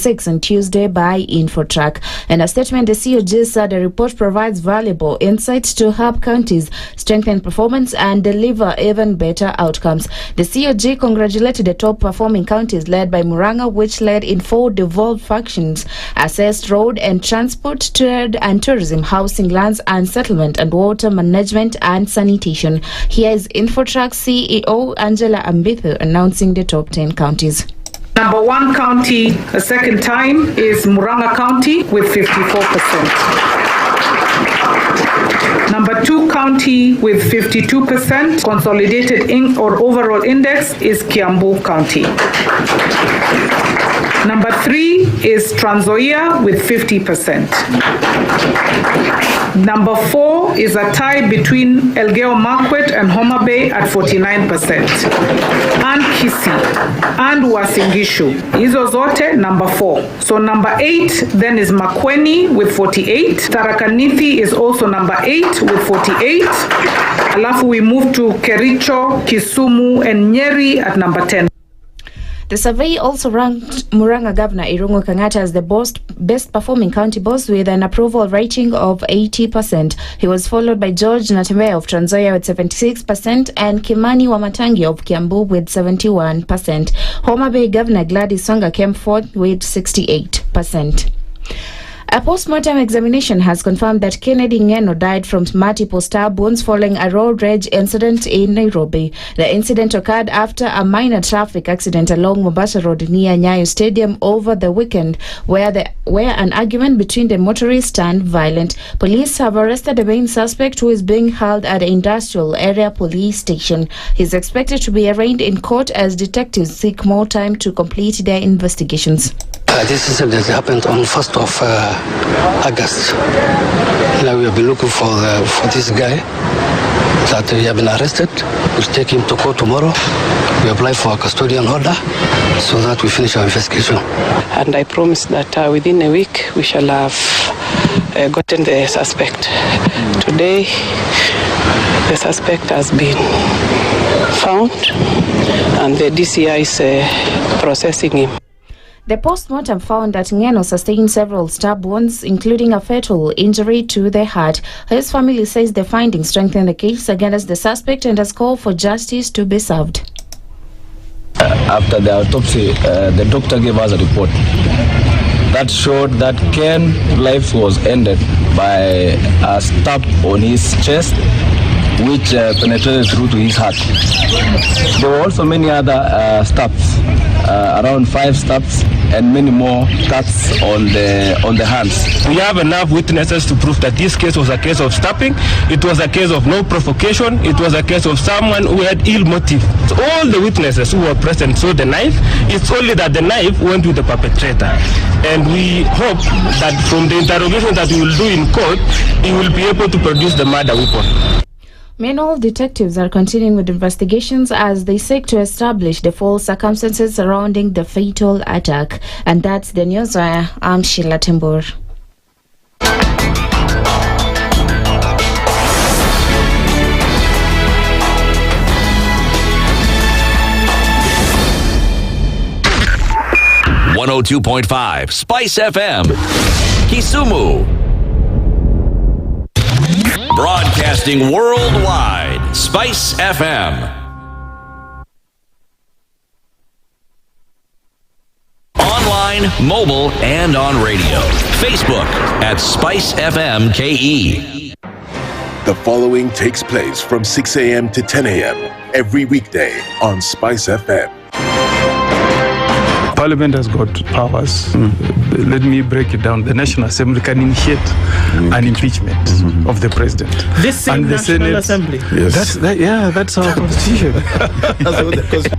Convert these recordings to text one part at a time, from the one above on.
6 on Tuesday by Infotrack. In a statement, the COG said the report provides valuable insights to help counties strengthen performance and deliver even better outcomes. The COG congratulated the top performing counties led by Murang'a, which led in 4 devolved functions: assessed road and transport, trade and tourism, housing, lands and settlement, and water management and sanitation. Here is Infotrack CEO Angela Ambithu announcing the top 10 counties. Number 1 county, a second time, is Murang'a County with 54%. Number 2 county with 52% consolidated or overall index is Kiambu County. Number 3 is Trans Nzoia with 50%. Number 4 is a tie between Elgeyo Marakwet and Homa Bay at 49%. And Kisii and Uasin Gishu. Hizo zote number 4. So number 8 then is Makueni with 48. Tharaka Nithi is also number 8 with 48. Alafu we move to Kericho, Kisumu and Nyeri at number 10. The survey also ranked Murang'a Governor Irungu Kang'ata as the best performing county boss with an approval rating of 80%. He was followed by George Natembeya of Trans Nzoia with 76% and Kimani Wamatangi of Kiambu with 71%. Homa Bay Governor Gladys Songa came fourth with 68%. A post-mortem examination has confirmed that Kennedy Ngeno died from multiple stab wounds following a road rage incident in Nairobi. The incident occurred after a minor traffic accident along Mombasa Road near Nyayo Stadium over the weekend, where an argument between the motorists turned violent. Police have arrested the main suspect, who is being held at the Industrial Area Police Station. He is expected to be arraigned in court as detectives seek more time to complete their investigations. This incident happened on 1st of August. Now we have been looking for this guy that we have been arrested. We'll take him to court tomorrow. We apply for a custodian order so that we finish our investigation. And I promise that within a week we shall have gotten the suspect. Today the suspect has been found and the DCI is processing him. The post-mortem found that Ngeno sustained several stab wounds, including a fatal injury to the heart. His family says the findings strengthen the case against the suspect and has called for justice to be served. After the autopsy, the doctor gave us a report that showed that Ken's life was ended by a stab on his chest, which penetrated through to his heart. There were also many other stabs, around 5 stabs, and many more cuts on the hands. We have enough witnesses to prove that this case was a case of stabbing. It was a case of no provocation. It was a case of someone who had ill motive. So all the witnesses who were present saw the knife. It's only that the knife went with the perpetrator. And we hope that from the interrogation that we will do in court, he will be able to produce the murder weapon. Meanwhile, detectives are continuing with investigations as they seek to establish the full circumstances surrounding the fatal attack. And that's the news. I'm Sheila Tembur. .5 Spice FM, Kisumu. Broadcasting worldwide, Spice FM. Online, mobile, and on radio. Facebook at Spice FM KE. The following takes place from 6 a.m. to 10 a.m. every weekday on Spice FM. Parliament has got powers. Let me break it down. The National Assembly can initiate an impeachment of the president. This same and the National Senate, Assembly. Yes. That's our constitution.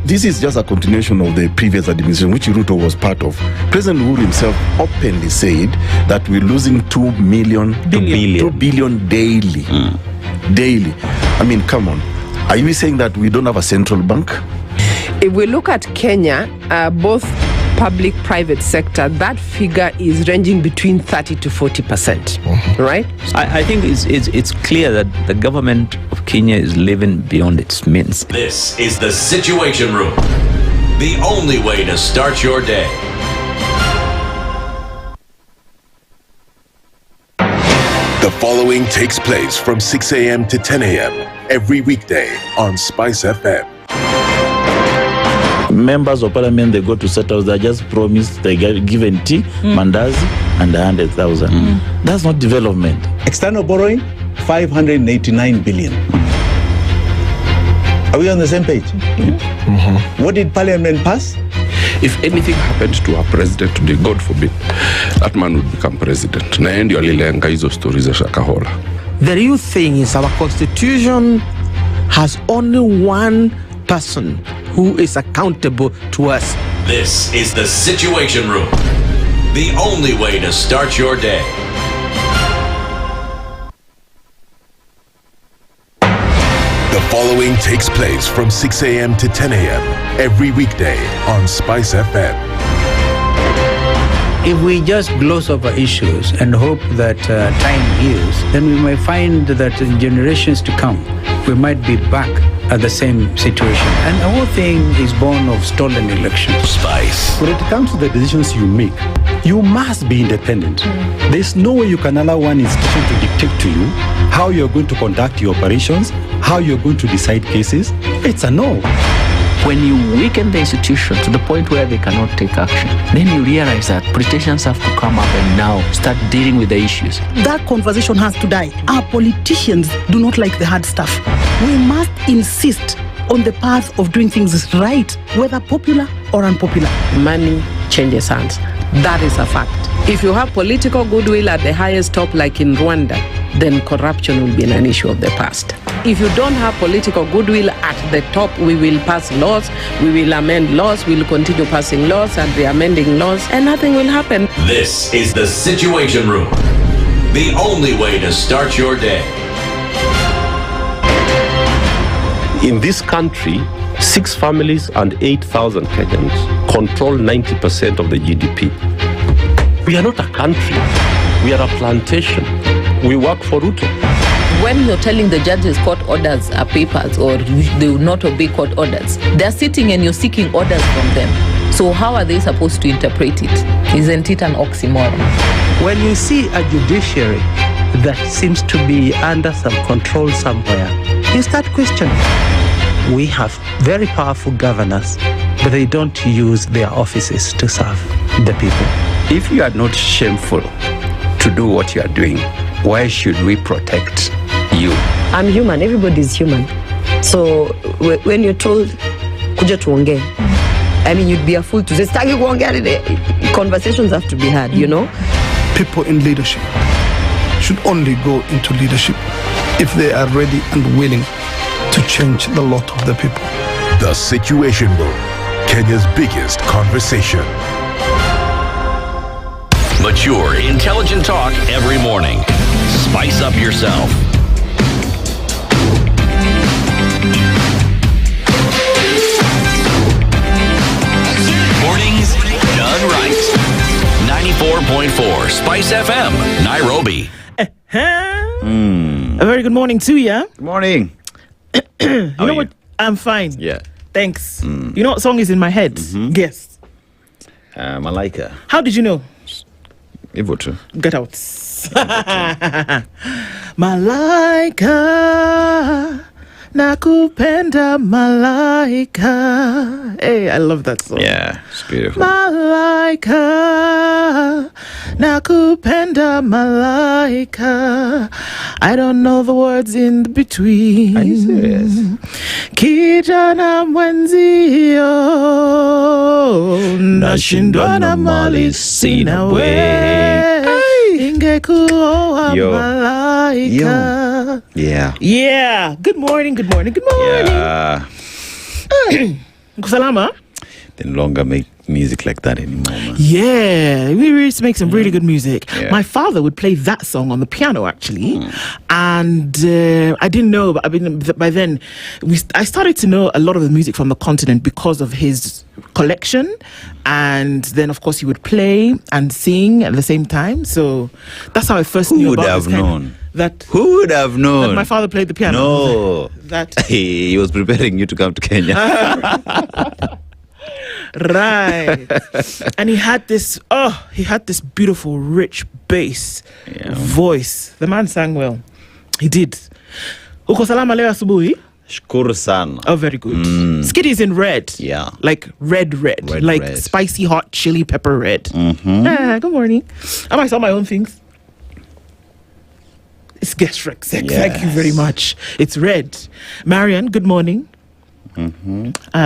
This is just a continuation of the previous administration, which Ruto was part of. President Uhuru himself openly said that we're losing 2 billion daily. Daily. I mean, come on. Are you saying that we don't have a central bank? If we look at Kenya, both public-private sector, that figure is ranging between 30 to 40%, right? I think it's clear that the government of Kenya is living beyond its means. This is the Situation Room, the only way to start your day. The following takes place from 6 a.m. to 10 a.m. every weekday on Spice FM. Members of parliament, they go to settle, they just promised they get given tea, mandazi, and 100,000. That's not development. External borrowing, 589 billion. Are we on the same page? What did parliament pass? If anything happened to our president today, God forbid, that man would become president. Na ndio alilenga hizo stories za Shakahola. The real thing is our constitution has only one person who is accountable to us. This is the Situation Room. The only way to start your day. The following takes place from 6 a.m. to 10 a.m. every weekday on Spice FM. If we just gloss over issues and hope that time heals, then we might find that in generations to come, we might be back at the same situation. And the whole thing is born of stolen elections. Spice. When it comes to the decisions you make, you must be independent. There's no way you can allow one institution to dictate to you how you're going to conduct your operations, how you're going to decide cases. It's a no. When you weaken the institution to the point where they cannot take action, then you realize that politicians have to come up and now start dealing with the issues. That conversation has to die. Our politicians do not like the hard stuff. We must insist on the path of doing things right, whether popular or unpopular. Money changes hands. That is a fact. If you have political goodwill at the highest top, like in Rwanda, then corruption will be an issue of the past. If you don't have political goodwill at the top, we will pass laws, we will amend laws, we will continue passing laws and re-amending laws, and nothing will happen. This is the Situation Room. The only way to start your day. In this country, 6 families and 8,000 Kenyans control 90% of the GDP. We are not a country. We are a plantation. We work for Ruto. When you're telling the judges court orders are papers or they will not obey court orders, they're sitting and you're seeking orders from them. So how are they supposed to interpret it? Isn't it an oxymoron? When you see a judiciary that seems to be under some control somewhere, you start questioning. We have very powerful governors, but they don't use their offices to serve the people. If you are not shameful to do what you are doing, why should we protect you? I'm human. Everybody's human. So when you're told, kuja tuongee, I mean, you'd be a fool to say, stagi kuongea. Conversations have to be had, you know? People in leadership should only go into leadership if they are ready and willing to change the lot of the people. The Situation Room, Kenya's biggest conversation. Mature, intelligent talk every morning. Spice up yourself. Mornings done right. 94.4 Spice FM, Nairobi. A very good morning to you. Good morning. You know what? I'm fine. Yeah. Thanks. You know what song is in my head? Guess. Malaika. How did you know? Ivotu. Get out. Malaika, nakupenda malaika. Hey, I love that song. Yeah, it's beautiful. Malaika, nakupenda malaika. I don't know the words in between. Are you serious? Kijana mwenzio, nashindwa na mali sina we. Ingekuwa malaika. Yeah. Yeah. Good morning. Yeah. Salama. They no longer make music like that anymore, man. Yeah, we used to make some really good music. Yeah. My father would play that song on the piano, actually. And I didn't know, but by then, I started to know a lot of the music from the continent because of his collection. And then, of course, he would play and sing at the same time. So that's how I first knew about this. Who would have known? That my father played the piano. No. That he was preparing you to come to Kenya. Right. And he had this beautiful, rich bass voice. The man sang well. He did. Uko salama leo asubuhi? Shukuru sana. Oh, very good. Skitty's in red. Yeah. Like red. Like red. Spicy hot chili pepper red. Mm-hmm. Good morning. I might sell my own things. It's guest rec. Thank you very much. It's red. Marion, good morning.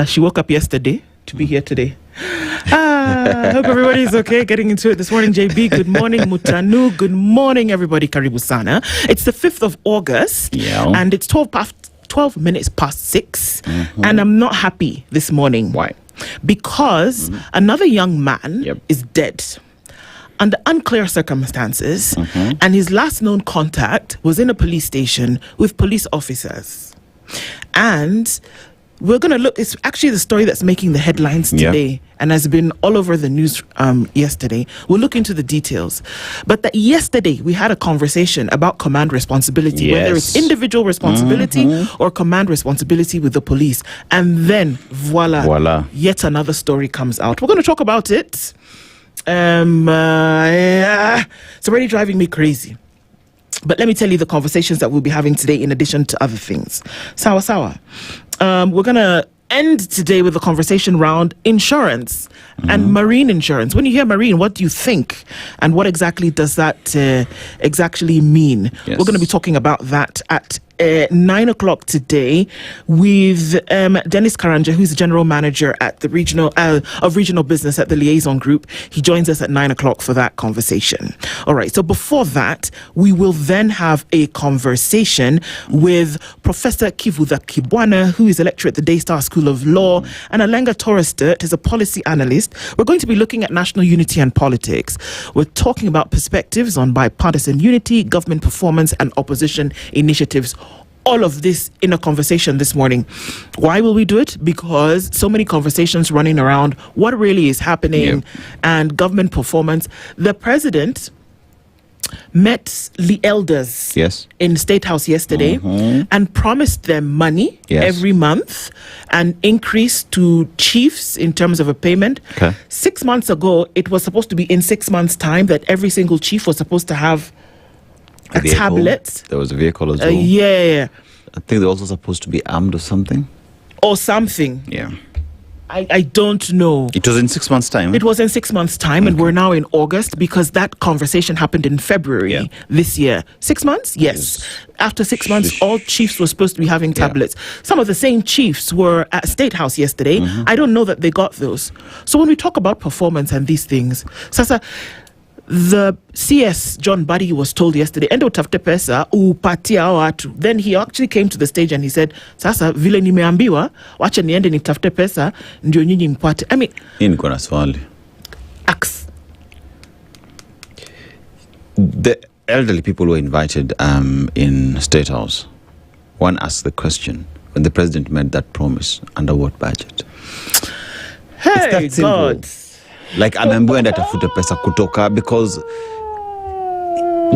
She woke up yesterday to be here today. Hope everybody's okay. Getting into it this morning. JB, good morning. Mutanu, good morning, everybody. Karibu sana. It's the 5th of August. Yeah. And it's 12 minutes past 6. And I'm not happy this morning. Why? Because another young man is dead under unclear circumstances, and his last known contact was in a police station with police officers. And we're going to look, it's actually the story that's making the headlines today and has been all over the news yesterday. We'll look into the details. But that yesterday we had a conversation about command responsibility, whether it's individual responsibility or command responsibility with the police. And then, voila, yet another story comes out. We're going to talk about it. It's already driving me crazy. But let me tell you the conversations that we'll be having today in addition to other things. Sawa. We're going to end today with a conversation around insurance and marine insurance. When you hear marine, what do you think? And what exactly does that exactly mean? We're going to be talking about that at 9 o'clock today with Dennis Karanja, who's the general manager at the regional business at the Liaison Group. He joins us at 9 o'clock for that conversation. All right. So before that, we will then have a conversation with Professor Kivuza Kibwana, who is a lecturer at the Daystar School of Law, and Alenga Torrestert is a policy analyst. We're going to be looking at national unity and politics. We're talking about perspectives on bipartisan unity, government performance, and opposition initiatives. All of this in a conversation this morning. Why will we do it? Because so many conversations running around what really is happening and government performance. The president met the elders in State House yesterday and promised them money every month and increase to chiefs in terms of a payment. 6 months ago, it was supposed to be in 6 months' time that every single chief was supposed to have a tablet. There was a vehicle as well. I think they're also supposed to be armed or something. Yeah. I don't know. It was in 6 months' time. It was in 6 months' time, and we're now in August because that conversation happened in February this year. 6 months? Yes. After 6 months, all chiefs were supposed to be having tablets. Some of the same chiefs were at State House yesterday. I don't know that they got those. So when we talk about performance and these things, Sasa, the CS John Buddy was told yesterday, endo tafute pesa upatia watu. Then he actually came to the stage and he said, sasa vile nimeambiwa wacha niende nitafute pesa ndio nyinyi mpate. I mean, hii niko na swali. Ax. The elderly people were invited in State House. One asked the question, when the president made that promise, under what budget? Hey, God. Like anaambiwa enda tafute pesa kutoka, because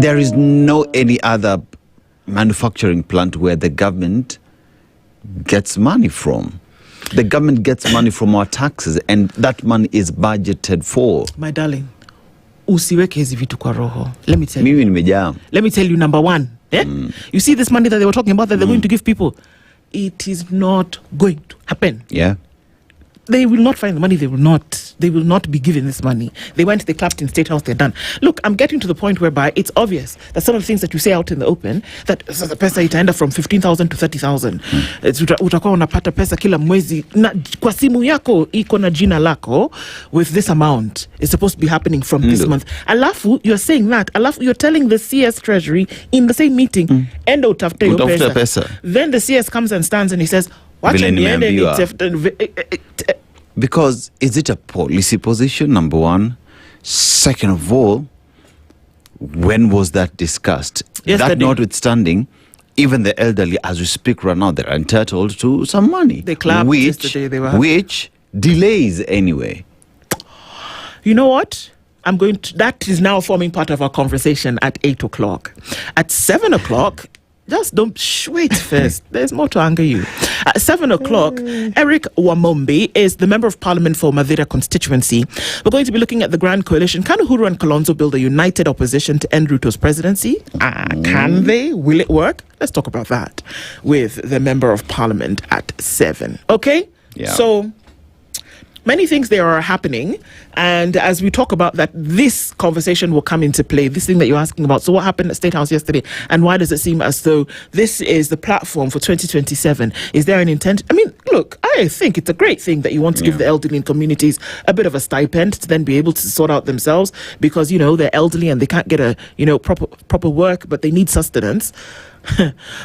there is no any other manufacturing plant where the government gets money from. The government gets money from our taxes, and that money is budgeted for. My darling, usiweke hizi vitu kwa roho. Let me tell you. Mimi nimejaa. Let me tell you, number one. You see this money that they were talking about that they're going to give people? It is not going to happen. Yeah. They will not find the money. They will not be given this money. They clapped in State House, they're done. Look, I'm getting to the point whereby it's obvious that some of the things that you say out in the open, that the pesa itaenda from 15,000 to 30,000. Utakuwa unapata pesa kila mwezi. Kwa simu yako, iko na jina lako with this amount. It's supposed to be happening from this month. Alafu, you're saying that. Alafu, you're telling the CS Treasury in the same meeting, endo utafute yo pesa. Then the CS comes and stands and he says, because is it a policy position, number one? Second of all, when was that discussed? Yesterday. That notwithstanding, even the elderly, as we speak right now, they're entitled to some money. They clapped yesterday. Which delays anyway. You know what? That is now forming part of our conversation at 8 o'clock. At 7 o'clock, Just don't wait first. There's more to anger you. At 7 o'clock, Eric Wamombi is the Member of Parliament for Madeira constituency. We're going to be looking at the Grand Coalition. Can Uhuru and Kalonzo build a united opposition to end Ruto's presidency? Can they? Will it work? Let's talk about that with the Member of Parliament at 7. Okay? Yeah. So many things there are happening, and as we talk about that, this conversation will come into play, this thing that you're asking about. So what happened at State House yesterday, and why does it seem as though this is the platform for 2027? Is there an intent? I mean, look, I think it's a great thing that you want to give the elderly in communities a bit of a stipend to then be able to sort out themselves, because, you know, they're elderly and they can't get a, you know, proper work, but they need sustenance.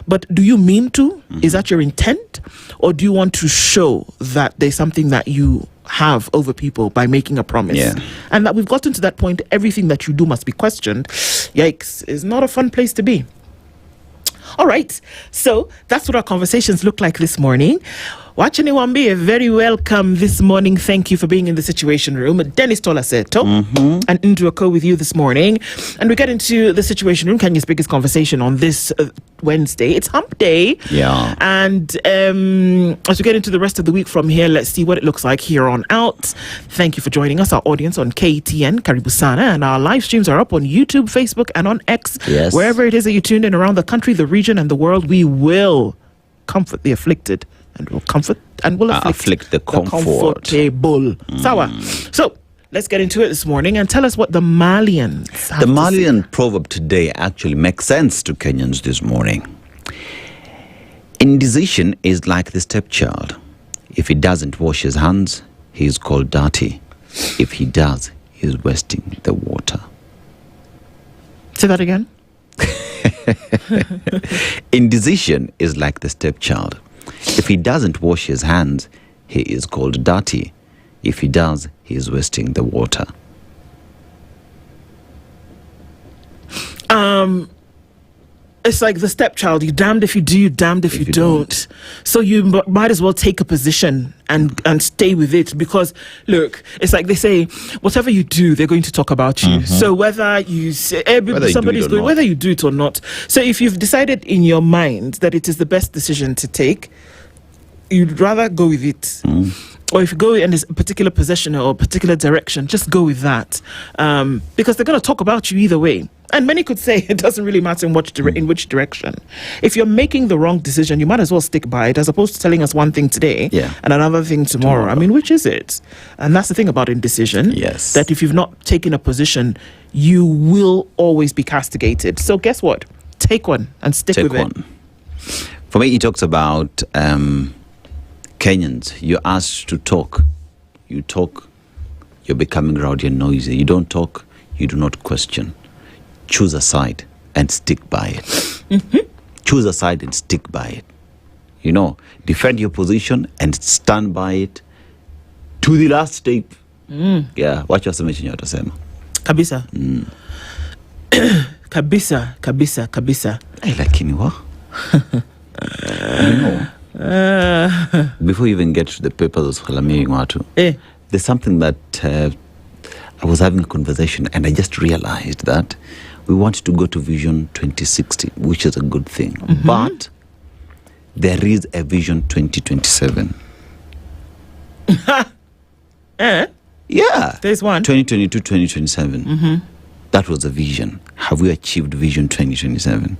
But do you mean to? Is that your intent? Or do you want to show that there's something that you have over people by making a promise? Yeah. And that we've gotten to that point, everything that you do must be questioned. Yikes, is not a fun place to be. All right, so that's what our conversations look like this morning. Watching Wambi, very welcome this morning. Thank you for being in the Situation Room. Dennis Aseto and Nduh Okoh with you this morning. And we get into the Situation Room, Kenya's biggest conversation on this Wednesday. It's Hump Day. Yeah. And as we get into the rest of the week from here, let's see what it looks like here on out. Thank you for joining us, our audience on KTN, Karibu Sana, and our live streams are up on YouTube, Facebook, and on X. Yes. Wherever it is that you tuned in around the country, the region, and the world, we will comfort the afflicted, and will comfort and will afflict the comfortable. Sawa. So let's get into it this morning and tell us what the Malians have The to Malian proverb today actually makes sense to Kenyans this morning. Indecision is like the stepchild. If he doesn't wash his hands, he is called dirty. If he does, he is wasting the water. Say that again. Indecision is like the stepchild. If he doesn't wash his hands, he is called dirty. If he does, he is wasting the water. It's like the stepchild. You're damned if you do, you're damned if you don't. So you might as well take a position and stay with it, because look, it's like they say, whatever you do, they're going to talk about you. So whether you say, somebody's going, whether you do it or not. So if you've decided in your mind that it is the best decision to take, you'd rather go with it. Or if you go in a particular position or a particular direction, just go with that. Because they're going to talk about you either way. And many could say it doesn't really matter in which direction. If you're making the wrong decision, you might as well stick by it, as opposed to telling us one thing today and another thing tomorrow. I mean, which is it? And that's the thing about indecision. Yes. That if you've not taken a position, you will always be castigated. So guess what? Take one and stick with it. For me, he talks about Kenyans. You're asked to talk. You talk, you're becoming rowdy and noisy. You don't talk, you do not question. Choose a side and stick by it. Choose a side and stick by it. You know, defend your position and stand by it to the last step. Yeah, watch your submission you watasema. Kabisa. Kabisa. Hey, lakini wa? You know, before you even get to the papers of Halamiri Watu, there's something that I was having a conversation and I just realized that we want to go to Vision 2060, which is a good thing. But there is a Vision 2027. Yeah. There's one. 2022, 2027. That was a vision. Have we achieved Vision 2027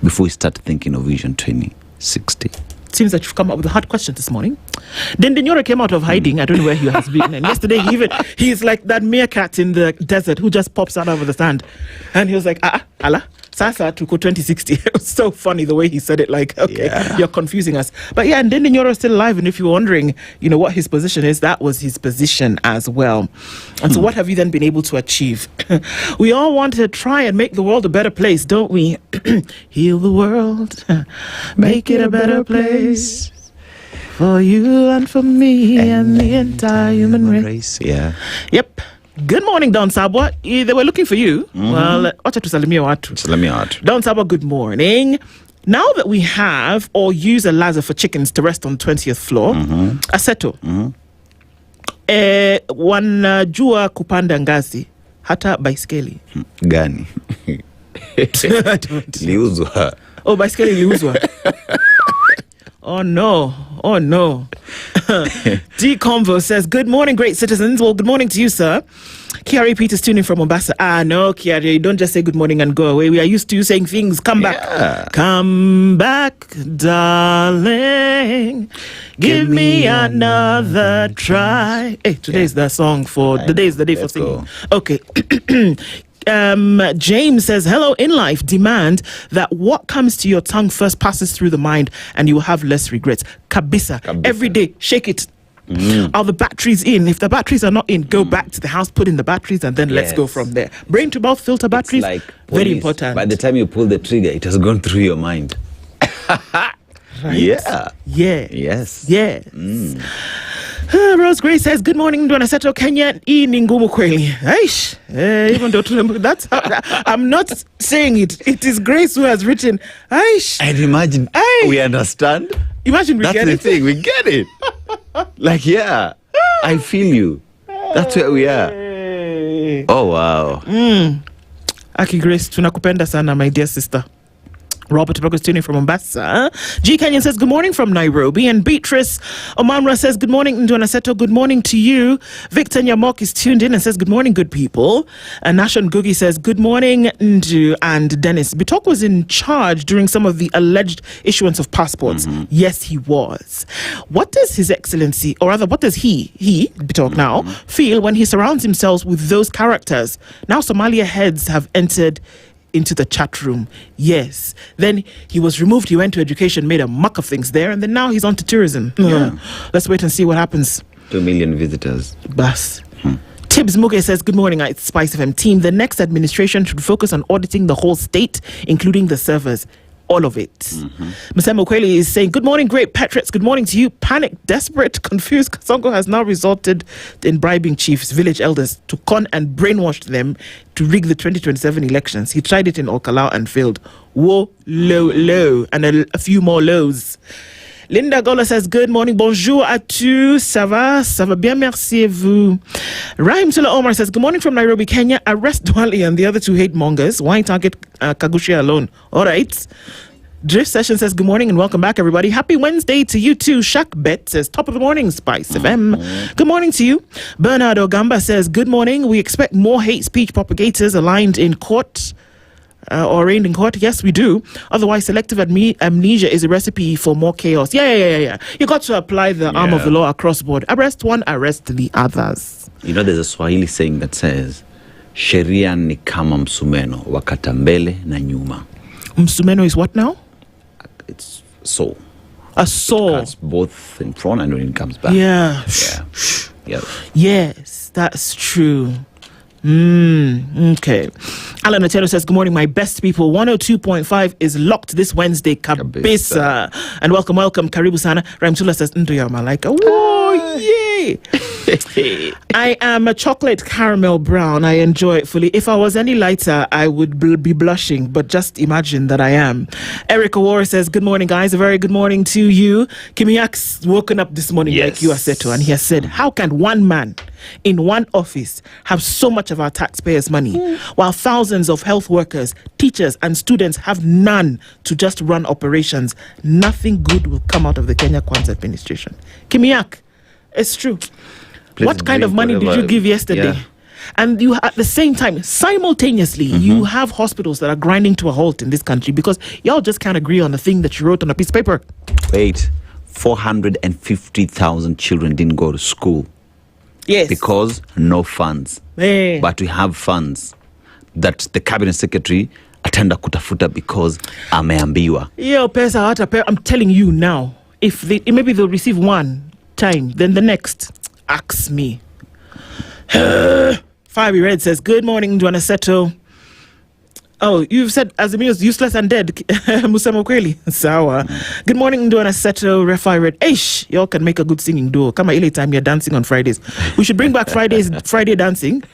before we start thinking of Vision 2060? Seems that you've come up with a hard question this morning. Then Nyoro came out of hiding. I don't know where he has been. And yesterday, he's like that meerkat in the desert who just pops out of the sand. And he was like, Allah, Sasa to go 2060. It was so funny the way he said it. Like, okay, you're confusing us. But yeah, and then Nyoro is still alive. And if you're wondering, you know, what his position is, that was his position as well. And so what have you then been able to achieve? We all want to try and make the world a better place, don't we? Heal the world, make it a better place. For you and for me and the entire human race. Yeah. Yep. Good morning, Don Sabwa. They were looking for you. Well, wacha tusalimie watu. Don Sabwa, good morning. Now that we have or use a ladder for chickens to rest on 20th floor, Aseto, wanajua kupanda ngazi hata baiskeli gani? Liuzwa Oh, baiskeli iliuzwa. Oh no. D Convo says, good morning, great citizens. Well, good morning to you, sir. Kiari Peters tuning from Mombasa. No, Kiari, don't just say good morning and go away. We are used to you saying things. Come back. Come back, darling. Give me another try. Hey, today's the song for the day is the day for singing. Okay. James says, hello, in life, demand that what comes to your tongue first passes through the mind and you will have less regrets. Kabisa. Every day, shake it. Are the batteries in? If the batteries are not in, go back to the house, put in the batteries, and then let's go from there. Brain to mouth filter batteries, like very important. By the time you pull the trigger, it has gone through your mind. Right? Yeah. Yes. Rose Gray says, good morning, Nduh, Aseto, Kenya. Ni ngumu kweli. Aish. Even though that's how, I'm not saying it. It is Grace who has written. Aish. And imagine we understand. Imagine we that's get the it. thing. We get it. Like, yeah, I feel you. That's where we are. Oh wow. Aki Grace, tunakupenda sana, my dear sister. Robert Brogus tuning from Mombasa. G. Kenyon says, good morning from Nairobi. And Beatrice Omanra says, good morning, Nduh Aseto. Good morning to you. Victor Nyamok is tuned in and says, good morning, good people. And Nashon Gugi says, good morning, Nduh and Dennis. Bitok was in charge during some of the alleged issuance of passports. Yes, he was. What does His Excellency, or rather, what does he Bitok now, feel when he surrounds himself with those characters? Now Somalia heads have entered into the chat room. Yes. Then he was removed. He went to education, made a muck of things there, and then now he's on to tourism. Let's wait and see what happens. 2 million visitors. Bas. Tibbs Muge says, good morning, it's SpiceFM team. The next administration should focus on auditing the whole state, including the servers. All of it. Musemo Kweli is saying, good morning, great patriots. Good morning to you. Panic, desperate, confused. Kasongo has now resulted in bribing chiefs, village elders to con and brainwash them to rig the 2027 elections. He tried it in Okalau and failed. Whoa, low, and a few more lows. Linda Gola says, good morning, bonjour à tous, ça va bien, merci et vous. Rahim Sula Omar says, good morning from Nairobi, Kenya. Arrest Dwali and the other two hate mongers. Why target Kagushi alone? All right. Drift Session says, good morning and welcome back, everybody. Happy Wednesday to you too. Shak Bet says, top of the morning, Spice FM. Good morning to you. Bernard Ogamba says, good morning. We expect more hate speech propagators aligned in court. Or arraigned in court? Yes, we do. Otherwise, selective amnesia is a recipe for more chaos. Yeah. You got to apply the arm of the law across board. Arrest one, arrest the others. You know, there's a Swahili saying that says, sheria ni kama msumeno, wakata mbele na nyuma. Msumeno is what now? It's saw. A saw. It's both in front and when it comes back. Yeah. Yes, that's true. Okay. Alan Otero says, good morning, my best people. 102.5 is locked this Wednesday. Kabisa. And welcome, Karibu Sana. Ramsula says, Nduh Malaika. Whoa, yay. I am a chocolate caramel brown. I enjoy it fully. If I was any lighter, I would be blushing, but just imagine that I am. Eric Awara says, good morning, guys. A very good morning to you. Kimiak's woken up this morning like you, Aseto, and he has said, how can one man in one office have so much of our taxpayers' money while thousands of health workers, teachers, and students have none to just run operations? Nothing good will come out of the Kenya Kwanzaa administration. Kimiak, it's true. What kind of money did you give yesterday? Yeah. And you, at the same time, simultaneously, you have hospitals that are grinding to a halt in this country because y'all just can't agree on the thing that you wrote on a piece of paper. Wait, 450,000 children didn't go to school. Yes. Because no funds. Hey. But we have funds that the cabinet secretary atenda kutafuta because ameambiwa. Yo, pesa hata pesa. I'm telling you now, if maybe they'll receive one time, then the next, ask me. Fiery Red says, good morning, Nduh Aseto. Oh, you've said Azimio's useless and dead. Musemo Kweli. Sawa. Good morning, Nduh Aseto. Refi Red. Eish, y'all can make a good singing duo. Come on, time you're dancing on Fridays. We should bring back Friday dancing.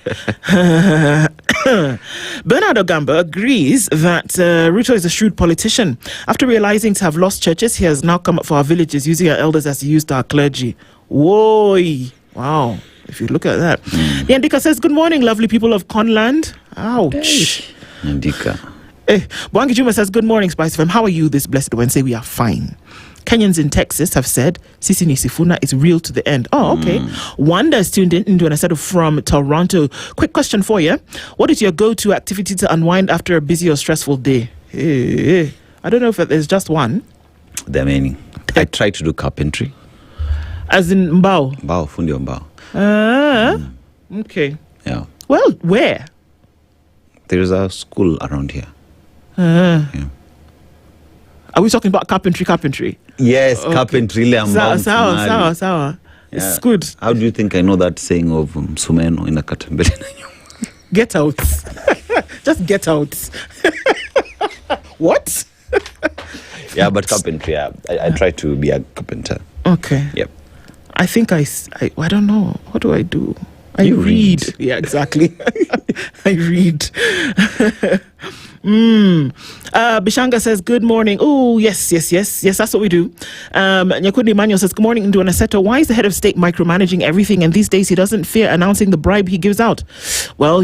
Bernard Ogamba agrees that Ruto is a shrewd politician. After realizing to have lost churches, he has now come up for our villages, using our elders as he used our clergy. Whoa. Wow. If you look at that. Yandika says, good morning, lovely people of Conland. Ouch. Ndika. Bwangi Juma says, good morning, SpiceFM. How are you this blessed Wednesday? We are fine. Kenyans in Texas have said Sisi Nisifuna is real to the end. Oh, okay. Wanda is tuned in into an Aseto from Toronto. Quick question for you. What is your go-to activity to unwind after a busy or stressful day? I don't know if there's just one. There are many. I try to do carpentry. As in mbao? Mbao, fundi wa mbao. Okay. Yeah. Well, where? There is a school around here. Are we talking about carpentry? Yes, okay. Carpentry. Sawa. It's good. How do you think I know that saying of Sumeno in a katambele? Get out. Just get out. What? Yeah, but carpentry. I try to be a carpenter. Okay. Yep. I think I don't know. What do I do? I read. Yeah, exactly. I read. Bishanga says, good morning. Oh, yes, that's what we do. Nyakundi Manuel says, good morning, Nduh and Aseto. Why is the head of state micromanaging everything, and these days he doesn't fear announcing the bribe he gives out? Well,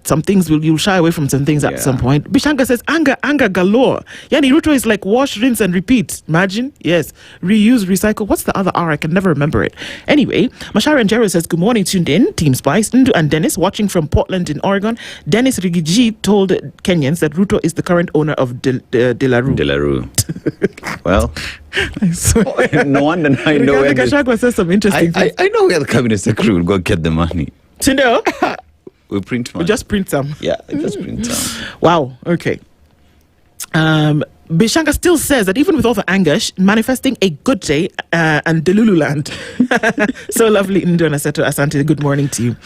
some things you'll shy away from some things at some point. Bishanga says, anger galore. Yani Ruto is like wash, rinse and repeat. Imagine. Yes. Reuse, recycle. What's the other R? I can never remember it. Anyway, Mashara and Jero says, good morning, tuned in. Team Spice, Nduh and Dennis watching from Portland in Oregon. Dennis Rigiji told Kenyans that Ruto is the current owner of De La Rue. Well, I swear. No wonder I know where Gachagua says some interesting things. I know where the cabinet secretary will go get the money. Tindo? We print money. We just print some. Yeah, just print some. Wow. Okay. Bishanga still says that even with all the anger, manifesting a good day and Delulu land. So lovely, Nduh and Aseto. Asante, good morning to you.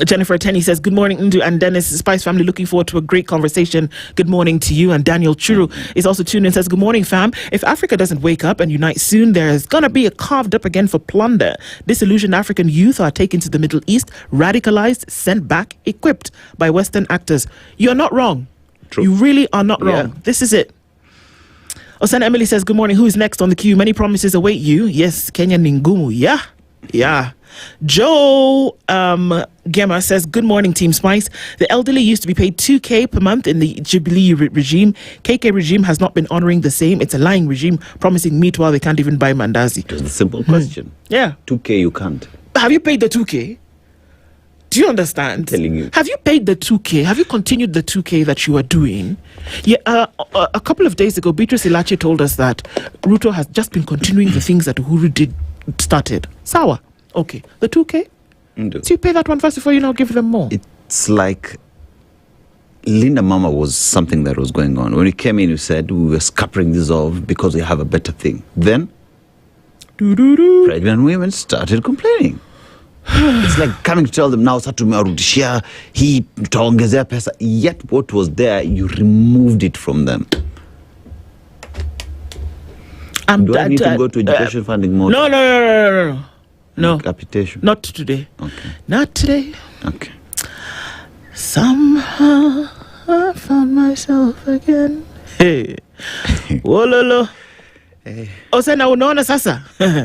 Jennifer Tenney says, good morning, Nduh and Dennis. Spice family, looking forward to a great conversation. Good morning to you. And Daniel Churu is also tuned in and says, good morning, fam. If Africa doesn't wake up and unite soon, there's going to be a carved up again for plunder. Disillusioned African youth are taken to the Middle East, radicalized, sent back, equipped by Western actors. You're not wrong. True. You really are not wrong. This is it. Osana Emily says, good morning. Who is next on the queue? Many promises await you. Yes, Kenya Ningumu. Yeah. Joe Gemma says, good morning, Team Spice. The elderly used to be paid 2K per month in the Jubilee regime. KK regime has not been honoring the same. It's a lying regime promising meat while they can't even buy mandazi. Just a simple question. Yeah. 2K you can't. Have you paid the 2K? Do you understand? I'm telling you. Have you paid the 2K? Have you continued the 2K that you are doing? Yeah. A couple of days ago, Beatrice Ilache told us that Ruto has just been continuing the things that Uhuru started. Sawa. Okay, the 2K? So you pay that one first before you now give them more? It's like Linda Mama was something that was going on. When you came in, you said we were scattering this off because we have a better thing. Then, pregnant women started complaining. It's like coming to tell them now, Satumarudishia, he taongezea pesa. Yet what was there, you removed it from them. Do I need to go to education funding more? No. Capitation. Not today. Okay. Not today. Okay. Somehow I found myself again. Hey. Wololo. Hey. Osena unaona sasa.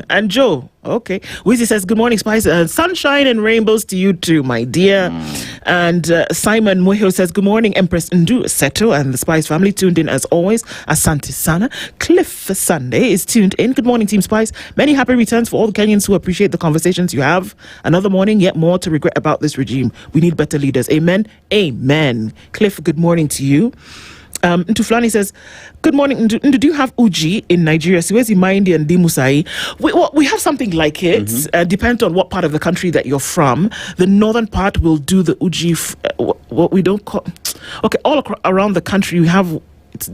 And Joe. Okay. Wizzy says, good morning, Spice. Sunshine and rainbows to you too, my dear. And Simon Muhio says, good morning, Empress Nduh, Aseto, and the Spice family tuned in as always. Asante Sana. Cliff Sunday is tuned in. Good morning, Team Spice. Many happy returns for all the Kenyans who appreciate the conversations you have. Another morning, yet more to regret about this regime. We need better leaders. Amen. Amen. Cliff, good morning to you. Ntuflani says, good morning, Nduh, do you have uji in Nigeria? Siwezi Maindi and Dimusai. We have something like it. Depends on what part of the country that you're from. The northern part will do the uji, what we don't call... Okay, all around the country, we have...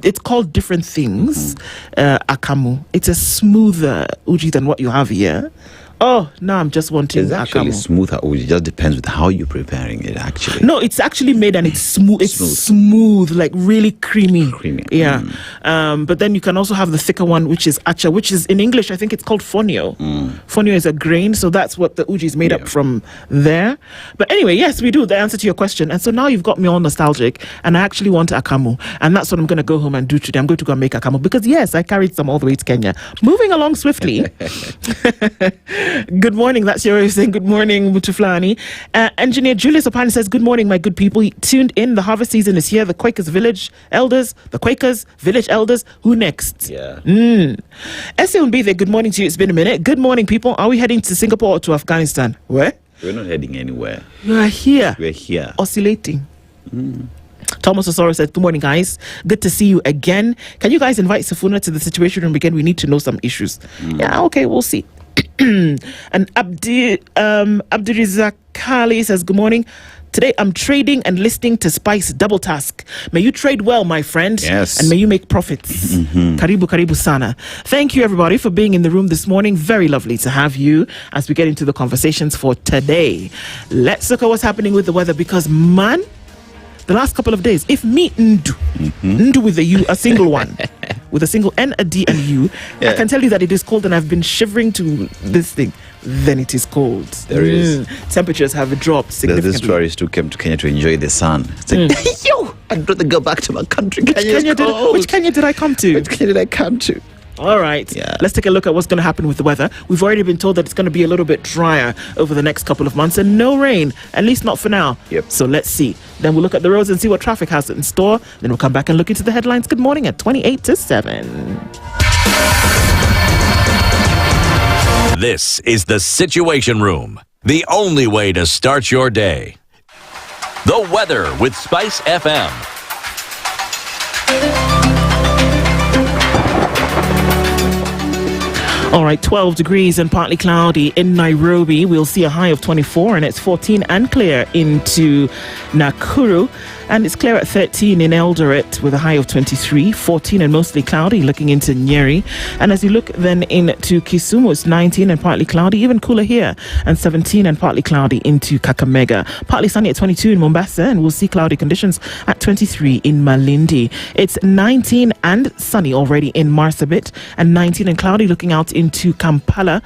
It's called different things. Akamu. It's a smoother uji than what you have here. Oh, no, I'm just wanting It's actually smoother. It just depends with how you're preparing it, actually. No, it's actually made and it's smooth. It's smooth, like really creamy. Yeah. But then you can also have the thicker one, which is acha, which is in English, I think it's called fonio. Fonio is a grain, so that's what the uji is made up from there. But anyway, yes, we do. The answer to your question. And so now you've got me all nostalgic, and I actually want akamu. And that's what I'm going to go home and do today. I'm going to go and make akamu because, yes, I carried some all the way to Kenya. Moving along swiftly. Good morning. That's your way of saying good morning, Mutuflani. Engineer Julius Opani says, good morning, my good people. Tuned in. The harvest season is here. The Quakers village elders. Who next? Yeah. SLB there. Good morning to you. It's been a minute. Good morning, people. Are we heading to Singapore or to Afghanistan? Where? We're not heading anywhere. We are here. We're here. Oscillating. Thomas Osoro said, good morning, guys. Good to see you again. Can you guys invite Safuna to the Situation Room again? We need to know some issues. Yeah, okay, we'll see. And Abdurizak Kali says, good morning. Today I'm trading and listening to Spice Double Task. May you trade well, my friend. Yes. And may you make profits. Karibu sana. Thank you, everybody, for being in the room this morning. Very lovely to have you as we get into the conversations for today. Let's look at what's happening with the weather because, man, the last couple of days, if me, Nduh with a U, a single one, with a single N, a D, and U, I can tell you that it is cold and I've been shivering to this thing. Then it is cold. There is. Temperatures have dropped significantly. There's this tourist who came to Kenya to enjoy the sun. It's like, yo, I'd rather go back to my country. Which Kenya did I come to? Which Kenya did I come to? All right, let's take a look at what's going to happen with the weather. We've already been told that it's going to be a little bit drier over the next couple of months and no rain, at least not for now. Yep. So let's see. Then we'll look at the roads and see what traffic has in store. Then we'll come back and look into the headlines. Good morning at 28 to 7. This is the Situation Room, the only way to start your day. The weather with Spice FM. All right, 12 degrees and partly cloudy in Nairobi. We'll see a high of 24 and it's 14 and clear into Nakuru. And it's clear at 13 in Eldoret with a high of 23, 14 and mostly cloudy looking into Nyeri. And as you look then into Kisumu, it's 19 and partly cloudy, even cooler here, and 17 and partly cloudy into Kakamega. Partly sunny at 22 in Mombasa, and we'll see cloudy conditions at 23 in Malindi. It's 19 and sunny already in Marsabit, and 19 and cloudy looking out into Kampala.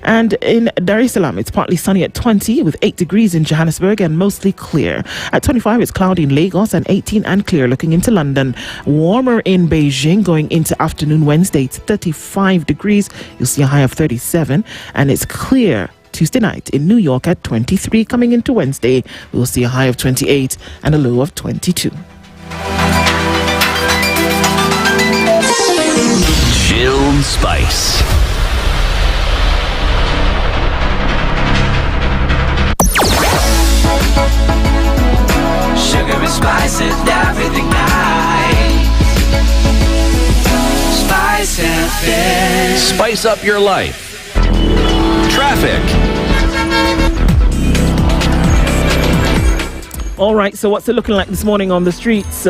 And in Dar es Salaam, it's partly sunny at 20 with 8 degrees in Johannesburg and mostly clear. At 25, it's cloudy in Lagos and 18 and clear looking into London. Warmer in Beijing going into afternoon Wednesday. It's 35 degrees. You'll see a high of 37 and it's clear Tuesday night in New York at 23. Coming into Wednesday, we'll see a high of 28 and a low of 22. Chilled Spice. Sugar and spices, everything nice. Spice FM. Spice up your life. Traffic. All right, so what's it looking like this morning on the streets?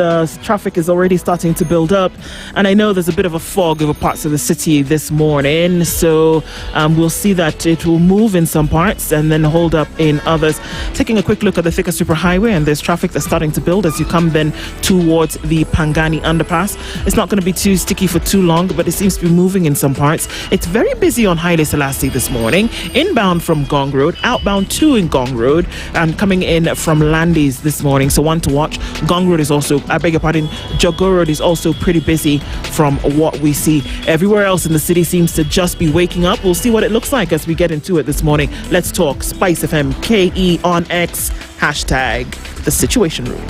Traffic is already starting to build up, and I know there's a bit of a fog over parts of the city this morning, so we'll see that it will move in some parts and then hold up in others. Taking a quick look at the Thika Superhighway, and there's traffic that's starting to build as you come then towards the Pangani underpass. It's not going to be too sticky for too long, but it seems to be moving in some parts. It's very busy on Haile Selassie this morning, inbound from Gong Road, outbound to Ngong Road, and coming in from Landis this morning, so one to watch. Gong Road is also, I beg your pardon, Jogo Road is also pretty busy from what we see. Everywhere else in the city seems to just be waking up. We'll see what it looks like as we get into it this morning. Let's talk Spice FM, KE on X, hashtag the Situation Room.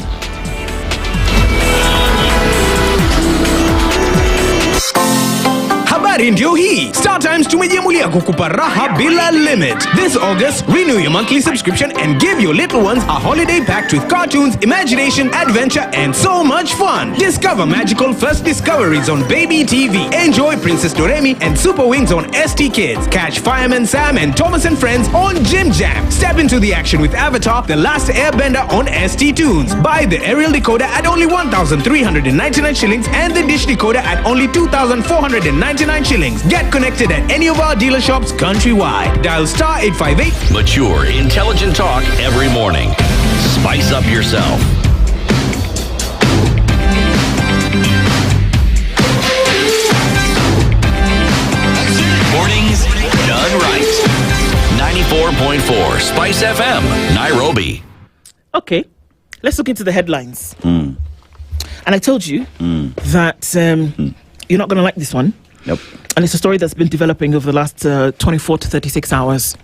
Habari ndio hii. StarTimes tumejiamulia kukupa raha bila limit. This August, renew your monthly subscription and give your little ones a holiday packed with cartoons, imagination, adventure, and so much fun. Discover magical first discoveries on Baby TV. Enjoy Princess Doremi and Super Wings on ST Kids. Catch Fireman Sam and Thomas and Friends on Jim Jam. Step into the action with Avatar: The Last Airbender on ST Tunes. Buy the aerial decoder at only 1,399 shillings and the dish decoder at only 2,499 shillings. Get connected at any of our dealer shops countrywide. Dial star 858. Mature, intelligent talk every morning. Spice up yourself. Mornings done right. 94.4 Spice FM, Nairobi. Okay, let's look into the headlines. And I told you that you're not going to like this one. Yep. And it's a story that's been developing over the last 24 to 36 hours.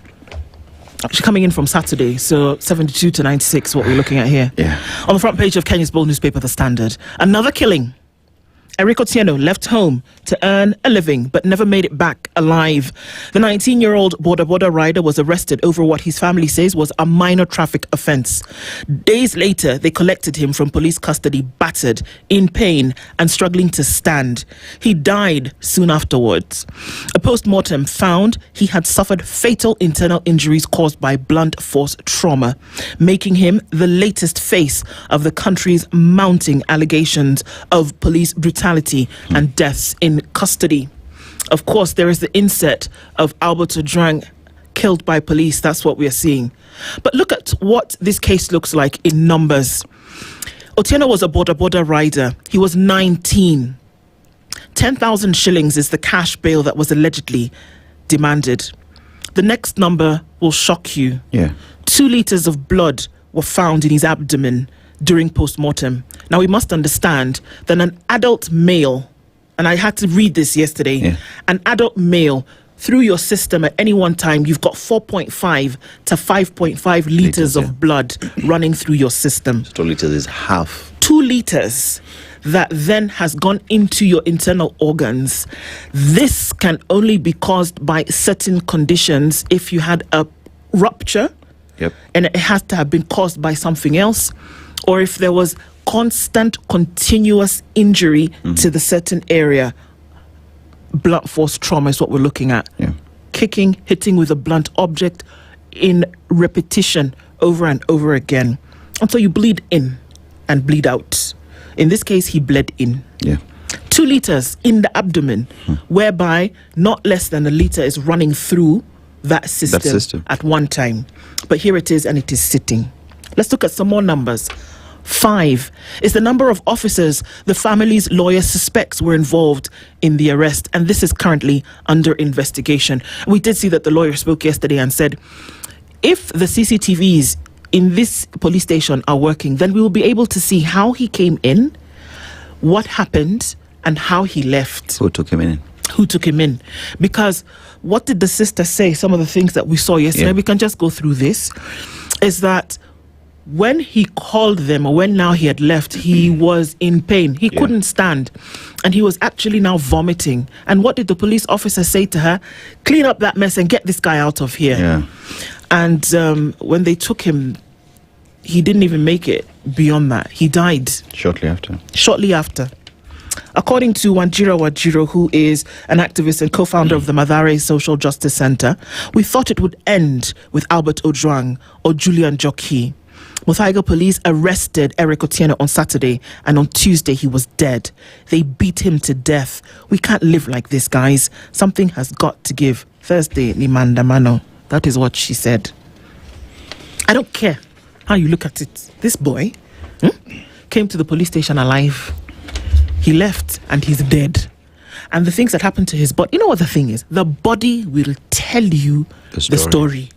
She's coming in from Saturday, so 72 to 96, what we're looking at here. Yeah. On the front page of Kenya's bold newspaper, The Standard. Another killing. Eric Otieno left home to earn a living but never made it back alive. The 19-year-old border rider was arrested over what his family says was a minor traffic offence. Days later, they collected him from police custody, battered, in pain and struggling to stand. He died soon afterwards. A post-mortem found he had suffered fatal internal injuries caused by blunt force trauma, making him the latest face of the country's mounting allegations of police brutality and deaths in custody. Of course, there is the inset of Albert Ojwang killed by police. That's what we are seeing. But look at what this case looks like in numbers. Otieno was a border rider. He was 19. 10,000 shillings is the cash bail that was allegedly demanded. The next number will shock you. Yeah. 2 liters of blood were found in his abdomen during post-mortem. Now, we must understand that an adult male, and I had to read this yesterday, an adult male, through your system at any one time, you've got 4.5 to 5.5 liters of blood running through your system. 2 liters is half. 2 liters that then has gone into your internal organs. This can only be caused by certain conditions. If you had a rupture, and it has to have been caused by something else, or if there was constant, continuous injury to the certain area. Blunt force trauma is what we're looking at. Kicking, hitting with a blunt object in repetition over and over again until you bleed in and bleed out. In this case, he bled in. 2 liters in the abdomen, whereby not less than a liter is running through that system at one time. But here it is, and it is sitting. Let's look at some more numbers. 5 is the number of officers the family's lawyer suspects were involved in the arrest, and this is currently under investigation. We did see that the lawyer spoke yesterday and said, if the CCTVs in this police station are working, then we will be able to see how he came in, what happened, and how he left. Who took him in? Who took him in? Because what did the sister say? Some of the things that we saw yesterday, we can just go through this, is that when he called them, or when now he had left, he was in pain. He couldn't stand. And he was actually now vomiting. And what did the police officer say to her? Clean up that mess and get this guy out of here. And when they took him, he didn't even make it beyond that. He died. Shortly after. Shortly after. According to Wanjira Wajiro, who is an activist and co-founder of the Mathare Social Justice Center, we thought it would end with Albert Ojwang or Julian Jockey. Muthaiga police arrested Eric Otieno on Saturday, and on Tuesday he was dead. They beat him to death. We can't live like this, guys. Something has got to give. Thursday, ni mandamano. That is what she said. I don't care how you look at it. This boy came to the police station alive. He left and he's dead. And the things that happened to his body, you know what the thing is? The body will tell you the story.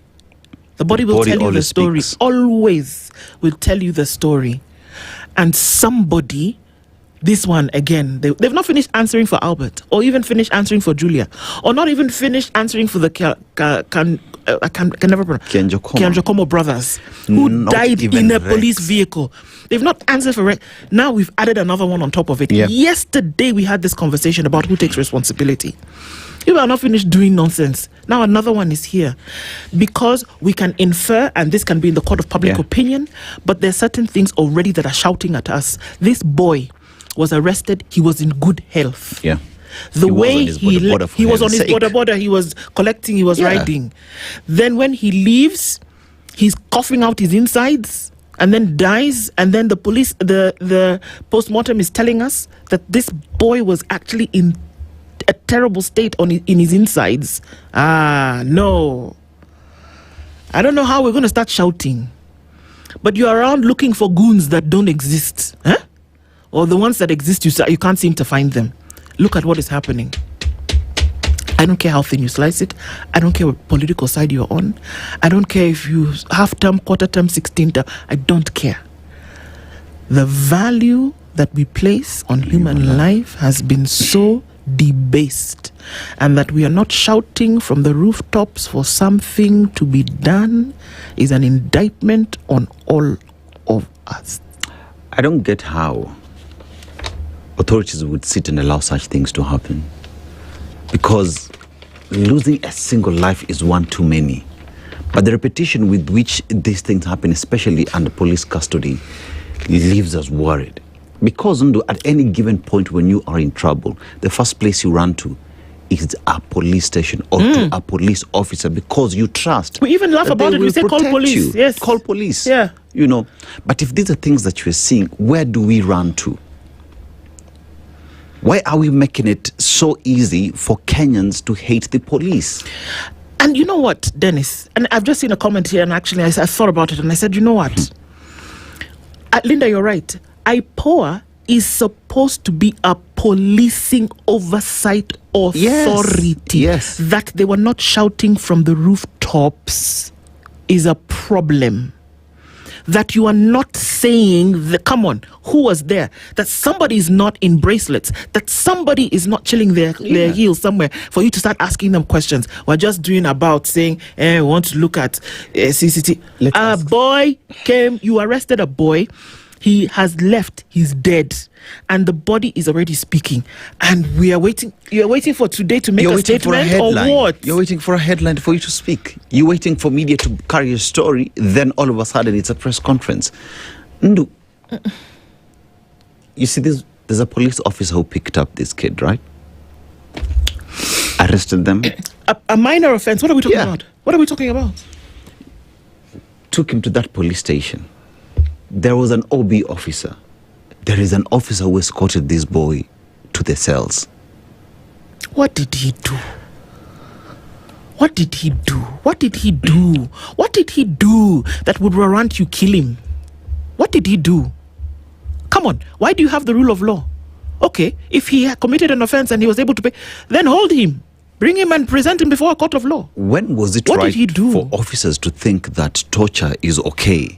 The body will tell you the story. Always will tell you the story. And somebody, this one again, they've not finished answering for Albert, or even finished answering for Julia, or not even finished answering for the Kianjokomo brothers, who died in a police vehicle. They've not answered for it. Now we've added another one on top of it. Yesterday we had this conversation about who takes responsibility. You are not finished doing nonsense. Now another one is here. Because we can infer, and this can be in the court of public opinion, but there are certain things already that are shouting at us. This boy was arrested. He was in good health. The way he was on his border, he was collecting, he was riding. Then when he leaves, he's coughing out his insides and then dies. And then the police, the post-mortem is telling us that this boy was actually in a terrible state in his insides. No. I don't know how we're going to start shouting. But you're around looking for goons that don't exist. Or the ones that exist, you can't seem to find them. Look at what is happening. I don't care how thin you slice it. I don't care what political side you're on. I don't care if you half term, quarter term, 16 term. I don't care. The value that we place on human life has been so debased, and that we are not shouting from the rooftops for something to be done is an indictment on all of us. I don't get how authorities would sit and allow such things to happen, because losing a single life is one too many. But the repetition with which these things happen, especially under police custody, leaves us worried. Because Nduh, at any given point when you are in trouble, the first place you run to is a police station or to a police officer, because you trust. We even laugh about it. We say call police. You. Yes. Call police. Yeah. You know. But if these are things that you're seeing, where do we run to? Why are we making it so easy for Kenyans to hate the police? And you know what, Dennis? And I've just seen a comment here, and actually I thought about it, and I said, you know what? Linda, you're right. IPOA is supposed to be a policing oversight authority. Yes. That they were not shouting from the rooftops is a problem. That you are not saying, come on, who was there? That somebody is not in bracelets. That somebody is not chilling their heels somewhere for you to start asking them questions. We're just doing about saying, we want to look at CCTV. A boy came, you arrested a boy. He has left. He's dead. And the body is already speaking. And we are waiting. You're waiting for today to make a statement or what? You're waiting for a headline for you to speak. You're waiting for media to carry a story. Then all of a sudden it's a press conference. Nduh, you see, there's a police officer who picked up this kid, right? Arrested them. A minor offense. What are we talking about? What are we talking about? Took him to that police station. There was an OB officer. There is an officer who escorted this boy to the cells. What did he do? What did he do? What did he do? What did he do that would warrant you kill him? What did he do? Come on, why do you have the rule of law? Okay, if he had committed an offense and he was able to pay, then hold him. Bring him and present him before a court of law. When was it right for officers to think that torture is okay?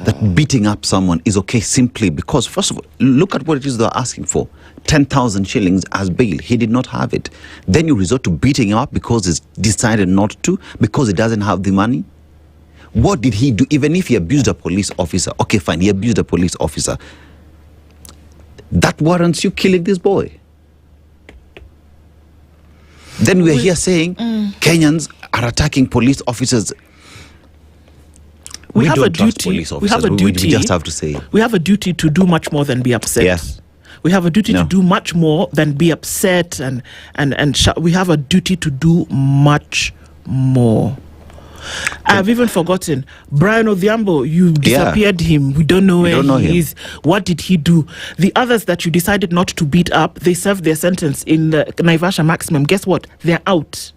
That beating up someone is okay simply because, first of all, look at what it is they're asking for. 10,000 shillings as bail. He did not have it. Then you resort to beating him up because he's decided not to, because he doesn't have the money. What did he do? Even if he abused a police officer, okay, fine, he abused a police officer. That warrants you killing this boy. Then we're here saying Kenyans are attacking police officers. We have a don't trust duty. Police We have a officers. duty. We just have to say. We have a duty to do much more than be upset. Yes. We have a duty to do much more than be upset and we have a duty to do much more. I've even forgotten. Brian Odhiambo, you disappeared him. We don't know where he is. What did he do? The others that you decided not to beat up, they served their sentence in the Naivasha maximum. Guess what? They're out.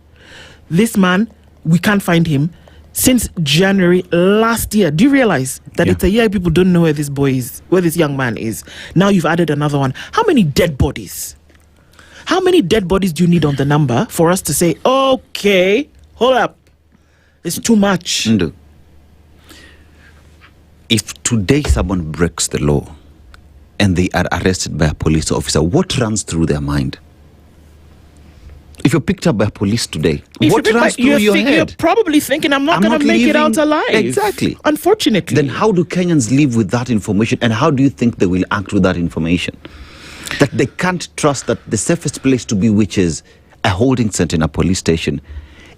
This man, we can't find him since January last year. Do you realize that it's a year people don't know where this boy is, where this young man is? Now you've added another one. How many dead bodies? How many dead bodies do you need on the number for us to say, okay, hold up, it's too much? Nduh, if today someone breaks the law and they are arrested by a police officer, what runs through their mind? If you're picked up by police today, what runs through your head? You're probably thinking, I'm not going to make it out alive. Exactly. Unfortunately. Then how do Kenyans live with that information, and how do you think they will act with that information? That they can't trust that the safest place to be, which is a holding center in a police station,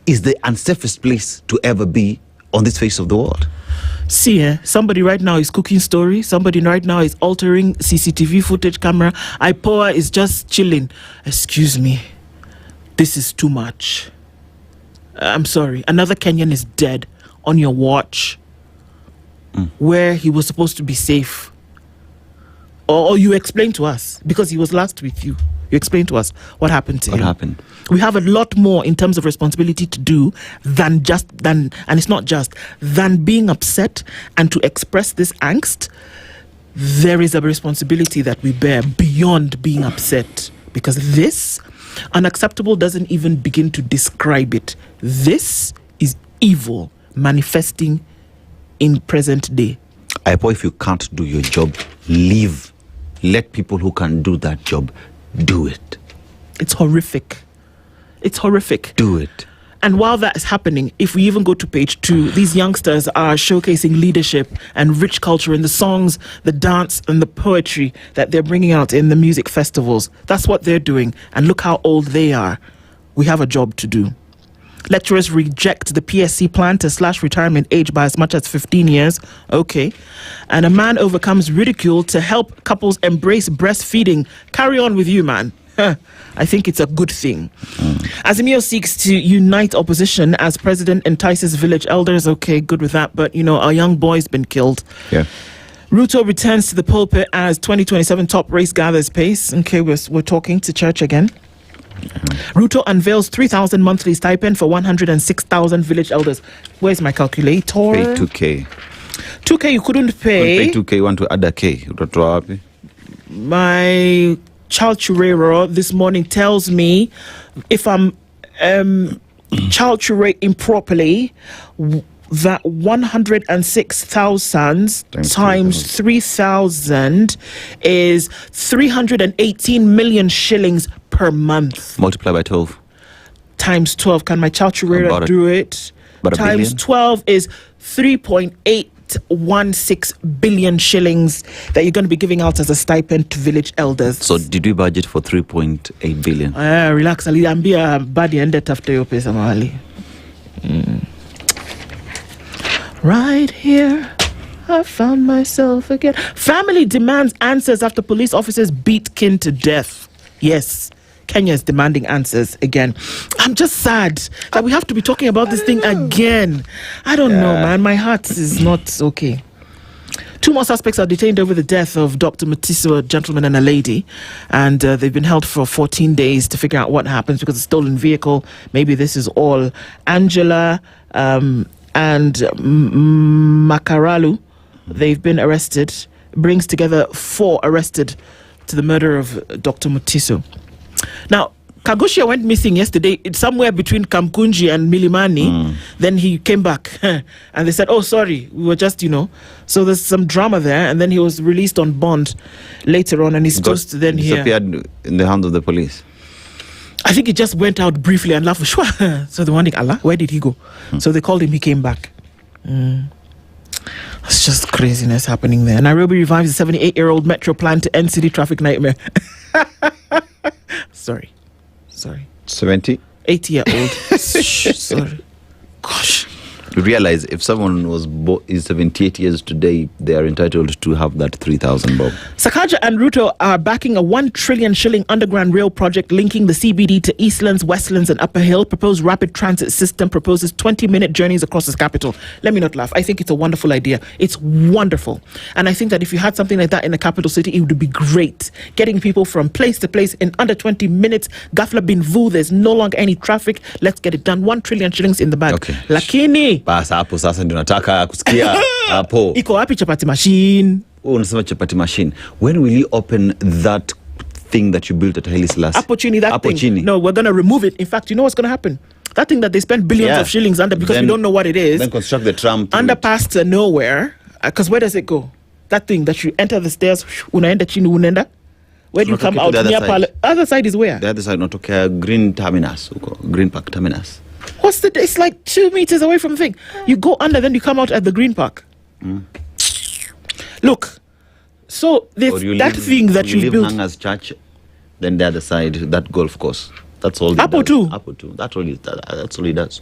is the unsafest place to ever be on this face of the world. See, somebody right now is cooking story. Somebody right now is altering CCTV footage camera. IPOA is just chilling. Excuse me. This is too much. I'm sorry. Another Kenyan is dead on your watch where he was supposed to be safe. Or you explain to us, because he was last with you. You explain to us what happened to him. What happened? We have a lot more in terms of responsibility to do than it's not just, than being upset and to express this angst. There is a responsibility that we bear beyond being upset, because this unacceptable doesn't even begin to describe it. This is evil manifesting in present day. IPOA, if you can't do your job, leave. Let people who can do that job do it. It's horrific. It's horrific. Do it. And while that is happening, if we even go to page 2, these youngsters are showcasing leadership and rich culture in the songs, the dance, and the poetry that they're bringing out in the music festivals. That's what they're doing. And look how old they are. We have a job to do. Lecturers reject the PSC plan to slash retirement age by as much as 15 years. Okay. And a man overcomes ridicule to help couples embrace breastfeeding. Carry on with you, man. I think it's a good thing. Azimio seeks to unite opposition as president entices village elders. Okay, good with that. But, our young boy's been killed. Yeah. Ruto returns to the pulpit as 2027 top race gathers pace. Okay, we're talking to church again. Ruto unveils 3,000 monthly stipend for 106,000 village elders. Where's my calculator? Pay 2K. 2K you couldn't pay. Pay 2K, you want to add a K. My child churero this morning tells me if I'm child churate improperly, that 106,000 times 3,000 is 318 million shillings per month. Multiply by 12. Times 12. Can my child churero do it? Times 12 is 3.816 billion shillings that you're going to be giving out as a stipend to village elders. So did we budget for 3.8 billion? Relax, aliambia badi ende tafute hiyo pesa mahali. Right here, I found myself again. Family demands answers after police officers beat kin to death. Yes, Kenya is demanding answers again. I'm just sad that we have to be talking about this thing again. I don't know, man. My heart is not okay. 2 more suspects are detained over the death of Dr. Mutiso, a gentleman and a lady. And they've been held for 14 days to figure out what happens because a stolen vehicle. Maybe this is all. Angela and Makaralu, they've been arrested. Brings together 4 arrested to the murder of Dr. Mutiso. Now, Kagoshia went missing yesterday. It's somewhere between Kamkunji and Milimani. Then he came back and they said, oh, sorry, we were just, So there's some drama there. And then he was released on bond later on and he's supposed to then disappeared in the hands of the police. I think he just went out briefly and laughed. So they're wondering, Allah, where did he go? So they called him, he came back. It's just craziness happening there. Nairobi revives a 78-year-old metro plan to end city traffic nightmare. Sorry. 70? 80-year-old. Sorry. Gosh. You realize if someone is 78 years today, they are entitled to have that 3,000 bob. Sakaja and Ruto are backing a 1 trillion shilling underground rail project linking the CBD to Eastlands, Westlands and Upper Hill. Proposed rapid transit system proposes 20-minute journeys across the capital. Let me not laugh. I think it's a wonderful idea. It's wonderful. And I think that if you had something like that in the capital city, it would be great. Getting people from place to place in under 20 minutes. Ghafla bin vu, there's no longer any traffic. Let's get it done. 1 trillion shillings in the bag. Okay. Lakini basa hapo sasa ndio nataka kusikia hapo. Iko wapi chapati machine? Unasema chapati machine. When will you open that thing that you built at Haile Selassie? Hapo chini, that thing. No, we're going to remove it. In fact, you know what's going to happen? That thing that they spend billions of shillings under because we don't know what it is. Then construct the tram. Underpass to nowhere. Because where does it go? That thing that you enter the stairs, unaenda chini unenda. Where do you come out? Near other side is where? The other side, not okay. Green Terminus. Green Park Terminus. It's like 2 meters away from the thing. You go under, then you come out at the Green Park. Look, so that thing that you built. Nanga's church, then the other side, that golf course. That's all. Apple too. That's all he does.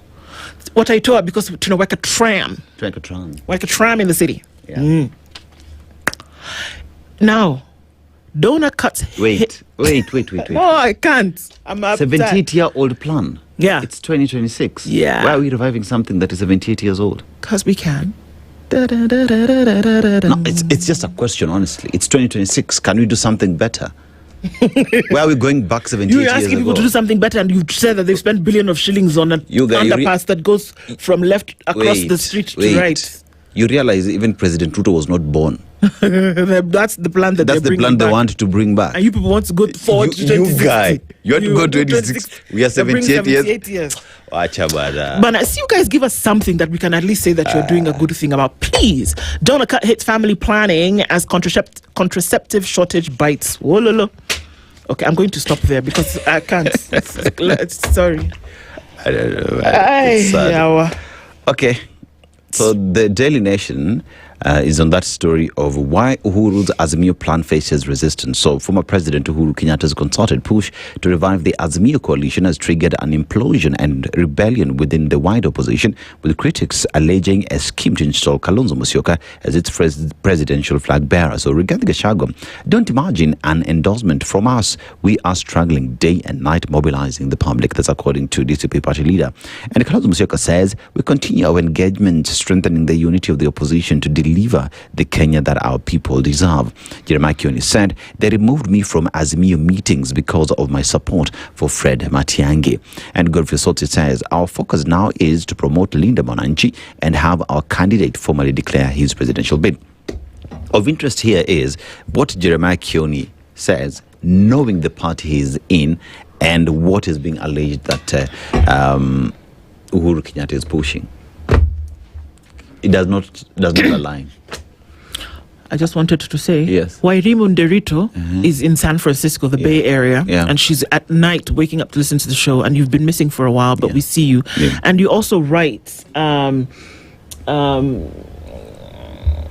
What I told, because to like a tram. Like a tram. Like a tram in the city. Yeah. Now, donor cuts. Wait. Oh, I can't. I'm up. 78-year-old plan. Yeah. It's 2026. Yeah. Why are we reviving something that is 78 years old? Because we can. No, it's just a question, honestly. It's 2026. Can we do something better? Why are we going back 78 years ago? You're asking people to do something better and you said that they've spent billions of shillings on an underpass that goes from left across the street to right. You realize even President Ruto was not born. That's the plan that That's the plan they want to bring back. And you people want to go forward to 2060. You guy, you want to go 26. We are 78 years. But I see you guys give us something that we can at least say that you're doing a good thing about. Please, donor cut hits family planning as contraceptive shortage bites. Wololo. Okay, I'm going to stop there because I can't. Sorry. I don't know. It's sad. Okay. So the Daily Nation is on that story of why Uhuru's Azimio plan faces resistance. So former President Uhuru Kenyatta's concerted push to revive the Azimio coalition has triggered an implosion and rebellion within the wide opposition, with critics alleging a scheme to install Kalonzo Musyoka as its presidential flag bearer. So Rigathi Gachagua, don't imagine an endorsement from us. We are struggling day and night mobilizing the public. That's according to DCP party leader. And Kalonzo Musyoka says, we continue our engagement, strengthening the unity of the opposition to deliver the Kenya that our people deserve. Jeremiah Kioni said, they removed me from Azimio meetings because of my support for Fred Matiang'i. And Godfrey Sotsi says, our focus now is to promote Linda Mwananchi and have our candidate formally declare his presidential bid. Of interest here is what Jeremiah Kioni says, knowing the party he's in and what is being alleged that Uhuru Kenyatta is pushing. It does not align. I just wanted to say, yes, Waweru Nderito is in San Francisco, the Bay Area, and she's at night waking up to listen to the show, and you've been missing for a while, but we see you. And you also write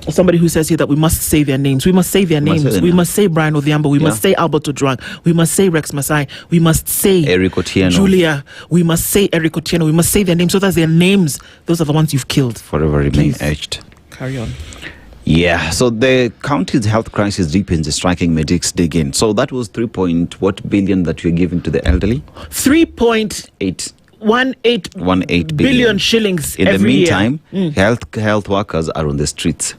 somebody who says here that we must say their names. We must say their names. We must say Brian Odhiambo. We must say Albert Ojwang. We must say Rex Masai. We must say Eric Otieno. Julia. We must say Eric Otieno. We must say their names. So that's their names. Those are the ones you've killed. Forever remain etched. Carry on. Yeah, so the county's health crisis deepens, striking medics dig in. So that was 3 point what billion that you're giving to the elderly? 3.18 billion shillings in every the meantime, year. health workers are on the streets.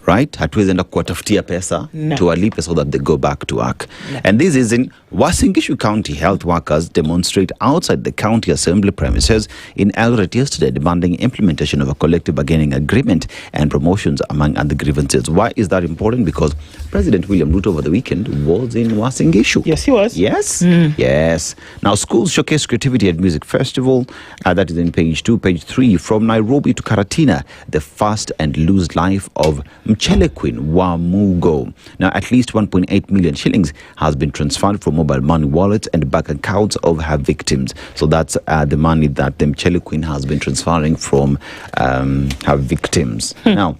Right? Hatuwezi enda kuwatafutia pesa tuwalipe so that they go back to work. And this is in Uasin Gishu County. Health workers demonstrate outside the county assembly premises in Eldoret yesterday, demanding implementation of a collective bargaining agreement and promotions, among other grievances. Why is that important? Because President William Ruto over the weekend was in Uasin Gishu. Yes, he was. Yes? Yes. Now, schools showcase creativity at music festival. That is in page 2. Page 3, from Nairobi to Karatina, the fast and loose life of Mchele Queen Wamugo. Now, at least 1.8 million shillings has been transferred from mobile money wallets and bank accounts of her victims. So that's the money that the Mchele Queen has been transferring from her victims. Now,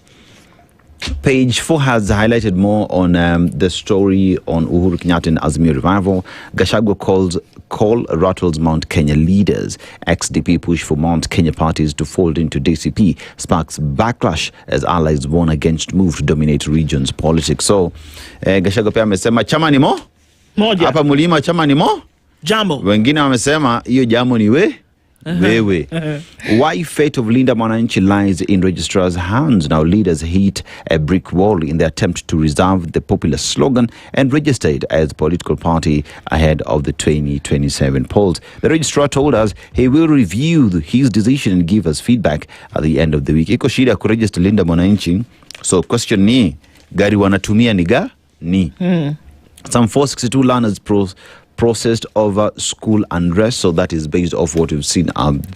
page 4 has highlighted more on the story on Uhuru Kenyatta and Azimio revival. Gachagua call rattles Mount Kenya leaders. Ex-DP push for Mount Kenya parties to fold into DCP sparks backlash as allies warn against move to dominate regions politics. So Gachagua pia amesema chama ni moja. Hapa mulima chama ni jambo. Wengine wamesema hiyo jambo ni wewe. Why fate of Linda Mwananchi lies in registrar's hands. Now leaders hit a brick wall in the attempt to reserve the popular slogan and register it as political party ahead of the 2027 polls. The registrar told us he will review his decision and give us feedback at the end of the week. Iko shida kuregister Linda Mwananchi. So question ni, gari wanatumia ni? Some 462 learners processed over school unrest. So that is based off what we've seen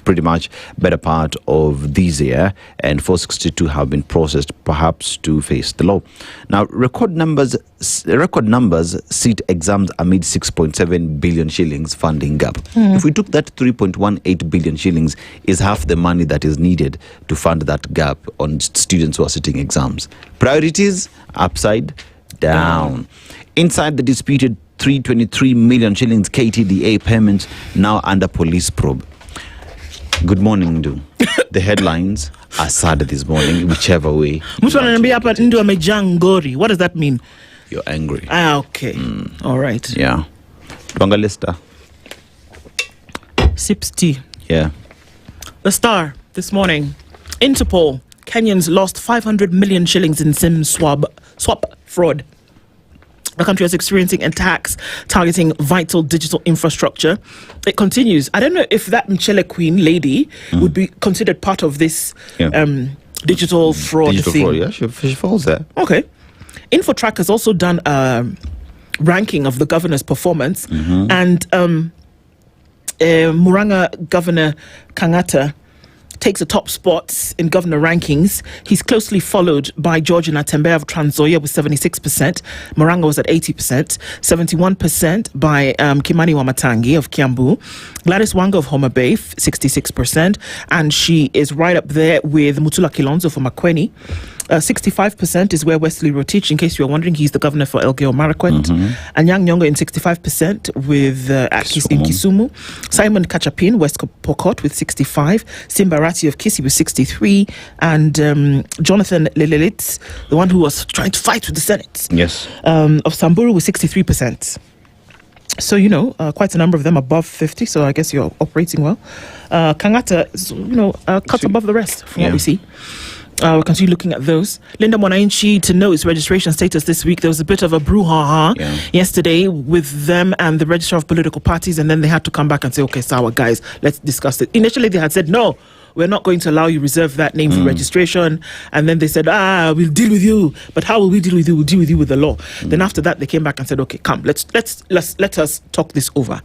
pretty much better part of this year, and 462 have been processed perhaps to face the law. Now record numbers seat exams amid 6.7 billion shillings funding gap. If we took that 3.18 billion shillings is half the money that is needed to fund that gap on students who are sitting exams. Priorities upside down. Inside the disputed 323 million shillings KTDA payments now under police probe. Good morning, Nduh. The headlines are sad this morning, whichever way. Mtu ananiambia hapa Nduh amejaa ngori. What does that mean? You're angry. Okay. All right. Yeah. Tuangalie Star. Sips tea. Yeah. The Star this morning. Interpol. Kenyans lost 500 million shillings in SIM swap fraud. The country is experiencing attacks targeting vital digital infrastructure. It continues. I don't know if that Mchele Queen lady would be considered part of this digital fraud thing. Fraud, yeah, she falls there. Okay. InfoTrack has also done a ranking of the governor's performance, and Murang'a Governor Kang'ata takes the top spots in governor rankings. He's closely followed by George Natembeya of Trans Nzoia with 76%. Murang'a was at 80%. 71% by Kimani Wamatangi of Kiambu. Gladys Wanga of Homa Bay, 66%. And she is right up there with Mutula Kilonzo from Makueni. 65% is where Wesley Rotich, in case you are wondering, he's the governor for Elgeyo Marakwet. And Yang Nyong'o in 65% with in Kisumu. Simon Kachapin, West Pokot with 65. Simbarati of Kisii with 63. And Jonathan Lelelit, the one who was trying to fight with the Senate, of Samburu with 63%. So, quite a number of them above 50, so I guess you're operating well. Kangata is, cuts above the rest from what we see. We'll continue looking at those. Linda Mwanainchi, to know its registration status this week. There was a bit of a brouhaha yesterday with them and the registrar of political parties, and then they had to come back and say, okay, sour guys, let's discuss it. Initially, they had said, no, we're not going to allow you reserve that name for registration. And then they said, we'll deal with you. But how will we deal with you? We'll deal with you with the law. Then after that, they came back and said, okay, come, let us talk this over.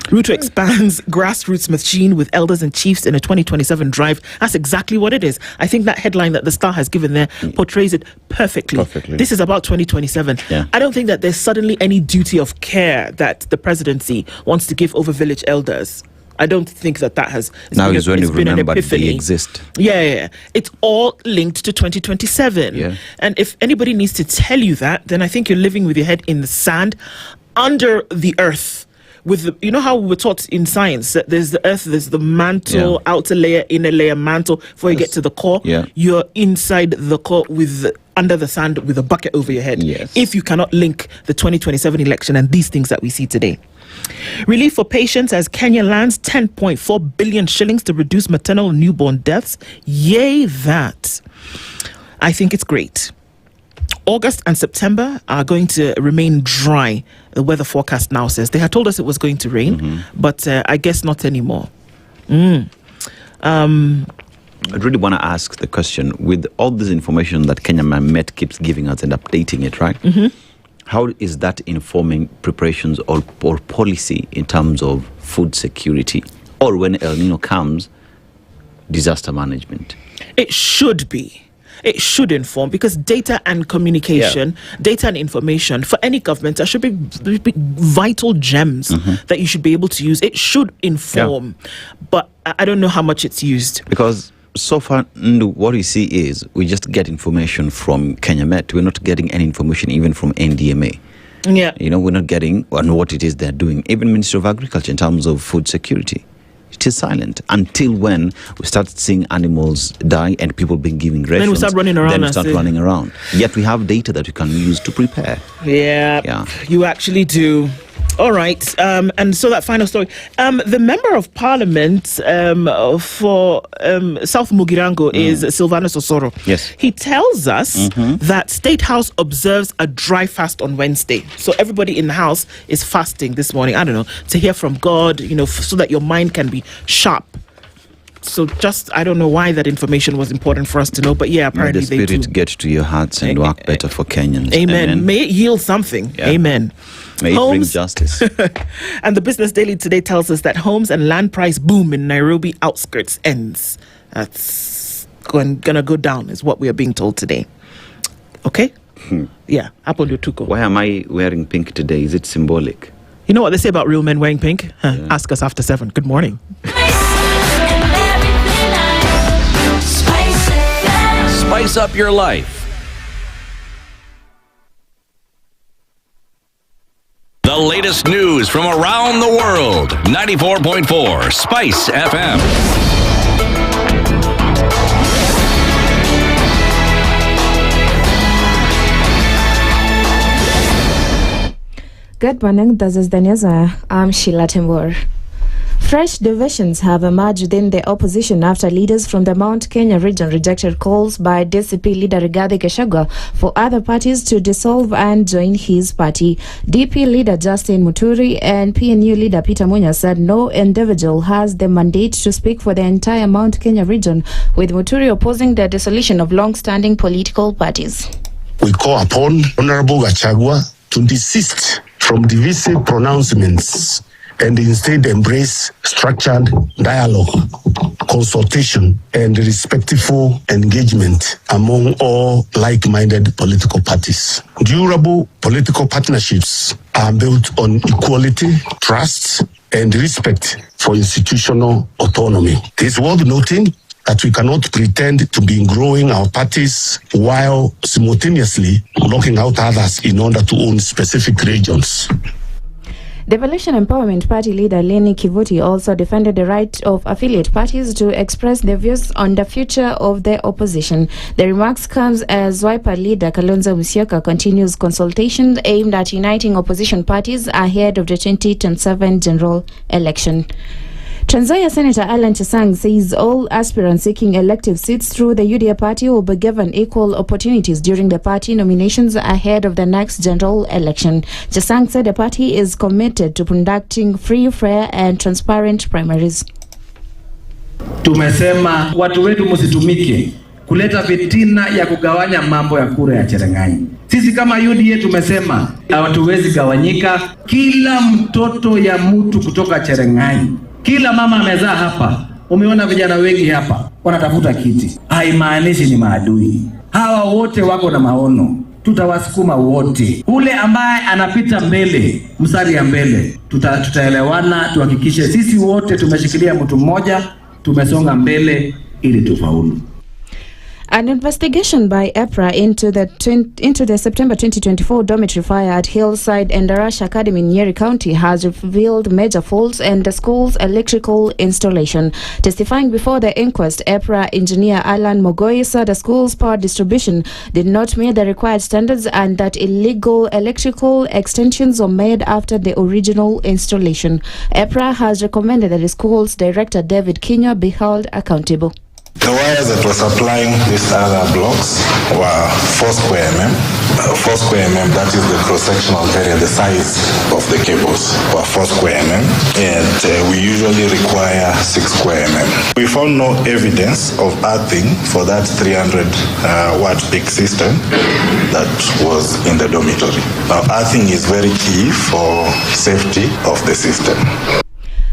Ruto expands grassroots machine with elders and chiefs in a 2027 drive. That's exactly what it is. I think that headline that the Star has given there portrays it perfectly. This is about 2027. I don't think that there's suddenly any duty of care that the presidency wants to give over village elders. I don't think that has... Now is when you remember they exist. Yeah. It's all linked to 2027. Yeah. And if anybody needs to tell you that, then I think you're living with your head in the sand, under the earth. With how we were taught in science that there's the earth, there's the mantle, outer layer, inner layer, mantle. Before you get to the core, you're inside the core under the sand with a bucket over your head. If you cannot link the 2027 election and these things that we see today. Relief for patients as Kenya lands 10.4 billion shillings to reduce maternal and newborn deaths. Yay, that. I think it's great. August and September are going to remain dry, the weather forecast now says. They had told us it was going to rain, but I guess not anymore. I really want to ask the question, with all this information that Kenya Met keeps giving us and updating it, right? How is that informing preparations or policy in terms of food security? Or when El Nino comes, disaster management? It should be. It should inform, because data and communication, data and information for any government, there should be vital gems that you should be able to use. It should inform, but I don't know how much it's used. Because so far, Nduh, what we see is we just get information from Kenya Met. We're not getting any information even from NDMA. Yeah. We're not getting on what it is they're doing. Even Ministry of Agriculture in terms of food security. It is silent until when we start seeing animals die and people being given rations. Then we start running around. Running around. Yet we have data that we can use to prepare. Yeah. You actually do. All right. And so that final story. The Member of Parliament for South Mugirango is Silvanus Osoro. Yes. He tells us that State House observes a dry fast on Wednesday. So everybody in the house is fasting this morning. I don't know, to hear from God, so that your mind can be sharp. So I don't know why that information was important for us to know, but apparently they do. May the Spirit get to your hearts and work better for Kenyans. Amen. May it yield something. Yeah. Amen. May it bring justice. And the Business Daily today tells us that homes and land price boom in Nairobi outskirts ends. That's gonna go down, is what we are being told today. Okay? Yeah. Apollo Tuko. Why am I wearing pink today? Is it symbolic? You know what they say about real men wearing pink? Ask us after 7. Good morning. Spice up your life. The latest news from around the world. 94.4 Spice FM. Good morning, this is the news. I'm Sheila Timur. Fresh divisions have emerged within the opposition after leaders from the Mount Kenya region rejected calls by DCP leader Rigathi Gachagua for other parties to dissolve and join his party. DP leader Justin Muturi and PNU leader Peter Munya said no individual has the mandate to speak for the entire Mount Kenya region, with Muturi opposing the dissolution of long-standing political parties. We call upon Honorable Gachagua to desist from divisive pronouncements and instead embrace structured dialogue, consultation, and respectful engagement among all like-minded political parties. Durable political partnerships are built on equality, trust, and respect for institutional autonomy. It is worth noting that we cannot pretend to be growing our parties while simultaneously locking out others in order to own specific regions. Devolution Empowerment Party leader Leni Kivuti also defended the right of affiliate parties to express their views on the future of the opposition. The remarks comes as Wiper leader Kalonzo Musyoka continues consultations aimed at uniting opposition parties ahead of the 2027 general election. Trans Nzoia Senator Alan Chesang says all aspirants seeking elective seats through the UDA party will be given equal opportunities during the party nominations ahead of the next general election. Chesang said the party is committed to conducting free, fair and transparent primaries. Tumesema watu wetu msitumike kuleta fitina ya kugawanya mambo ya kura ya Cherang'anyi. Sisi kama UDA tumesema hatuwezi gawanyika. Kila mtoto ya mtu kutoka Cherang'anyi, kila mama amezaa hapa. Umeona vijana wengi hapa wanatafuta kiti. Haimaanishi ni maadui. Hawa wote wako na maono. Tutawasukuma wote. Ule ambaye anapita mbele, mstari ya mbele, tutaelewana, tuhakikishe sisi wote tumeshikilia mtu mmoja, tumesonga mbele ili tufaulu. An investigation by EPRA into the September 2024 dormitory fire at Hillside and Darasha Academy in Nyeri County has revealed major faults in the school's electrical installation. Testifying before the inquest, EPRA engineer Alan Mogoi said the school's power distribution did not meet the required standards and that illegal electrical extensions were made after the original installation. EPRA has recommended that the school's director David Kinya be held accountable. The wires that were supplying these other blocks were 4 square mm. 4 square mm, that is the cross-sectional area, the size of the cables were 4 square mm, and we usually require 6 square mm. We found no evidence of earthing for that 300 watt peak system that was in the dormitory. Now, earthing is very key for safety of the system.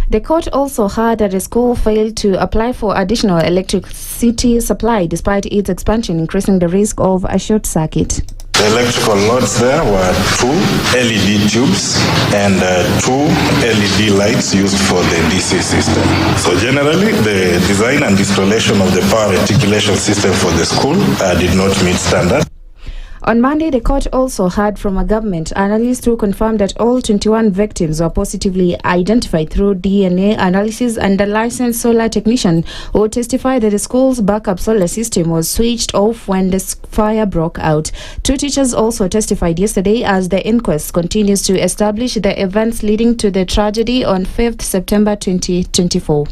The court also heard that the school failed to apply for additional electricity supply despite its expansion, increasing the risk of a short circuit. The electrical loads there were 2 LED tubes and 2 LED lights used for the DC system. So generally, the design and installation of the power reticulation system for the school did not meet standard. On Monday, the court also heard from a government analyst who confirmed that all 21 victims were positively identified through DNA analysis, and the licensed solar technician who testified that the school's backup solar system was switched off when the fire broke out. 2 teachers also testified yesterday as the inquest continues to establish the events leading to the tragedy on 5th September 2024.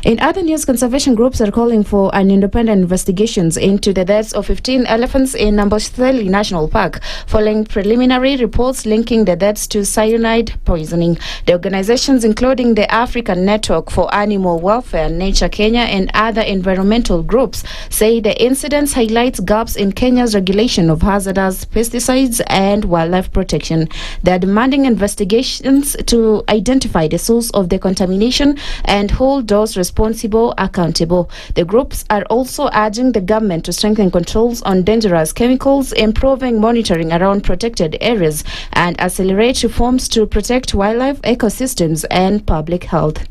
In other news, conservation groups are calling for an independent investigations into the deaths of 15 elephants in Amboseli National Park, following preliminary reports linking the deaths to cyanide poisoning. The organizations, including the African Network for Animal Welfare, Nature Kenya, and other environmental groups, say the incidents highlights gaps in Kenya's regulation of hazardous pesticides and wildlife protection. They are demanding investigations to identify the source of the contamination and hold those responsible accountable. The groups are also urging the government to strengthen controls on dangerous chemicals, improving monitoring around protected areas, and accelerate reforms to protect wildlife ecosystems and public health.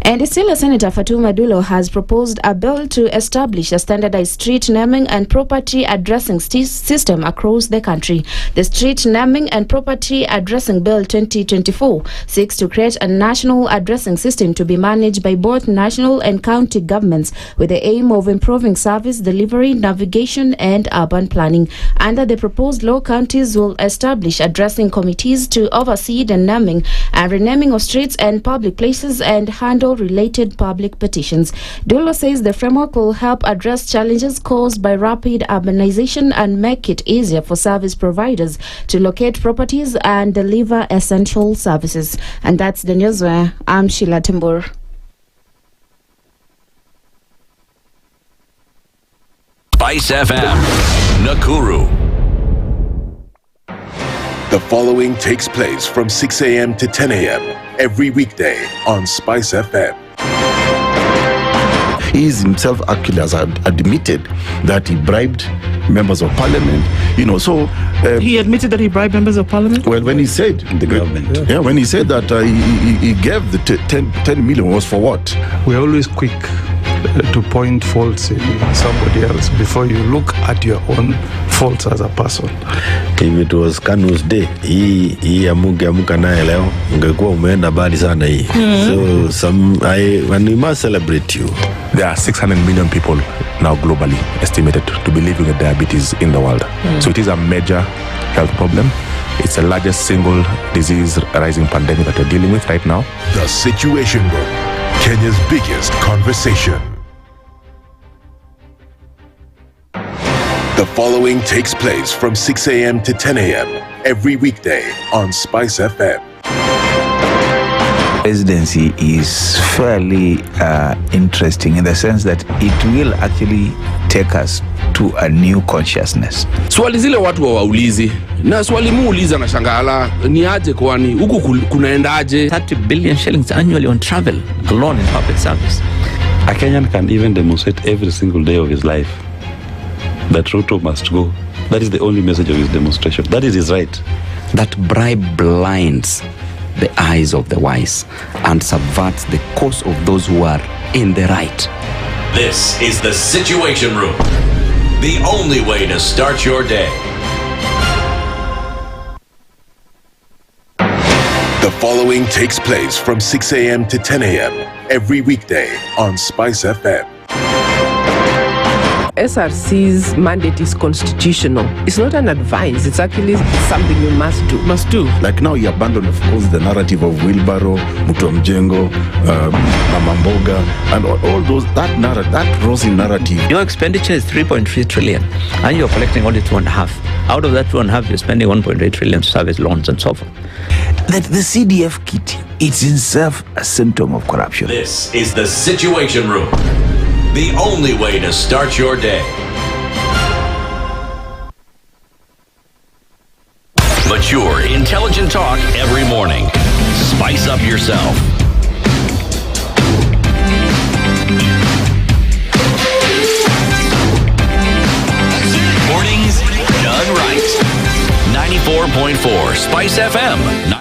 And still, Senator Fatuma Dulo has proposed a bill to establish a standardized street naming and property addressing system across the country. The Street Naming and Property Addressing Bill 2024 seeks to create a national addressing system to be managed by both national and county governments with the aim of improving service delivery, navigation and urban planning. Under the proposed law, counties will establish addressing committees to oversee the naming and renaming of streets and public places and handle related public petitions. Dulo says the framework will help address challenges caused by rapid urbanization and make it easier for service providers to locate properties and deliver essential services. And that's the news where I'm Sheila Timbur. SpiceFM, Nakuru. The following takes place from 6 a.m. to 10 a.m. every weekday on Spice FM. He is himself actually has admitted that he bribed members of parliament, so... he admitted that he bribed members of parliament? Well, when he said... The government. Yeah, when he said that he gave the 10 million was for what? We're always quick to point faults in somebody else before you look at your own faults as a person. If it was Kanu's day, hii amuka naye leo ungekuwa umeenda bali sana hii. So when we must celebrate you. There are 600 million people now globally estimated to be living with diabetes in the world. So it is a major health problem. It's the largest single disease rising pandemic that we're dealing with right now. The Situation Room, Kenya's biggest conversation. The following takes place from 6 a.m. to 10 a.m. every weekday on Spice FM. Residency is fairly interesting in the sense that it will actually take us to a new consciousness. Swali zile watu waulizi na swali muuliza na shangala ni aje kwani huku kunaendaje? 30 billion shillings annually on travel alone in public service. A Kenyan can even demonstrate every single day of his life that Ruto must go. That is the only message of his demonstration. That is his right. That bribe blinds the eyes of the wise and subverts the cause of those who are in the right. This is the Situation Room, the only way to start your day. The following takes place from 6 a.m. to 10 a.m. every weekday on Spice FM. SRC's mandate is constitutional. It's not an advice. It's actually something you must do. Like now, you abandon, of course, the narrative of Wheelbarrow, Mutomjengo, Mamamboga, and all those, that rosy narrative. Your expenditure is 3.3 trillion, and you're collecting only 2.5. Out of that 2.5, you're spending 1.8 trillion to service loans and so forth. That the CDF kit, it's itself a symptom of corruption. This is the Situation Room, the only way to start your day. Mature, intelligent talk every morning. Spice up yourself. Mornings done right. 94.4 Spice FM.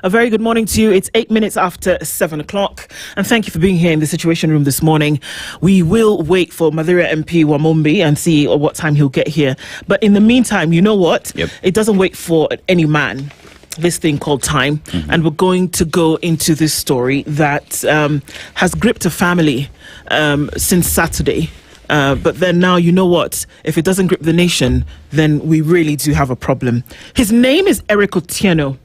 A very good morning to you. It's 8 minutes after 7 o'clock. And thank you for being here in the Situation Room this morning. We will wait for Mathura MP Wamombi and see what time he'll get here. But in the meantime, you know what? Yep. It doesn't wait for any man. This thing called time. Mm-hmm. And we're going to go into this story that has gripped a family since Saturday. But then now, you know what? If it doesn't grip the nation, then we really do have a problem. His name is Eric Otieno.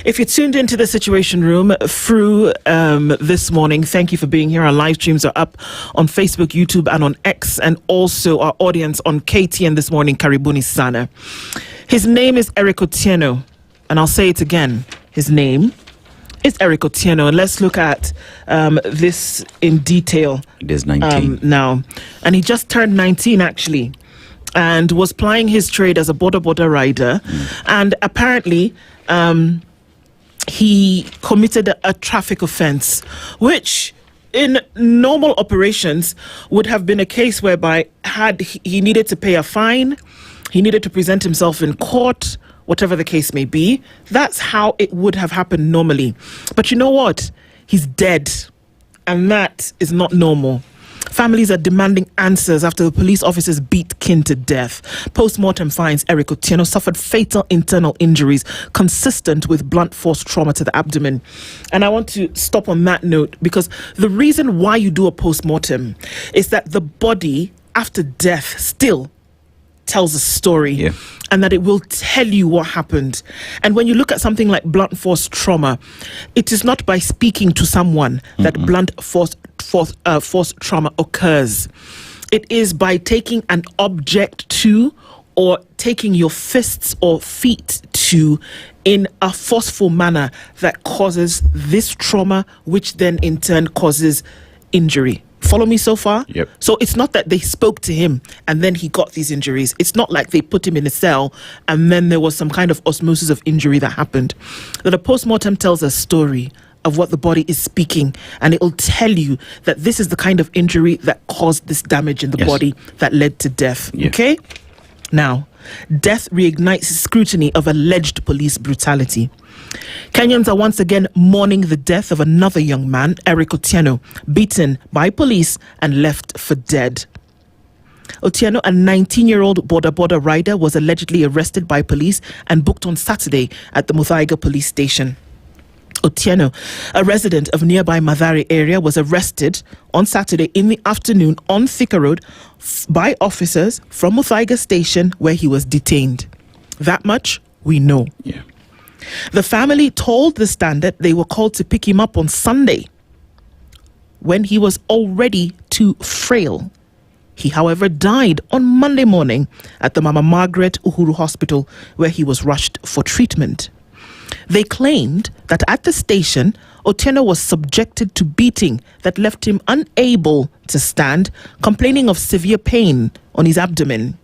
If you tuned into the Situation Room through this morning, thank you for being here. Our live streams are up on Facebook, YouTube, and on X, and also our audience on KTN this morning, Karibuni Sana. His name is Eric Otieno, and I'll say it again. His name is Eric Otieno, and let's look at this in detail. It is 19 now, and he just turned 19 actually, and was plying his trade as a border rider, and apparently he committed a traffic offense, which in normal operations would have been a case whereby had he needed to pay a fine, he needed to present himself in court, whatever the case may be. That's how it would have happened normally. But you know what? He's dead, and that is not normal. Families are demanding answers after the police officers beat kin to death. Post-mortem finds Eric Otieno suffered fatal internal injuries consistent with blunt force trauma to the abdomen. And I want to stop on that note, because the reason why you do a post-mortem is that the body after death still tells a story, and that it will tell you what happened. And when you look at something like blunt force trauma, it is not by speaking to someone that blunt force trauma occurs. It is by taking an object to, or taking your fists or feet to, in a forceful manner that causes this trauma, which then in turn causes injury. follow me so far? Yep. So it's not that they spoke to him and then he got these injuries. It's not like they put him in a cell and then there was some kind of osmosis of injury that happened. That a post-mortem tells a story of what the body is speaking, and it will tell you that this is the kind of injury that caused this damage in the body that led to death. Yeah. Okay? Now, death reignites scrutiny of alleged police brutality. Kenyans are once again mourning the death of another young man, Eric Otieno, beaten by police and left for dead. Otieno, a 19-year-old border rider, was allegedly arrested by police and booked on Saturday at the Muthaiga police station. Otieno, a resident of nearby Mathare area, was arrested on Saturday in the afternoon on Thika Road by officers from Muthaiga station where he was detained. That much we know. Yeah. The family told the Standard they were called to pick him up on Sunday when he was already too frail. He, however, died on Monday morning at the Mama Margaret Uhuru Hospital where he was rushed for treatment. They claimed that at the station, Otieno was subjected to beating that left him unable to stand, complaining of severe pain on his abdomen.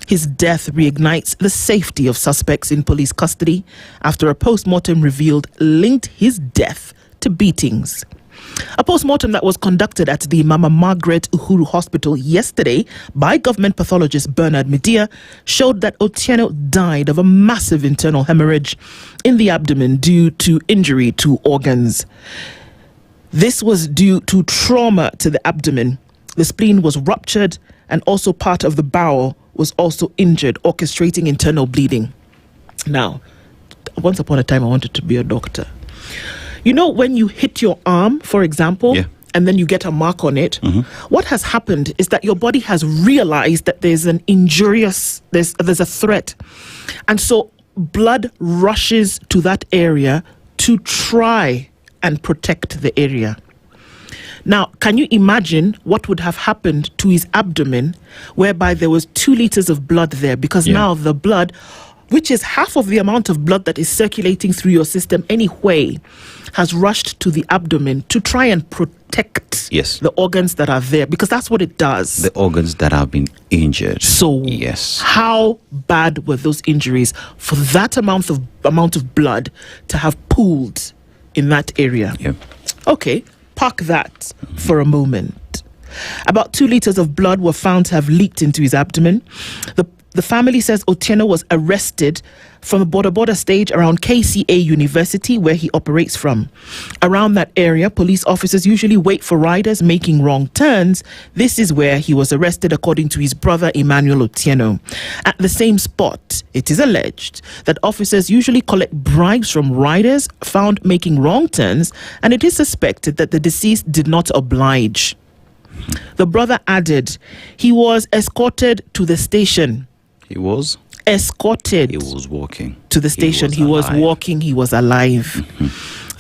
His death reignites the safety of suspects in police custody after a post-mortem revealed linked his death to beatings. A post-mortem that was conducted at the Mama Margaret Uhuru Hospital yesterday by government pathologist Bernard Medea showed that Otieno died of a massive internal hemorrhage in the abdomen due to injury to organs. This was due to trauma to the abdomen. The spleen was ruptured and also part of the bowel was also injured, orchestrating internal bleeding. Now, once upon a time I wanted to be a doctor. You know, when you hit your arm, for example, and then you get a mark on it, what has happened is that your body has realized that there's an there's a threat. And so blood rushes to that area to try and protect the area. Now, can you imagine what would have happened to his abdomen whereby there was 2 liters of blood there? Because now the blood, which is half of the amount of blood that is circulating through your system anyway, has rushed to the abdomen to try and protect the organs that are there, because that's what it does. The organs that have been injured. So how bad were those injuries for that amount of blood to have pooled in that area? Okay, park that for a moment. About 2 liters of blood were found to have leaked into his abdomen. The family says Otieno was arrested from a border stage around KCA University, where he operates from. Around that area, police officers usually wait for riders making wrong turns. This is where he was arrested, according to his brother Emmanuel Otieno. At the same spot, it is alleged that officers usually collect bribes from riders found making wrong turns, and it is suspected that the deceased did not oblige. The brother added he was escorted to the station. He was? Escorted. He was walking. To the station. He was walking. He was alive.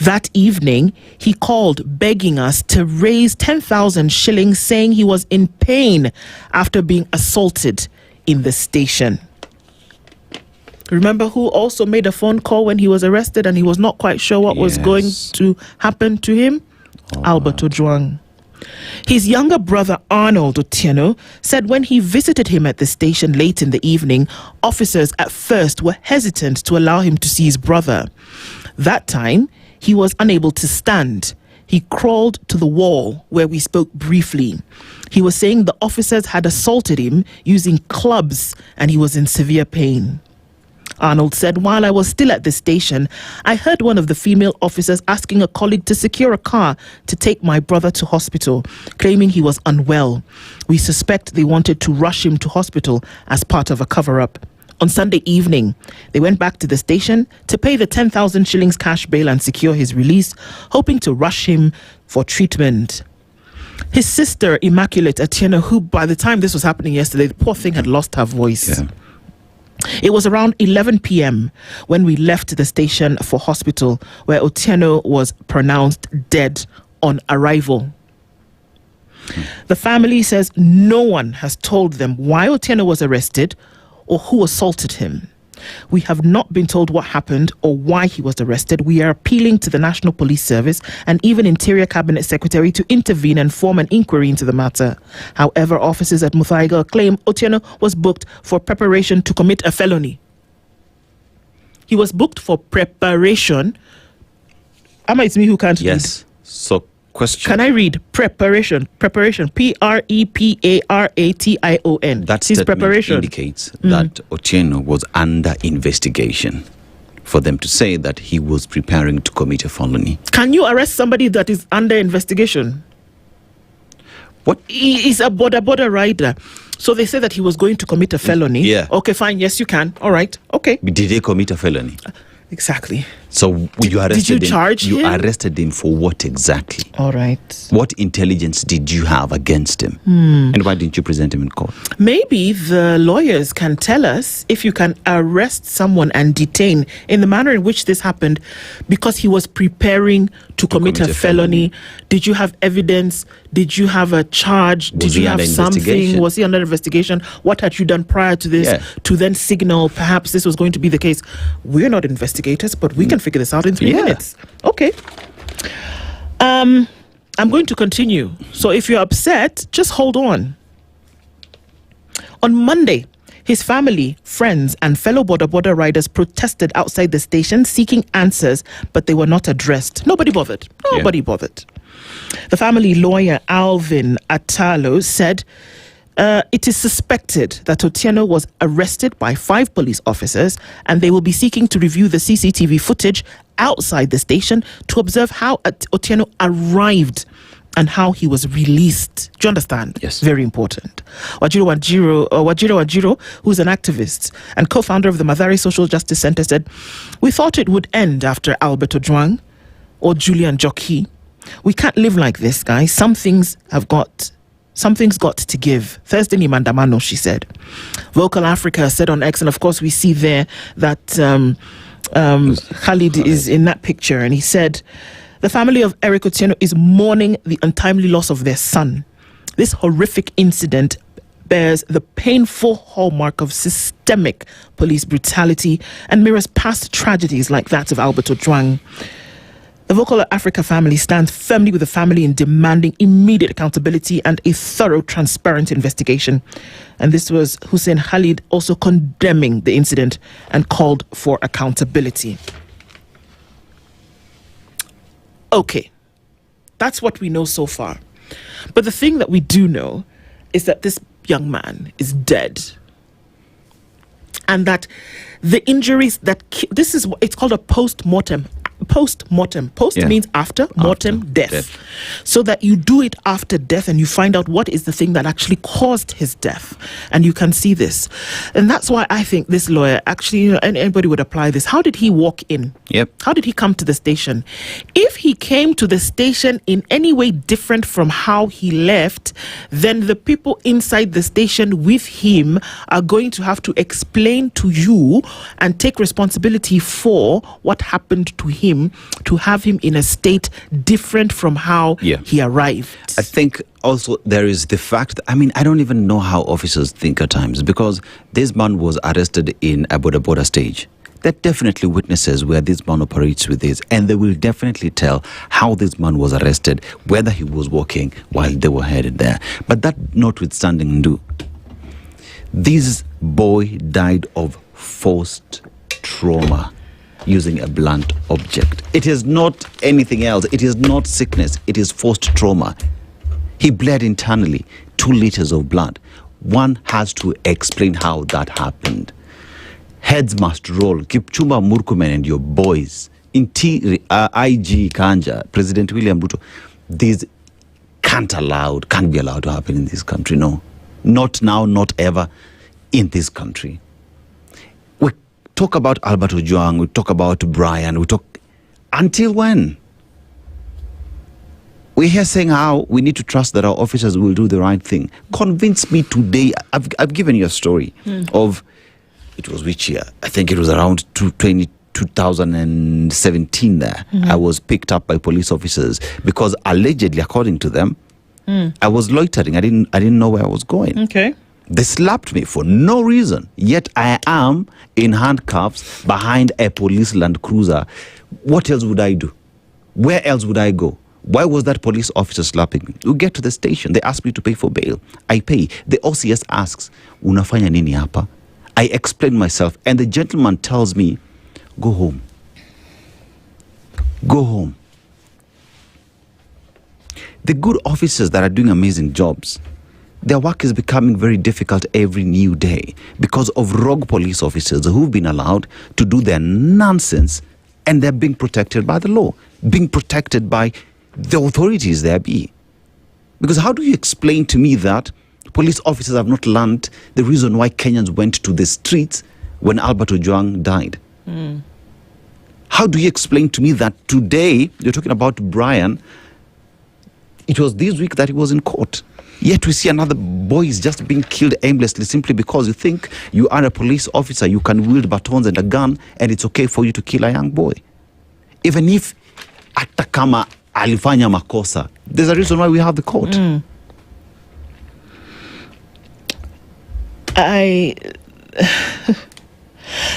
That evening, he called begging us to raise 10,000 shillings, saying he was in pain after being assaulted in the station. Remember who also made a phone call when he was arrested and he was not quite sure what was going to happen to him? Albert Ojwang. His younger brother Arnold Otieno said when he visited him at the station late in the evening, officers at first were hesitant to allow him to see his brother. That time, he was unable to stand. He crawled to the wall where we spoke briefly. He was saying the officers had assaulted him using clubs and he was in severe pain. Arnold said, while I was still at the station, I heard one of the female officers asking a colleague to secure a car to take my brother to hospital, claiming he was unwell. We suspect they wanted to rush him to hospital as part of a cover-up. On Sunday evening, they went back to the station to pay the 10,000 shillings cash bail and secure his release, hoping to rush him for treatment. His sister, Immaculate Otieno, who by the time this was happening yesterday, the poor thing had lost her voice. It was around 11 p.m. when we left the station for hospital, where Otieno was pronounced dead on arrival. The family says no one has told them why Otieno was arrested or who assaulted him. We have not been told what happened or why he was arrested. We are appealing to the National Police Service and even Interior Cabinet Secretary to intervene and form an inquiry into the matter. However, officers at Muthaiga claim Otieno was booked for preparation to commit a felony. He was booked for preparation. Ama, it's me who can't read. Yes. So, question. Can I read preparation? Preparation. Preparation. That his statement preparation indicates that Otieno was under investigation for them to say that he was preparing to commit a felony. Can you arrest somebody that is under investigation? What? He is a border rider. So they say that he was going to commit a felony. Yeah. Okay, fine. Yes, you can. All right. Okay. Did he commit a felony? Exactly. So you arrested did you charge him? You arrested him for what exactly? All right. What intelligence did you have against him? And why didn't you present him in court? Maybe the lawyers can tell us if you can arrest someone and detain in the manner in which this happened because he was preparing to commit a felony. Did you have evidence? Did you have a charge? Did you have something? Was he under investigation? What had you done prior to this to then signal perhaps this was going to be the case? We're not investigators, but we can figure this out in 3 minutes. Okay. I'm going to continue. So if you're upset, just hold on. On Monday, his family, friends, and fellow border riders protested outside the station seeking answers, but they were not addressed. Nobody bothered. Nobody bothered. The family lawyer, Alvin Atalo, said it is suspected that Otieno was arrested by 5 police officers and they will be seeking to review the CCTV footage outside the station to observe how Otieno arrived and how he was released. Do you understand? Yes. Very important. Wajiro Wajiro, who's an activist and co-founder of the Mathare Social Justice Center, said, "We thought it would end after Albert Ojwang or Julian Jockey. We can't live like this, guys. Something's got to give." Thursday ni Mandamano, she said. Vocal Africa said on X, and of course we see there that Khalid is in that picture, and he said, "The family of Eric Otieno is mourning the untimely loss of their son. This horrific incident bears the painful hallmark of systemic police brutality and mirrors past tragedies like that of Albert Ojwang. The Vocal Africa family stands firmly with the family in demanding immediate accountability and a thorough, transparent investigation." And this was Hussein Khalid also condemning the incident and called for accountability. Okay, that's what we know so far. But the thing that we do know is that this young man is dead. And that the injuries it's called a post-mortem. Post means after, mortem, death. So that you do it after death and you find out what is the thing that actually caused his death. And you can see this. And that's why I think this lawyer, actually, anybody would apply this. How did he walk in? How did he come to the station? If he came to the station in any way different from how he left, then the people inside the station with him are going to have to explain to you and take responsibility for what happened to him, to have him in a state different from how he arrived. I think also there is the fact that, I don't even know how officers think at times, because this man was arrested in a border stage. There are definitely witnesses where this man operates with this, and they will definitely tell how this man was arrested, whether he was walking while they were headed there. But that notwithstanding, Nduh, this boy died of forced trauma using a blunt object. It is not anything else. It is not sickness. It is forced trauma. He bled internally, 2 liters of blood. One has to explain how that happened. Heads must roll. Kipchumba Murkomen and your boys, IG Kanja, President William Ruto, this can't be allowed to happen in this country. No, not now, not ever in this country. We talk about Albert Ojwang, we talk about Brian, we talk, until when? We're here saying how we need to trust that our officers will do the right thing. Convince me today. I've given you a story of, it was which year? I think it was around 2017 there. I was picked up by police officers because allegedly, according to them, I was loitering. I didn't know where I was going. Okay. They slapped me for no reason, yet I am in handcuffs behind a police Land Cruiser. What else would I do? Where else would I go? Why was that police officer slapping me? We get to the station. They ask me to pay for bail. I pay. The OCS asks, unafanya nini hapa? I explain myself, and the gentleman tells me, go home. Go home. The good officers that are doing amazing jobs, their work is becoming very difficult every new day because of rogue police officers who've been allowed to do their nonsense, and they're being protected by the law, being protected by the authorities there be. Because how do you explain to me that police officers have not learned the reason why Kenyans went to the streets when Albert Ojwang died? How do you explain to me that today, you're talking about Brian, it was this week that he was in court, yet we see another boy is just being killed aimlessly simply because you think you are a police officer, you can wield batons and a gun, and it's okay for you to kill a young boy. Even if hata kama alifanya makosa, there's a reason why we have the court.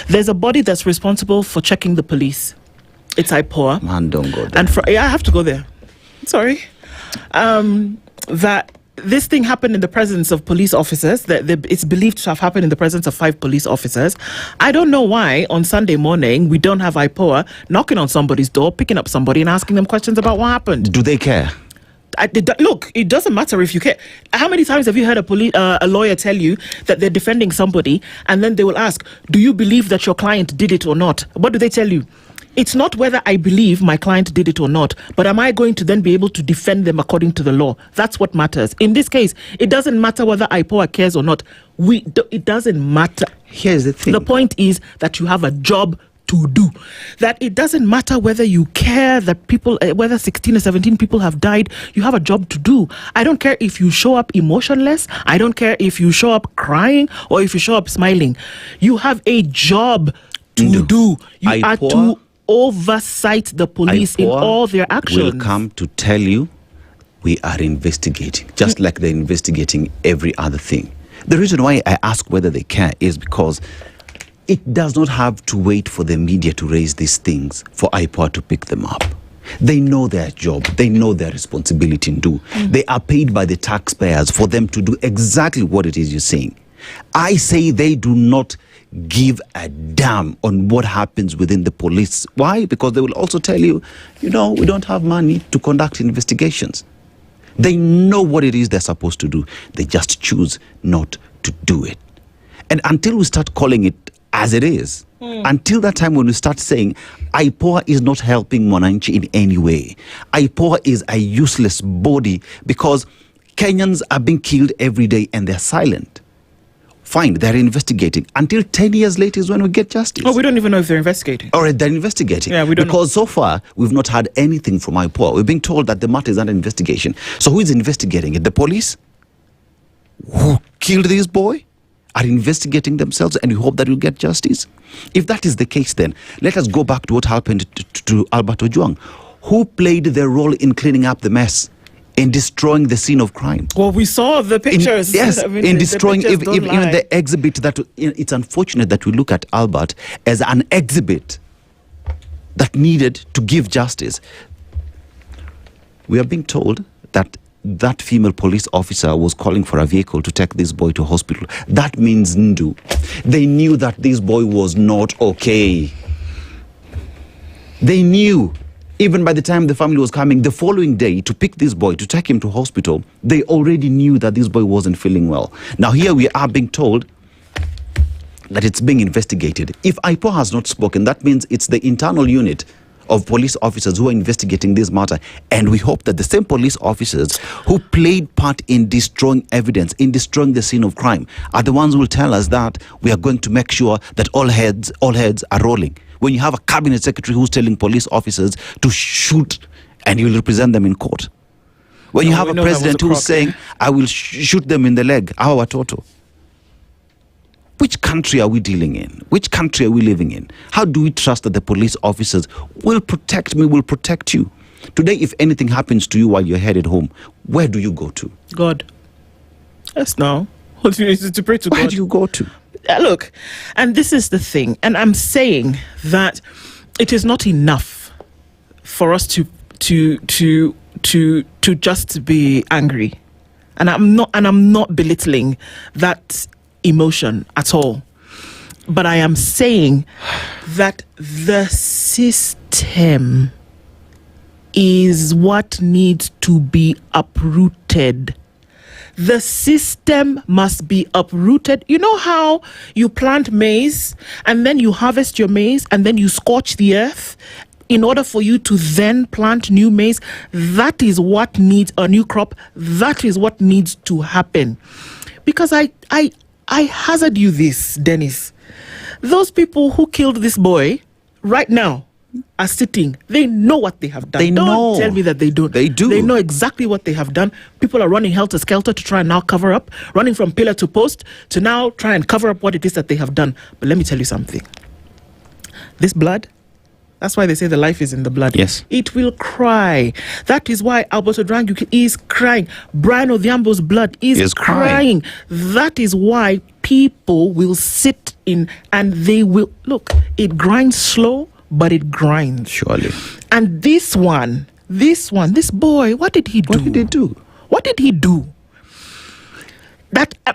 There's a body that's responsible for checking the police. It's IPOA. Man, don't go there. And I have to go there. Sorry. That this thing happened in the presence of police officers. That it's believed to have happened in the presence of 5 police officers. I don't know why on Sunday morning we don't have IPOA knocking on somebody's door, picking up somebody and asking them questions about what happened. Do they care? Look, it doesn't matter if you care. How many times have you heard a lawyer tell you that they're defending somebody, and then they will ask, do you believe that your client did it or not? What do they tell you? It's not whether I believe my client did it or not, but am I going to then be able to defend them according to the law? That's what matters. In this case, it doesn't matter whether IPOA cares or not. It doesn't matter. Here's the thing. The point is that you have a job to do. That it doesn't matter whether you care that people, whether 16 or 17 people have died, you have a job to do. I don't care if you show up emotionless. I don't care if you show up crying or if you show up smiling. You have a job to do. You are to oversight the police in all their actions. Will come to tell you we are investigating, just like they're investigating every other thing. The reason why I ask whether they care is because it does not have to wait for the media to raise these things for IPOA to pick them up. They know their job. They know their responsibility to do. They are paid by the taxpayers for them to do exactly what it is you're saying. I say they do not give a damn on what happens within the police. Why? Because they will also tell you, we don't have money to conduct investigations. They know what it is they're supposed to do. They just choose not to do it. And until we start calling it as it is, until that time when we start saying IPOA is not helping Mwananchi in any way, IPOA is a useless body because Kenyans are being killed every day and they're silent. Fine, they're investigating. Until 10 years later is when we get justice. Oh, we don't even know if they're investigating. Or they're investigating. Yeah, we don't because so far, we've not had anything from IPOA. We're being told that the matter is under investigation. So who is investigating it? The police? Who killed this boy? Are investigating themselves, and we hope that we'll get justice? If that is the case, then let us go back to what happened to Albert Ojwang. Who played the role in cleaning up the mess? In destroying the scene of crime. Well, we saw the pictures. In destroying even the exhibit. That it's unfortunate that we look at Albert as an exhibit that needed to give justice. We are being told that female police officer was calling for a vehicle to take this boy to hospital. That means Nduh. They knew that this boy was not okay. They knew. Even by the time the family was coming the following day to pick this boy, to take him to hospital, they already knew that this boy wasn't feeling well. Now here we are being told that it's being investigated. If IPOA has not spoken, that means it's the internal unit of police officers who are investigating this matter. And we hope that the same police officers who played part in destroying evidence, in destroying the scene of crime, are the ones who will tell us that we are going to make sure that all heads are rolling. When you have a cabinet secretary who's telling police officers to shoot and you will represent them in court. When you have a president who's saying, I will shoot them in the leg, our Toto. Which country are we dealing in? Which country are we living in? How do we trust that the police officers will protect me, will protect you? Today, if anything happens to you while you're headed home, where do you go to? God. Yes, now. to pray to God. Where do you go to? Look, and this is the thing, and I'm saying that it is not enough for us to just be angry, and I'm not belittling that emotion at all, but I am saying that the system is what needs to be uprooted. The system must be uprooted. You know how you plant maize and then you harvest your maize and then you scorch the earth in order for you to then plant new maize? That is what needs a new crop. That is what needs to happen. Because I hazard you this, Dennis. Those people who killed this boy right now are sitting. They know what they have done. Don't tell me that they don't. They do. They know exactly what they have done. People are running helter-skelter to try and now cover up, running from pillar to post to now try and cover up what it is that they have done. But let me tell you something. This blood, that's why they say the life is in the blood. Yes. It will cry. That is why Alberto Drangu is crying. Brian Odhiambo's blood is crying. That is why people will sit in and they will... Look, it grinds slow, but it grinds. Surely. And this boy, what did he do? What did he do?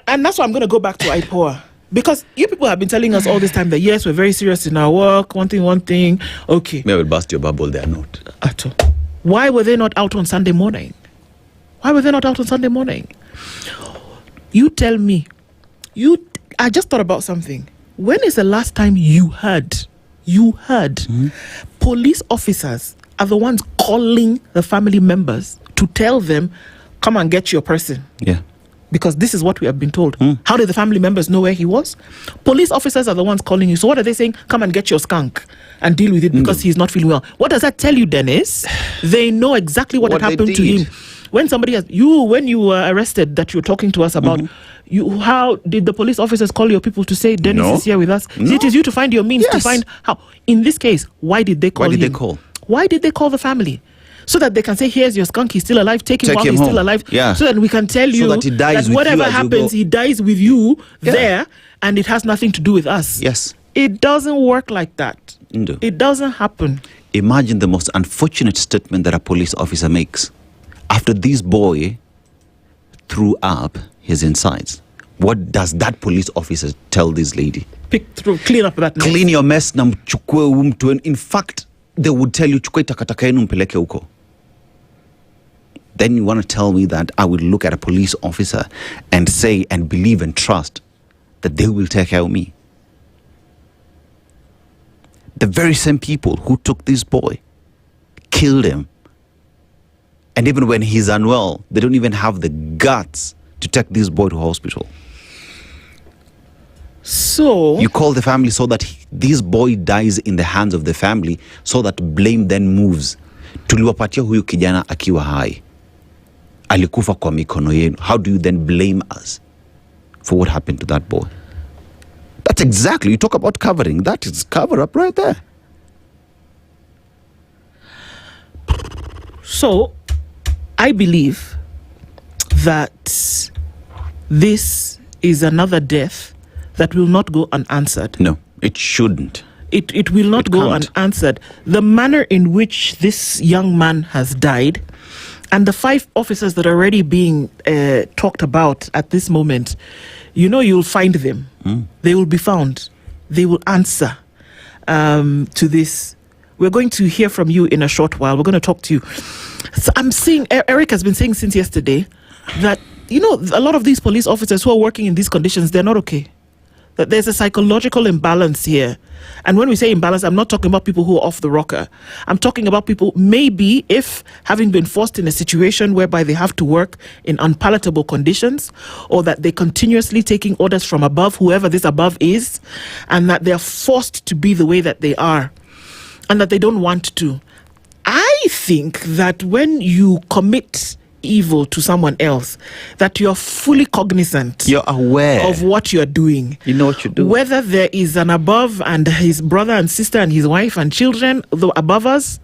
And that's why I'm going to go back to IPOA. Because you people have been telling us all this time that, yes, we're very serious in our work, one thing. Okay. Maybe bust your bubble, they are not. At all. Why were they not out on Sunday morning? You tell me. I just thought about something. When is the last time you heard police officers are the ones calling the family members to tell them, come and get your person? Yeah. Because this is what we have been told. How did the family members know where he was? Police officers are the ones calling you. So what are they saying? Come and get your skunk and deal with it because he's not feeling well. What does that tell you, Dennis? They know exactly what had happened to him. When somebody when you were arrested that you're talking to us about, how did the police officers call your people to say Dennis is here with us? No. It is you to find your means to find how. In this case, why did they call him? Why did they call the family? So that they can say, here's your skunk, he's still alive, take him while he's still alive. Yeah. So that we can tell you that, he dies that whatever happens, he dies with you there, and it has nothing to do with us. Yes. It doesn't work like that. Nduh. It doesn't happen. Imagine the most unfortunate statement that a police officer makes. After this boy threw up his insides, what does that police officer tell this lady? Clean up that mess. Clean your mess na mchukue mtu. In fact, they would tell you, chukue takataka yenu mpeleke huko. Then you want to tell me that I would look at a police officer and say and believe and trust that they will take care of me? The very same people who took this boy, killed him, and even when he's unwell, they don't even have the guts to take this boy to hospital. So you call the family so that this boy dies in the hands of the family, so that blame then moves. Tuliwapatia huyu kijana akiwa hai, alikufa kwa mikono yenu. How do you then blame us for what happened to that boy? That's exactly, you talk about covering. That is cover up right there. So I believe that this is another death that will not go unanswered. No, it shouldn't. It will not go unanswered. The manner in which this young man has died, and the 5 officers that are already being talked about at this moment, you'll find them. They will be found. They will answer to this. We're going to hear from you in a short while. We're going to talk to you. So I'm seeing, Eric has been saying since yesterday that, a lot of these police officers who are working in these conditions, they're not okay. That there's a psychological imbalance here. And when we say imbalance, I'm not talking about people who are off the rocker. I'm talking about people, maybe if having been forced in a situation whereby they have to work in unpalatable conditions, or that they're continuously taking orders from above, whoever this above is, and that they're forced to be the way that they are, and that they don't want to. I think that when you commit evil to someone else, that you're fully cognizant, you're aware of what you're doing. You know what you do. Whether there is an above and his brother and sister and his wife and children above us,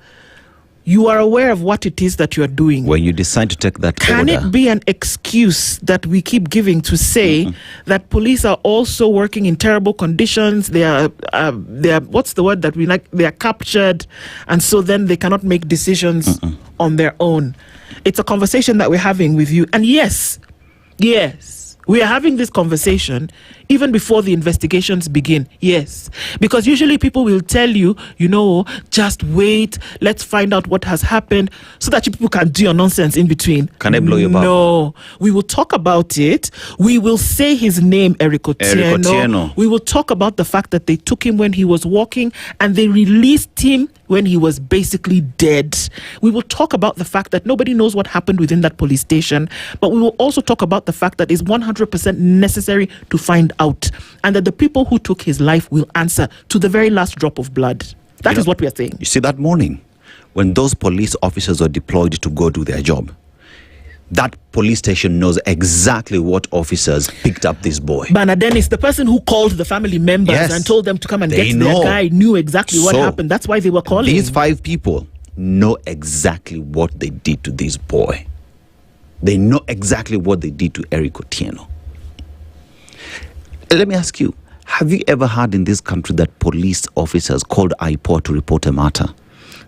You are aware of what it is that you are doing. When you decide to take that Can order, it be an excuse that we keep giving to say that police are also working in terrible conditions? They are what's the word that we like? They are captured, and so then they cannot make decisions on their own. It's a conversation that we're having with you, and yes, we are having this conversation even before the investigations begin. Yes. Because usually people will tell you, just wait, let's find out what has happened so that you people can do your nonsense in between. Can I blow your back? No. We will talk about it. We will say his name, Eric Otieno. We will talk about the fact that they took him when he was walking and they released him when he was basically dead. We will talk about the fact that nobody knows what happened within that police station, but we will also talk about the fact that it's 100% necessary to find out, and that the people who took his life will answer to the very last drop of blood. That is what we are saying. You see, that morning, when those police officers were deployed to go do their job, that police station knows exactly what officers picked up this boy. Bana Dennis, the person who called the family members and told them to come and get their guy, knew exactly what happened. That's why they were calling. These 5 people know exactly what they did to this boy. They know exactly what they did to Eric Otieno. Let me ask you, have you ever heard in this country that police officers called IPOA to report a matter?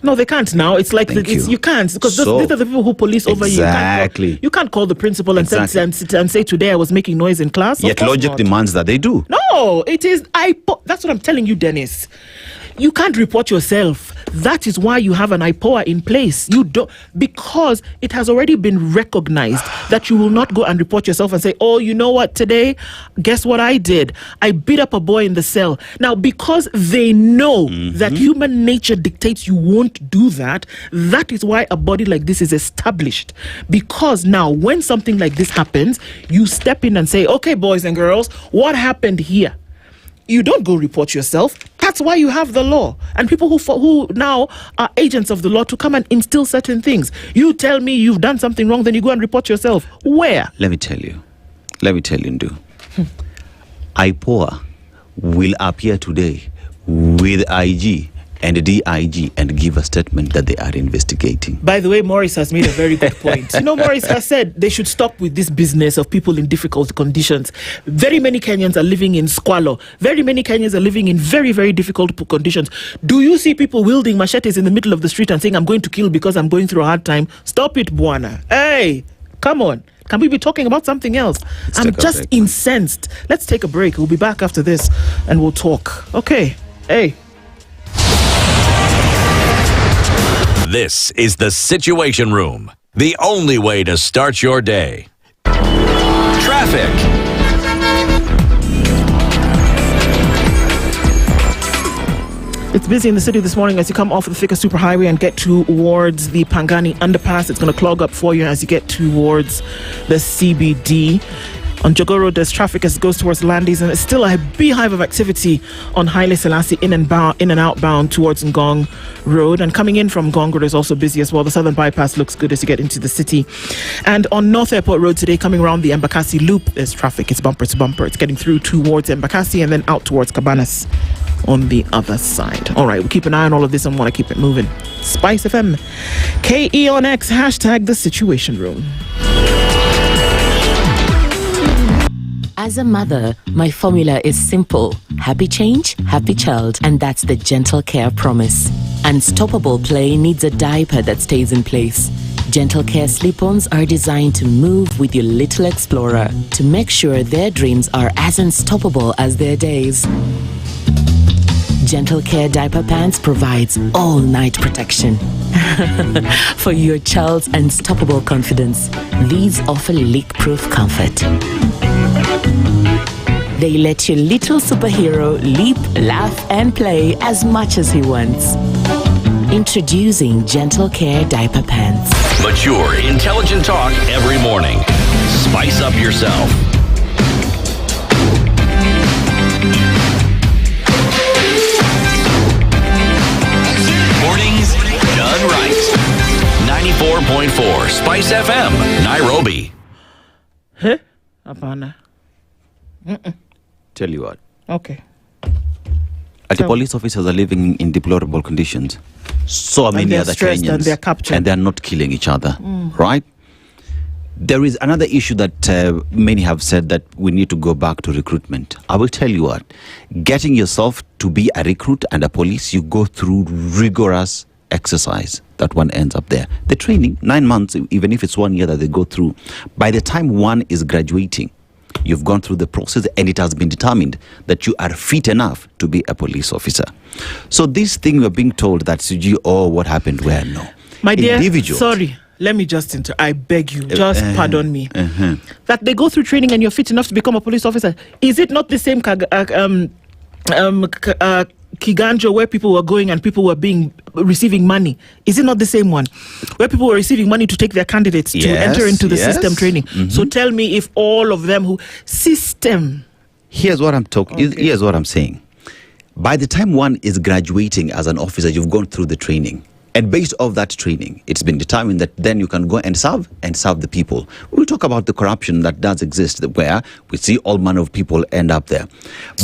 No, they can't now. It's like you can't, because these are the people who police over you. Exactly. You can't call the principal and say today I was making noise in class. Yet logic demands that they do. No, it is IPOA. That's what I'm telling you, Dennis. You can't report yourself. That is why you have an IPOA in place. You don't, because it has already been recognized that you will not go and report yourself and say, oh, you know what, today, guess what I did? I beat up a boy in the cell. Now, because they know that human nature dictates you won't do that, that is why a body like this is established. Because now, when something like this happens, you step in and say, okay, boys and girls, what happened here? You don't go report yourself. That's why you have the law and people who now are agents of the law to come and instill certain things. You tell me you've done something wrong, then you go and report yourself. Where? Let me tell you, Nduh. IPOA will appear today with IG and DIG and give a statement that they are investigating. By the way, Maurice has made a very good point. Maurice has said they should stop with this business of people in difficult conditions. Very many Kenyans are living in squalor. Very many Kenyans are living in very, very difficult conditions. Do you see people wielding machetes in the middle of the street and saying, I'm going to kill because I'm going through a hard time? Stop it, Bwana. Hey, come on. Can we be talking about something else? I'm just incensed. Let's take a break. We'll be back after this and we'll talk. Okay. Hey. This is the Situation Room, the only way to start your day. Traffic. It's busy in the city this morning as you come off the Thika Superhighway and get towards the Pangani Underpass. It's going to clog up for you as you get towards the CBD. On Jogoo Road, there's traffic as it goes towards Landis, and it's still a beehive of activity on Haile Selassie in and outbound towards Ngong Road. And coming in from Ngong Road is also busy as well. The southern bypass looks good as you get into the city. And on North Airport Road today, coming around the Embakasi Loop, there's traffic. It's bumper to bumper. It's getting through towards Embakasi and then out towards Cabanas on the other side. All right, we'll keep an eye on all of this and want to keep it moving. SpiceFM, KE on X, hashtag the Situation Room. As a mother, my formula is simple. Happy change, happy child. And that's the Gentle Care promise. Unstoppable play needs a diaper that stays in place. Gentle Care slip-ons are designed to move with your little explorer to make sure their dreams are as unstoppable as their days. Gentle Care diaper pants provides all-night protection. For your child's unstoppable confidence, these offer leak-proof comfort. They let your little superhero leap, laugh, and play as much as he wants. Introducing Gentle Care diaper pants. Mature, intelligent talk every morning. Spice up yourself. Mornings done right. 94.4 Spice FM, Nairobi. Huh? Apana. Tell you what. Okay. The police officers are living in deplorable conditions. so many they're other stressed Kenyans, and they're captured. and they're not killing each other, right? There is another issue that many have said that we need to go back to recruitment. I will tell you what, getting yourself to be a recruit and a police, you go through rigorous exercise that one ends up there. The training, 9 months, even if it's 1 year that they go through, by the time one is graduating, you've gone through the process and it has been determined that you are fit enough to be a police officer. So this thing we're being told that Suji, what happened where? No. My dear, Individuals. sorry, let me just I beg you, just pardon me. Uh-huh. That they go through training and you're fit enough to become a police officer. Is it not the same Kiganjo where people were going and people were receiving money? Is it not the same one where people were receiving money to take their candidates to enter into the system training? So tell me if all of them who system. Here's what I'm talking. Okay. Here's what I'm saying. By the time one is graduating as an officer, you've gone through the training. And based off that training, it's been determined that then you can go and serve the people. We'll talk about the corruption that does exist, where we see all manner of people end up there.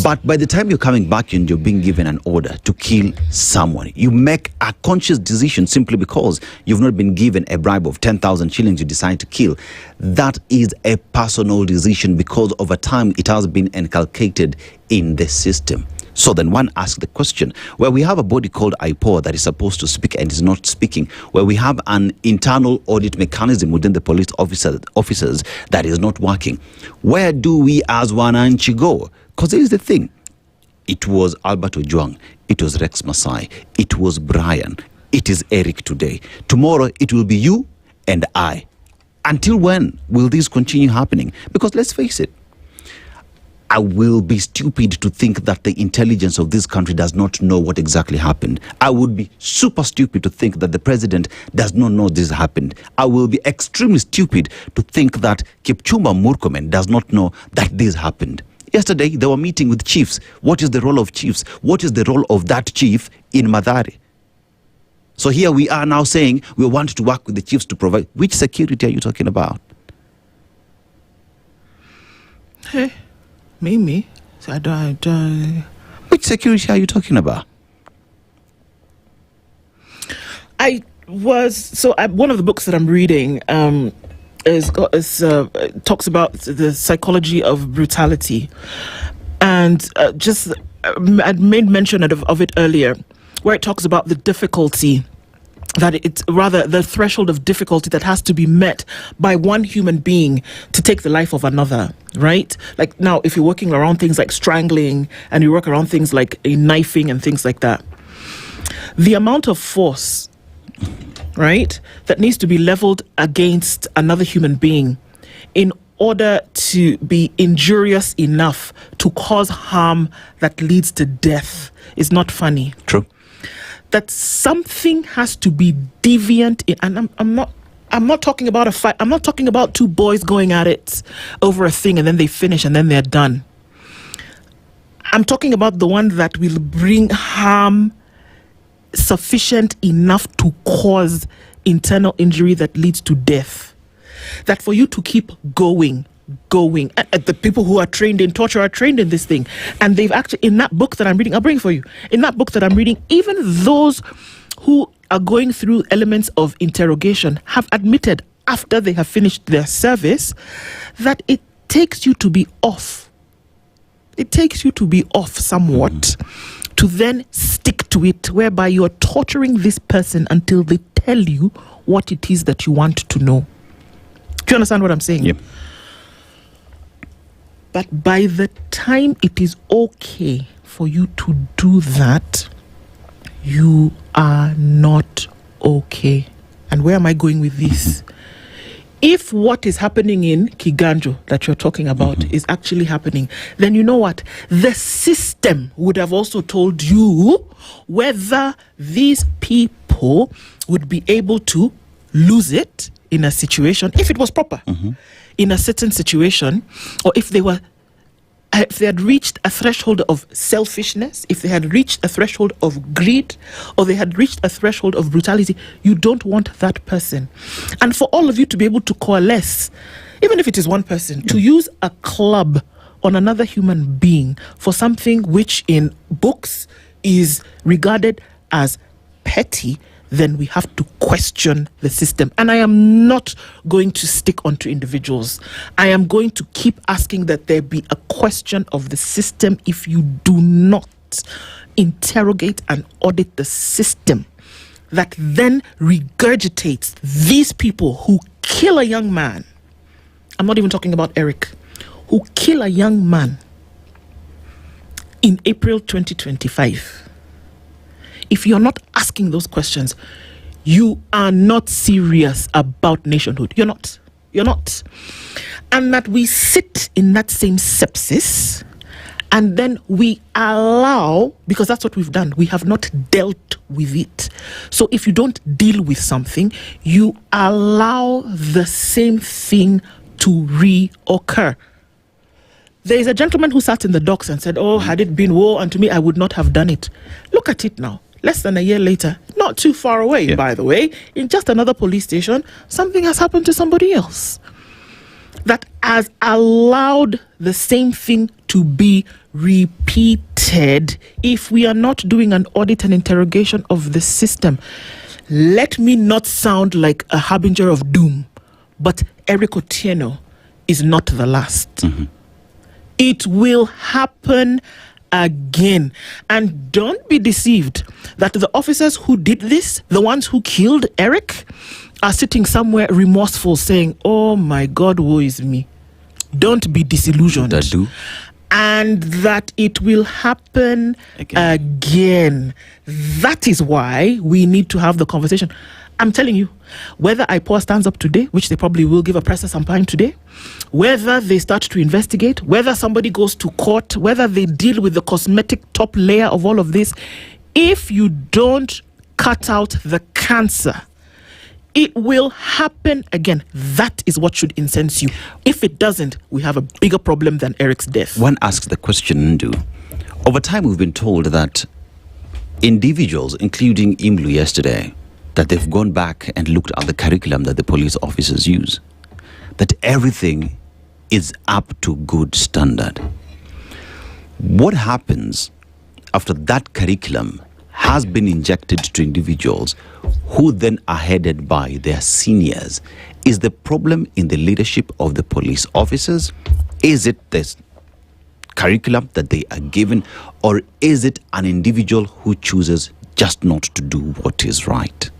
But by the time you're coming back and you're being given an order to kill someone, you make a conscious decision simply because you've not been given a bribe of 10,000 shillings you decide to kill. That is a personal decision because over time it has been inculcated in the system. So then one asks the question, where we have a body called IPOA that is supposed to speak and is not speaking, where we have an internal audit mechanism within the police officers that is not working, where do we as wananchi go? Because here's the thing, it was Albert Ojwang, it was Rex Masai, it was Brian, it is Eric today. Tomorrow it will be you and I. Until when will this continue happening? Because let's face it, I will be stupid to think that the intelligence of this country does not know what exactly happened. I would be super stupid to think that the president does not know this happened. I will be extremely stupid to think that Kipchumba Murkomen does not know that this happened. Yesterday, they were meeting with chiefs. What is the role of chiefs? What is the role of that chief in Mathare? So here we are now saying we want to work with the chiefs to provide. Which security are you talking about? Hey. Mimi, I don't. Which security are you talking about? One of the books that I'm reading talks about the psychology of brutality, and I made mention of it earlier, where it talks about the difficulty. That it's rather the threshold of difficulty that has to be met by one human being to take the life of another, right? Like now, if you're working around things like strangling and you work around things like knifing and things like that, the amount of force, right, that needs to be leveled against another human being in order to be injurious enough to cause harm that leads to death is not funny. True. That something has to be deviant and I'm not talking about a fight. I'm not talking about two boys going at it over a thing and then they finish and then they're done. I'm talking about the one that will bring harm sufficient enough to cause internal injury that leads to death. That for you to keep going. And the people who are trained in torture are trained in this thing. And they've actually, in that book that I'm reading, I'll bring it for you. In that book that I'm reading, even those who are going through elements of interrogation have admitted after they have finished their service that it takes you to be off. It takes you to be off somewhat to then stick to it, whereby you're torturing this person until they tell you what it is that you want to know. Do you understand what I'm saying? Yep. But by the time it is okay for you to do that, you are not okay. And where am I going with this? If what is happening in Kiganjo that you're talking about is actually happening, then you know what? The system would have also told you whether these people would be able to lose it in a situation, if it was proper, in a certain situation, or if they had reached a threshold of selfishness, if they had reached a threshold of greed, or they had reached a threshold of brutality, you don't want that person. And for all of you to be able to coalesce, even if it is one person, to use a club on another human being for something which in books is regarded as petty, then we have to question the system. And I am not going to stick onto individuals. I am going to keep asking that there be a question of the system. If you do not interrogate and audit the system that then regurgitates these people who kill a young man, I'm not even talking about Eric, who kill a young man in April 2025. If you're not asking those questions, you are not serious about nationhood. You're not. And that we sit in that same sepsis and then we allow, because that's what we've done, we have not dealt with it. So if you don't deal with something, you allow the same thing to reoccur. There is a gentleman who sat in the docks and said, oh, had it been war unto me, I would not have done it. Look at it now. Less than a year later, not too far away, by the way, in just another police station, something has happened to somebody else that has allowed the same thing to be repeated if we are not doing an audit and interrogation of the system. Let me not sound like a harbinger of doom, but Eric Otieno is not the last. It will happen again. And don't be deceived that the officers who did this, the ones who killed Eric, are sitting somewhere remorseful saying, oh my God, woe is me. Don't be disillusioned. And that it will happen again. That is why we need to have the conversation. I'm telling you, whether IPOA stands up today, which they probably will give a presser sometime today, whether they start to investigate, whether somebody goes to court, whether they deal with the cosmetic top layer of all of this, if you don't cut out the cancer, it will happen again. That is what should incense you. If it doesn't, we have a bigger problem than Eric's death. One asks the question, Nduh. Over time, we've been told that individuals, including Imlu yesterday, that they've gone back and looked at the curriculum that the police officers use, that everything is up to good standard. What happens after that curriculum has been injected to individuals who then are headed by their seniors? Is the problem in the leadership of the police officers? Is it this curriculum that they are given? Or is it an individual who chooses just not to do what is right?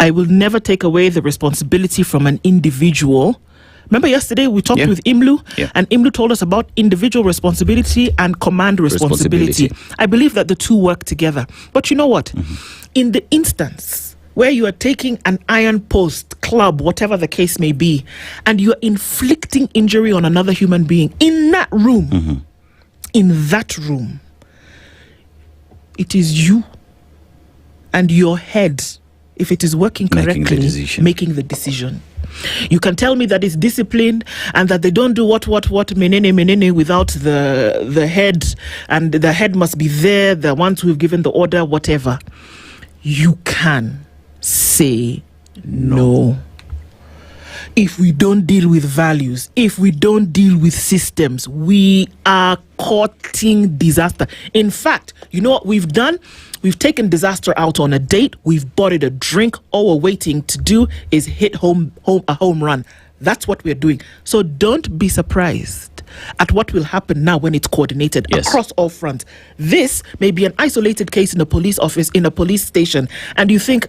I will never take away the responsibility from an individual. Remember yesterday we talked with Imlu, and Imlu told us about individual responsibility and command responsibility. I believe that the two work together. But you know what? In the instance where you are taking an iron post, club, whatever the case may be, and you are inflicting injury on another human being, in that room, it is you and your head, if it is working correctly, making the decision. You can tell me that it's disciplined and that they don't do what menene without the head, and the head must be there, the ones who've given the order, whatever. You can say no. If we don't deal with values, if we don't deal with systems, we are courting disaster. In fact, you know what we've done? We've taken disaster out on a date. We've bought it a drink. All we're waiting to do is hit a home run. That's what we're doing. So don't be surprised at what will happen now when it's coordinated across all fronts. This may be an isolated case in a police office, in a police station, and you think,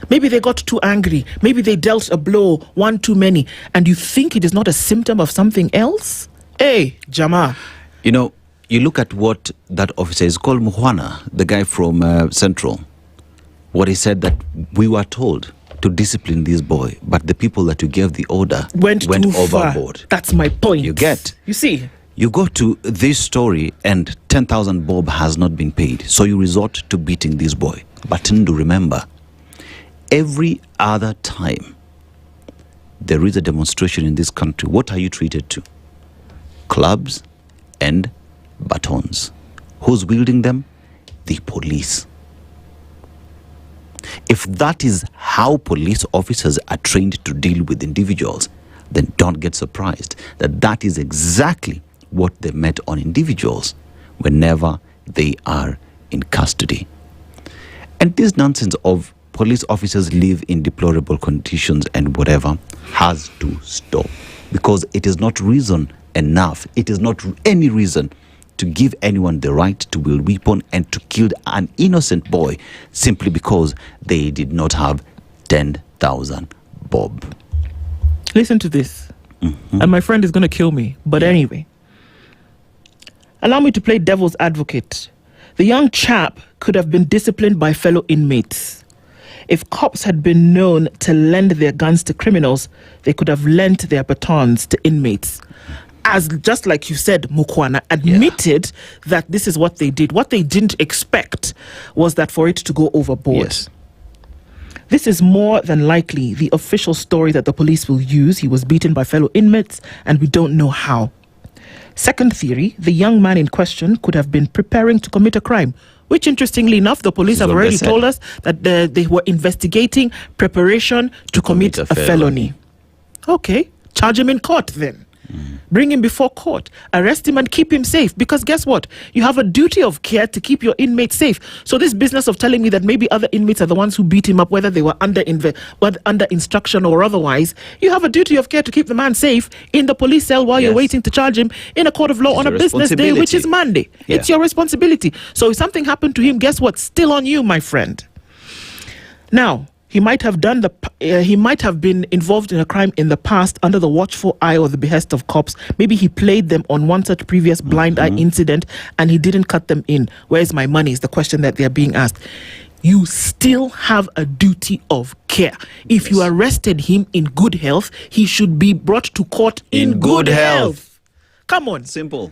maybe they got too angry. Maybe they dealt a blow, one too many. And you think it is not a symptom of something else? Hey, Jama. You know, you look at what that officer is called, Muhwana, the guy from Central. What he said, that we were told to discipline this boy, but the people that you gave the order went overboard. Far. That's my point. You get? You see? You go to this story and 10,000 bob has not been paid. So you resort to beating this boy. But Nduh, remember, every other time there is a demonstration in this country, what are you treated to? Clubs and batons. Who's wielding them? The police. If that is how police officers are trained to deal with individuals, then don't get surprised that that is exactly what they met on individuals whenever they are in custody. And this nonsense of police officers live in deplorable conditions and whatever has to stop, because it is not reason enough. It is not any reason to give anyone the right to wield weapon and to kill an innocent boy simply because they did not have 10,000 bob. Listen to this. And my friend is going to kill me. But anyway, allow me to play devil's advocate. The young chap could have been disciplined by fellow inmates. If cops had been known to lend their guns to criminals, they could have lent their batons to inmates. As just like you said, Mukwana admitted that this is what they did. What they didn't expect was that for it to go overboard. Yes. This is more than likely the official story that the police will use. He was beaten by fellow inmates, and we don't know how. Second theory, the young man in question could have been preparing to commit a crime, which interestingly enough, the police have already told us that they were investigating preparation to commit a felony. Okay, charge him in court then. Bring him before court, arrest him and keep him safe, because guess what? You have a duty of care to keep your inmates safe. So this business of telling me that maybe other inmates are the ones who beat him up, whether they were under instruction or otherwise, you have a duty of care to keep the man safe in the police cell while you're waiting to charge him in a court of law on a business day, which is Monday. Yeah. It's your responsibility. So if something happened to him, guess what? Still on you, my friend. Now, he might have been involved in a crime in the past under the watchful eye or the behest of cops. Maybe he played them on one such previous blind eye incident and he didn't cut them in. Where's my money is the question that they're being asked. You still have a duty of care. If you arrested him in good health, he should be brought to court in good health. Come on. Simple.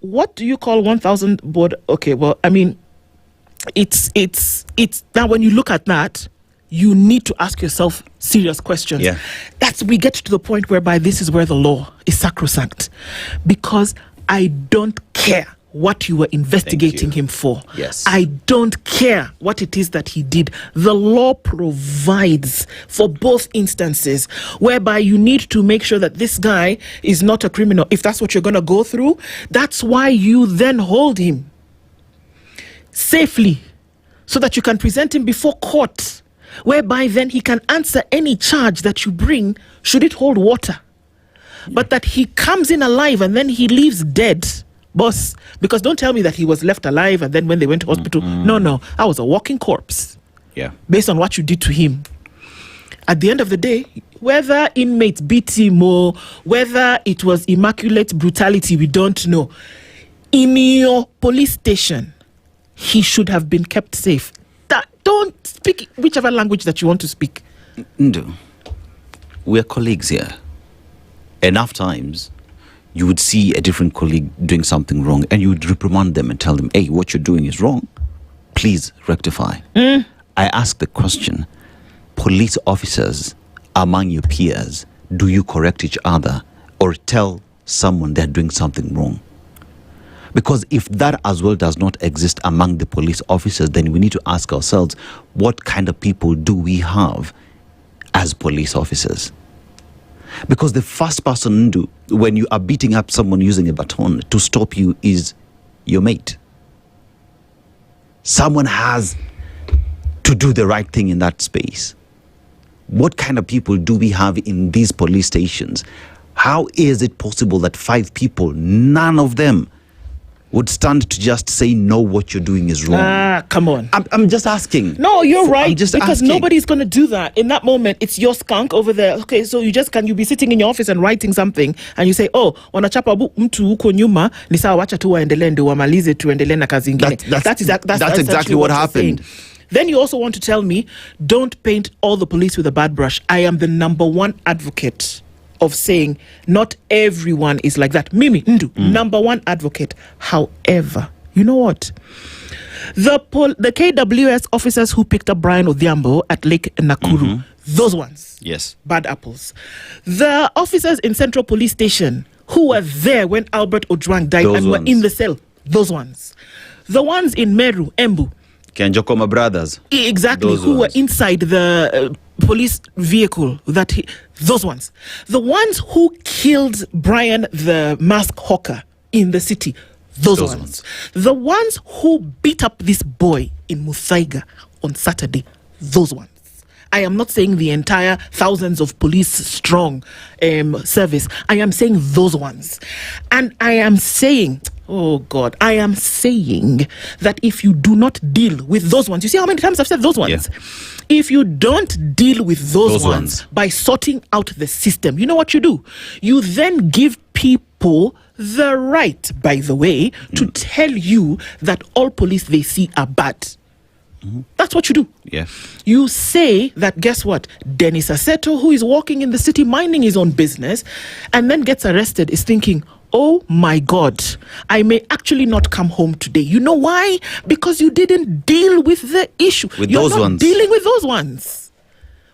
What do you call 1,000 board? Okay, well, I mean, it's now when you look at that, you need to ask yourself serious questions. Yeah. We get to the point whereby this is where the law is sacrosanct, because I don't care what you were investigating him for. Yes. I don't care what it is that he did. The law provides for both instances whereby you need to make sure that this guy is not a criminal. If that's what you're going to go through, that's why you then hold him safely so that you can present him before court, whereby then he can answer any charge that you bring should it hold water. But that he comes in alive and then he leaves dead, boss, because don't tell me that he was left alive and then when they went to hospital, no, I was a walking corpse. Yeah. Based on what you did to him. At the end of the day, whether inmates beat him or whether it was immaculate brutality, we don't know. In your police station, he should have been kept safe. Don't speak whichever language that you want to speak. Nduh, we're colleagues here. Enough times you would see a different colleague doing something wrong and you would reprimand them and tell them, hey, what you're doing is wrong. Please rectify. I ask the question, police officers among your peers, do you correct each other or tell someone they're doing something wrong? Because if that as well does not exist among the police officers, then we need to ask ourselves, what kind of people do we have as police officers? Because the first person, Nduh, when you are beating up someone using a baton to stop you is your mate. Someone has to do the right thing in that space. What kind of people do we have in these police stations? How is it possible that 5 people, none of them would stand to just say, no, what you're doing is wrong? Come on. I'm just asking. No, you're right. I'm just because asking. Nobody's going to do that. In that moment, it's your skunk over there. Okay, so you be sitting in your office and writing something and you say, oh, wanachapa mtu huko nyuma, ni sawa wacha tu waendelee ndio wamalize tuendelee na kazi ingine. That's exactly what happened. Then you also want to tell me, don't paint all the police with a bad brush. I am the number one advocate of saying not everyone is like that. Mimi, Nduh, number one advocate. However, you know what? The KWS officers who picked up Brian Odhiambo at Lake Nakuru, those ones. Yes. Bad apples. The officers in Central Police Station who were there when Albert Ojwang died Those and ones. were in the cell, those ones. The ones in Meru, Embu. Kenjokoma brothers. Exactly, Those who ones. were inside the police vehicle, those ones. The ones who killed Brian, the mask hawker, in the city, Those ones. The ones who beat up this boy in Muthaiga on Saturday, those ones. I am not saying the entire thousands of police strong service. I am saying those ones. And I am saying, oh God, I am saying that if you do not deal with those ones, you see how many times I've said those ones? Yeah. If you don't deal with those ones by sorting out the system, you know what you do? You then give people the right, by the way, to tell you that all police they see are bad. That's what you do. Yeah. You say that, guess what? Dennis Aseto, who is walking in the city minding his own business and then gets arrested, is thinking, oh my God, I may actually not come home today. You know why? Because you didn't deal with the issue. You're not dealing with those ones.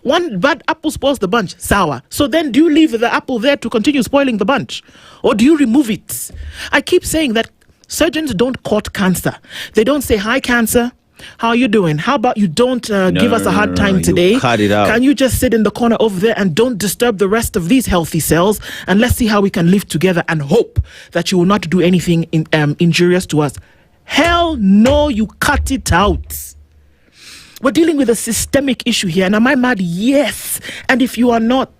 One bad apple spoils the bunch. Sour. So then do you leave the apple there to continue spoiling the bunch? Or do you remove it? I keep saying that surgeons don't court cancer. They don't say, hi, cancer. How are you doing? How about you don't give us a hard time today? Cut it out. Can you just sit in the corner over there and don't disturb the rest of these healthy cells? And let's see how we can live together and hope that you will not do anything injurious to us. Hell no, you cut it out. We're dealing with a systemic issue here. And am I mad? Yes. And if you are not,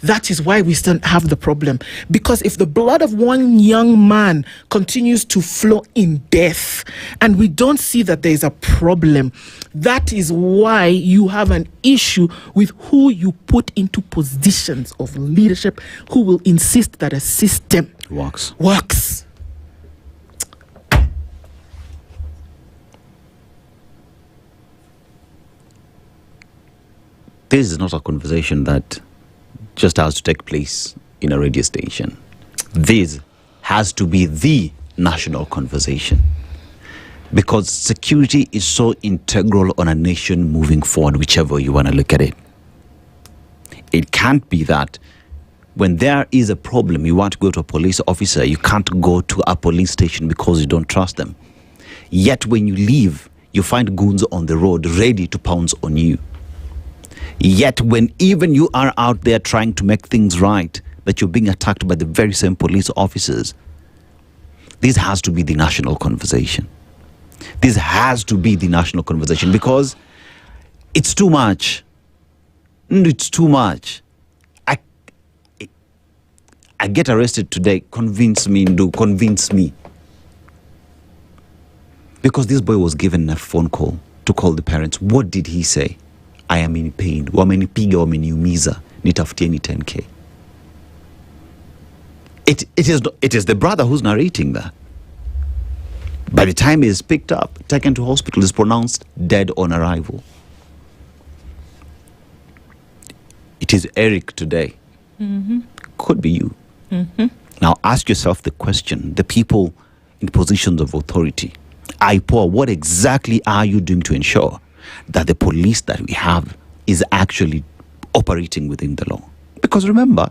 that is why we still have the problem. Because if the blood of one young man continues to flow in death and we don't see that there is a problem, that is why you have an issue with who you put into positions of leadership, who will insist that a system works. This is not a conversation that just has to take place in a radio station. This has to be the national conversation, because security is so integral on a nation moving forward, whichever you want to look at it. It can't be that when there is a problem, you want to go to a police officer, you can't go to a police station because you don't trust them. Yet when you leave, you find goons on the road ready to pounce on you. Yet when even you are out there trying to make things right, that you're being attacked by the very same police officers. This has to be the national conversation. This has to be the national conversation, because it's too much. It's too much. I get arrested today. Convince me, Nduh, convince me. Because this boy was given a phone call to call the parents. What did he say? I am in pain. Wamenipiga, wameniumiza. Nitafutieni 10K. It is the brother who's narrating that. By the time he is picked up, taken to hospital, is pronounced dead on arrival. It is Eric today. Mm-hmm. Could be you. Mm-hmm. Now ask yourself the question, the people in positions of authority. IPOA, what exactly are you doing to ensure that the police that we have is actually operating within the law? Because remember,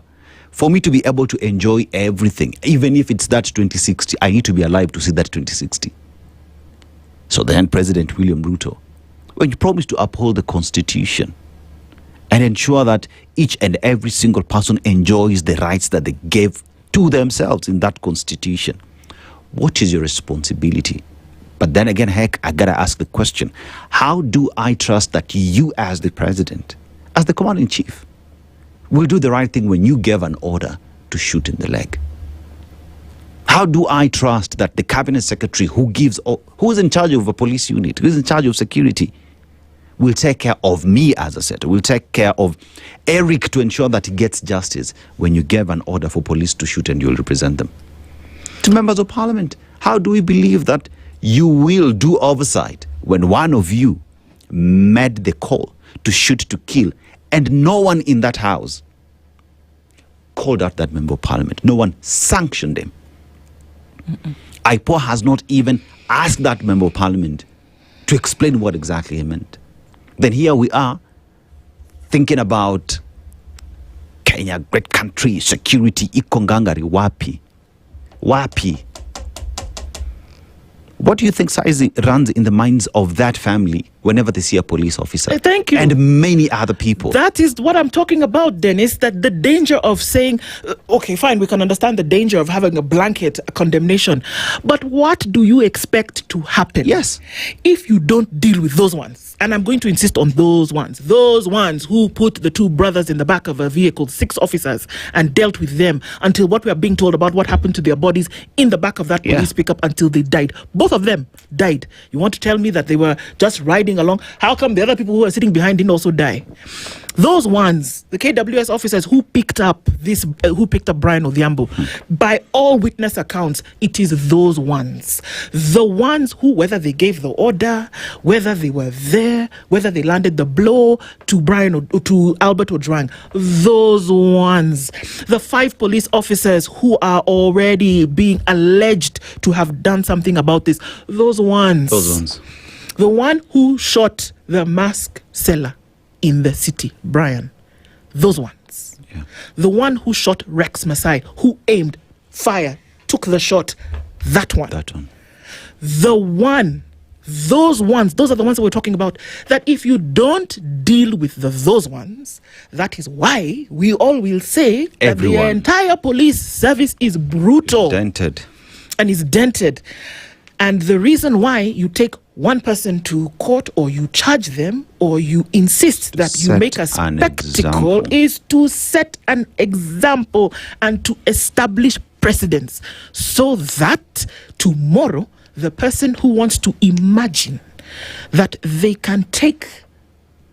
for me to be able to enjoy everything, even if it's that 2060, I need to be alive to see that 2060. So then President William Ruto, when you promise to uphold the Constitution and ensure that each and every single person enjoys the rights that they gave to themselves in that Constitution, what is your responsibility? But then again, heck, I gotta ask the question, how do I trust that you as the president, as the commander-in-chief, will do the right thing when you gave an order to shoot in the leg? How do I trust that the cabinet secretary who is in charge of a police unit, who is in charge of security, will take care of me as a setter, will take care of Eric to ensure that he gets justice when you gave an order for police to shoot and you'll represent them? To members of parliament, how do we believe that you will do oversight when one of you made the call to shoot to kill and no one in that house called out that member of parliament? No one sanctioned him. IPOA has not even asked that member of parliament to explain what exactly he meant. Then here we are thinking about Kenya, great country, security, ikongangari, wapi. What do you think runs in the minds of that family whenever they see a police officer. Thank you. And many other people. That is what I'm talking about, Dennis, that the danger of saying, okay, fine, we can understand the danger of having a blanket condemnation. But what do you expect to happen? Yes. If you don't deal with those ones, and I'm going to insist on those ones who put the two brothers in the back of a vehicle, 6 officers, and dealt with them until what we are being told about what happened to their bodies in the back of that police pickup until they died. Both of them died. You want to tell me that they were just riding along? How come the other people who were sitting behind didn't also die? Those ones, the KWS officers who picked up Brian Odhiambo, by all witness accounts, it is those ones. The ones who, whether they gave the order, whether they were there, whether they landed the blow to Albert Ojwang, those ones. The 5 police officers who are already being alleged to have done something about this, those ones. The one who shot the mask seller in the city, Brian, those ones. Yeah. The one who shot Rex Masai, who aimed, fired, took the shot, that one. Those ones, those are the ones that we're talking about. That if you don't deal with those ones, that is why we all will say that the entire police service is brutal. Dented. And is dented. And the reason why you take one person to court, or you charge them, or you insist that you make a spectacle, is to set an example and to establish precedents, so that tomorrow the person who wants to imagine that they can take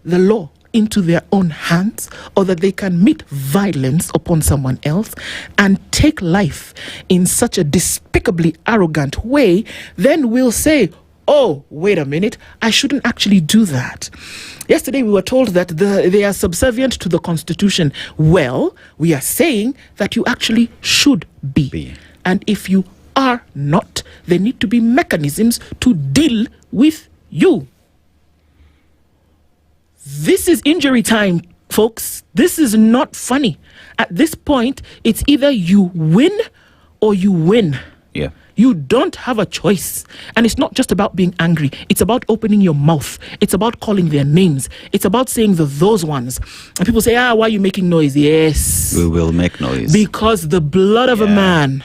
the law into their own hands, or that they can meet violence upon someone else and take life in such a despicably arrogant way, then will say, oh, wait a minute, I shouldn't actually do that. Yesterday we were told that they are subservient to the Constitution. Well, we are saying that you actually should be. And if you are not, there need to be mechanisms to deal with you. This is injury time, folks. This is not funny. At this point, it's either you win or you win. Yeah. You don't have a choice. And it's not just about being angry. It's about opening your mouth. It's about calling their names. It's about saying those ones. And people say, why are you making noise? Yes. We will make noise. Because the blood of a man,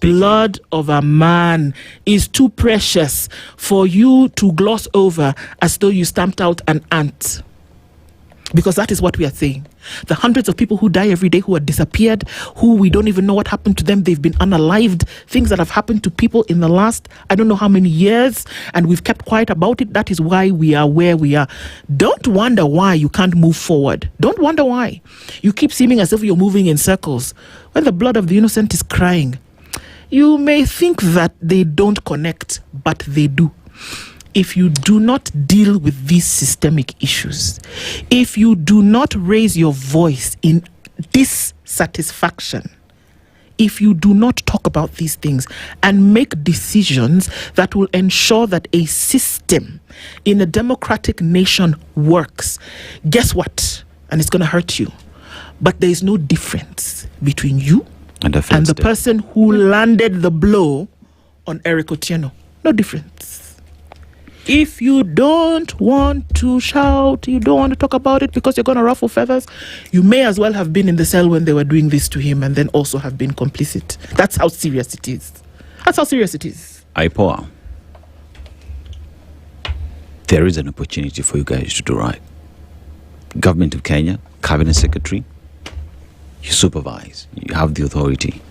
blood of a man is too precious for you to gloss over as though you stamped out an ant. Because that is what we are saying. The hundreds of people who die every day, who are disappeared, who we don't even know what happened to them. They've been unalived. Things that have happened to people in the last, I don't know how many years, and we've kept quiet about it. That is why we are where we are. Don't wonder why you can't move forward. Don't wonder why. You keep seeming as if you're moving in circles when the blood of the innocent is crying. You may think that they don't connect, but they do. If you do not deal with these systemic issues, if you do not raise your voice in dissatisfaction, if you do not talk about these things and make decisions that will ensure that a system in a democratic nation works, guess what? And it's going to hurt you. But there is no difference between you and the person who landed the blow on Eric Otieno. No difference. If you don't want to shout, you don't want to talk about it because you're going to ruffle feathers, you may as well have been in the cell when they were doing this to him and then also have been complicit. That's how serious it is. That's how serious it is. IPOA, there is an opportunity for you guys to do right. Government of Kenya, Cabinet Secretary, you supervise, you have the authority.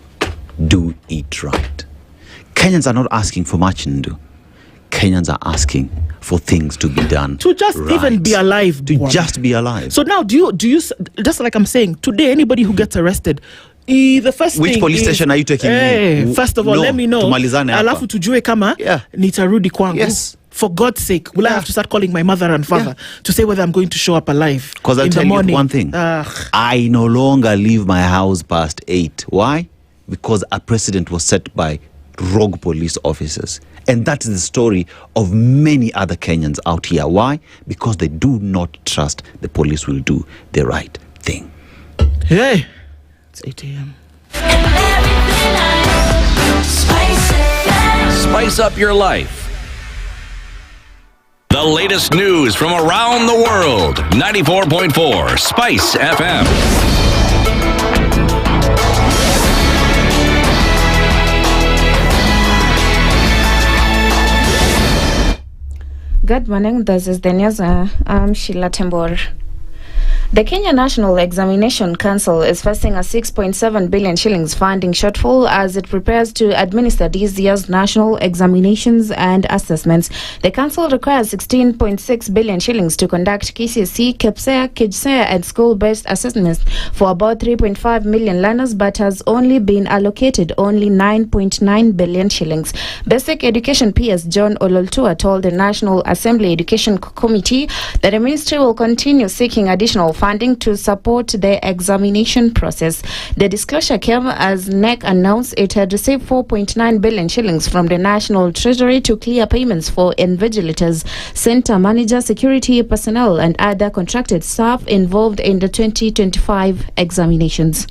Do it right. Kenyans are not asking for much, Nduh. Kenyans are asking for things to be done to just even be alive. Just be alive. So now, do you just like I'm saying today, anybody who gets arrested, the first which thing police station are you taking me? First of all, let me know. Alafu tujue kama nitarudi kwangu. Yes. For God's sake, will I have to start calling my mother and father to say whether I'm going to show up alive? Because I'll tell you one thing. I no longer leave my house past 8. Why? Because a precedent was set by rogue police officers. And that is the story of many other Kenyans out here. Why? Because they do not trust the police will do the right thing. Hey, it's 8 a.m. Spice up your life. The latest news from around the world. 94.4 Spice FM. Good morning, this is the news. I'm Sheila Tembor. The Kenya National Examination Council is facing a 6.7 billion shillings funding shortfall as it prepares to administer this year's national examinations and assessments. The council requires 16.6 billion shillings to conduct KCSE, KPSEA, KJSEA and school-based assessments for about 3.5 million learners, but has only been allocated only 9.9 billion shillings. Basic Education PS John Ololtua told the National Assembly Education Committee that the ministry will continue seeking additional funding to support the examination process. The disclosure came as NEC announced it had received 4.9 billion shillings from the National Treasury to clear payments for invigilators, center managers, security personnel, and other contracted staff involved in the 2025 examinations.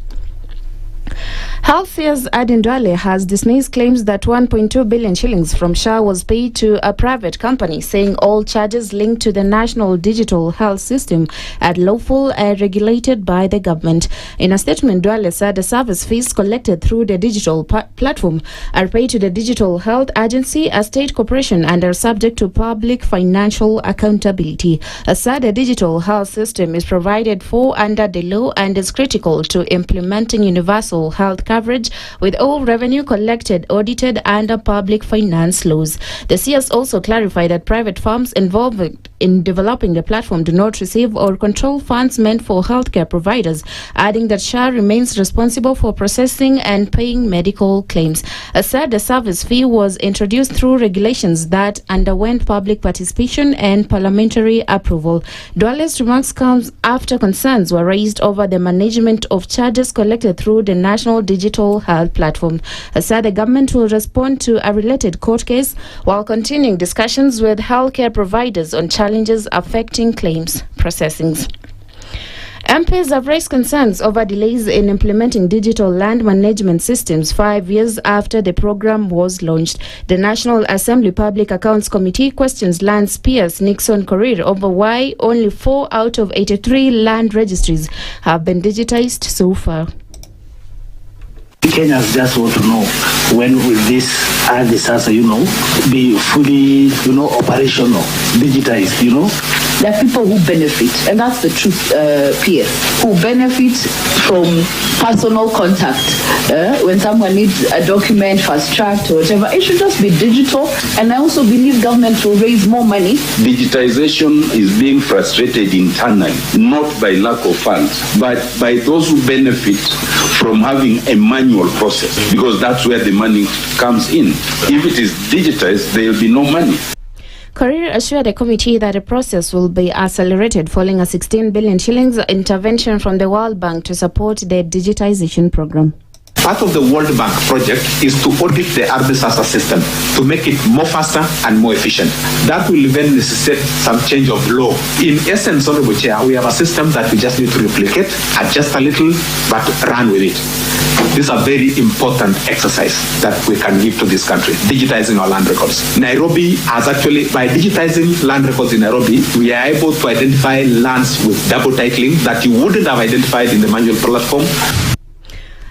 Health CS Nduh has dismissed claims that 1.2 billion shillings from SHA was paid to a private company, saying all charges linked to the National Digital Health System are lawful and regulated by the government. In a statement, Nduh said the service fees collected through the digital platform are paid to the Digital Health Agency, a state corporation, and are subject to public financial accountability. Said the digital health system is provided for under the law and is critical to implementing universal health coverage, with all revenue collected audited under public finance laws. The CS also clarified that private firms involved in developing the platform do not receive or control funds meant for healthcare providers, adding that SHA remains responsible for processing and paying medical claims. As said, the service fee was introduced through regulations that underwent public participation and parliamentary approval. Nduh's remarks come after concerns were raised over the management of charges collected through the National Digital Health Platform. As said, the government will respond to a related court case while continuing discussions with healthcare providers on challenges affecting claims processing. MPs have raised concerns over delays in implementing digital land management systems 5 years after the program was launched. The National Assembly Public Accounts Committee questions Lance Pierce Nixon Korir over why only 4 out of 83 land registries have been digitized so far. Kenyans just want to know when will this disaster, be fully, operational, digitized, There are people who benefit, and that's the truth, Pierre, who benefit from personal contact. When someone needs a document fast-tracked or whatever, it should just be digital. And I also believe government will raise more money. Digitization is being frustrated internally, not by lack of funds, but by those who benefit from having a manual process, because that's where the money comes in. If it is digitized, there will be no money. Korir assured the committee that the process will be accelerated following a 16 billion shillings intervention from the World Bank to support the digitization program. Part of the World Bank project is to audit the disaster system to make it more faster and more efficient. That will then necessitate some change of law. In essence, Honorable Chair, we have a system that we just need to replicate, adjust a little, but run with it. This is a very important exercise that we can give to this country, digitizing our land records. Nairobi has actually, by digitizing land records in Nairobi, we are able to identify lands with double titling that you wouldn't have identified in the manual platform.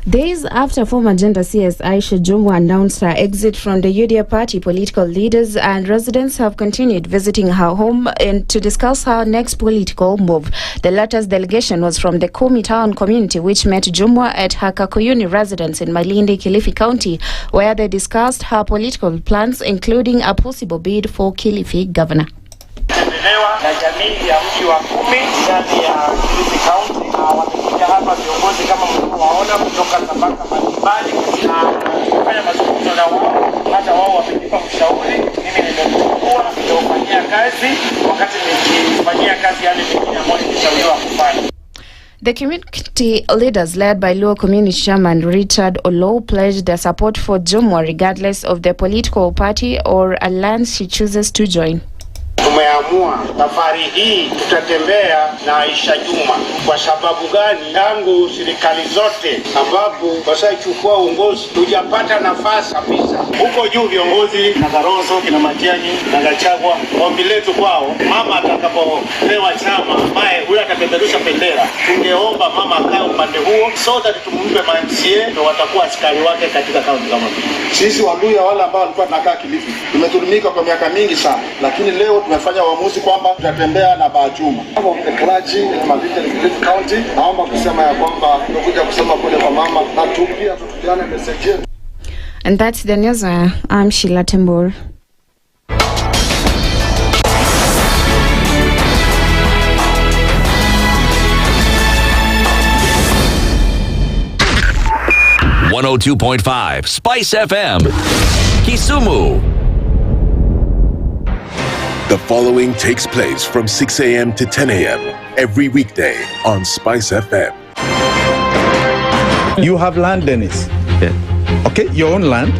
Days after former gender CS Aisha Jumwa announced her exit from the UDA party, political leaders and residents have continued visiting her home and to discuss her next political move. The latest delegation was from the Kumi town community, which met Jumwa at her Kakuyuni residence in Malindi, Kilifi County, where they discussed her political plans, including a possible bid for Kilifi governor. Na jamii ya mji wa Kumi ndani ya Kilifi County, wamekuja hapa viongozi kama mlivyowaona kutoka tabaka mbalimbali na kufanya mazungumzo na wao. Hata wao wamenipa mshauri, mimi nimechukua kufanyia kazi wakati nikifanyia kazi yale mengine ambayo nilishauriwa kufanya. The community leaders led by Luo Community Chairman Richard Olo pledged their support for Jumwa regardless of the political party or alliance she chooses to join. tumeamua safari hii tutatembea na Aisha Juma. Kwa sababu gani? Tangu serikali zote ambapo wasaichukua uongozi hujapata nafasi kabisa. Huko juu viongozi na Garoso, kina Matiang'i na Gachagua, ombi letu kwao, mama atakapopewa chama ambaye huyo atapeperusha bendera, tungeomba mama akae upande huo so that tumumpe MCA ndio watakuwa askari wake katika kaunti kama hii. Sisi Waluya wale ambao walikuwa tunakaa Kilifi tumetumika kwa miaka mingi sana, lakini leo tumefanya uamuzi kwamba tutatembea na Bajuma. Hapo clergy mabita Kilifi County, naomba kusema ya kwamba tunakuja kusema pole kwa mama na pia tutukiane message yetu. And that's the news. I'm Sheila Tembur. .5 Spice FM, Kisumu. The following takes place from 6 a.m. to 10 a.m. every weekday on Spice FM. You have land, Dennis. Yeah. Okay, your own land.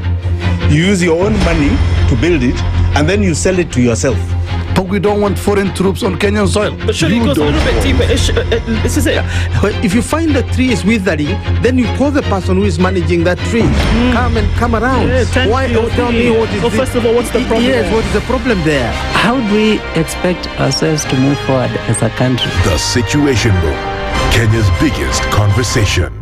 You use your own money to build it, and then you sell it to yourself. But we don't want foreign troops on Kenyan soil. But surely it goes a little bit deeper. This is it. If you find the tree is withering, then you call the person who is managing that tree. Come around. Yeah, Why? Tell me what is. Well, first of all, what's the problem? Yes, what is the problem there? How do we expect ourselves to move forward as a country? The Situation Room, Kenya's biggest conversation.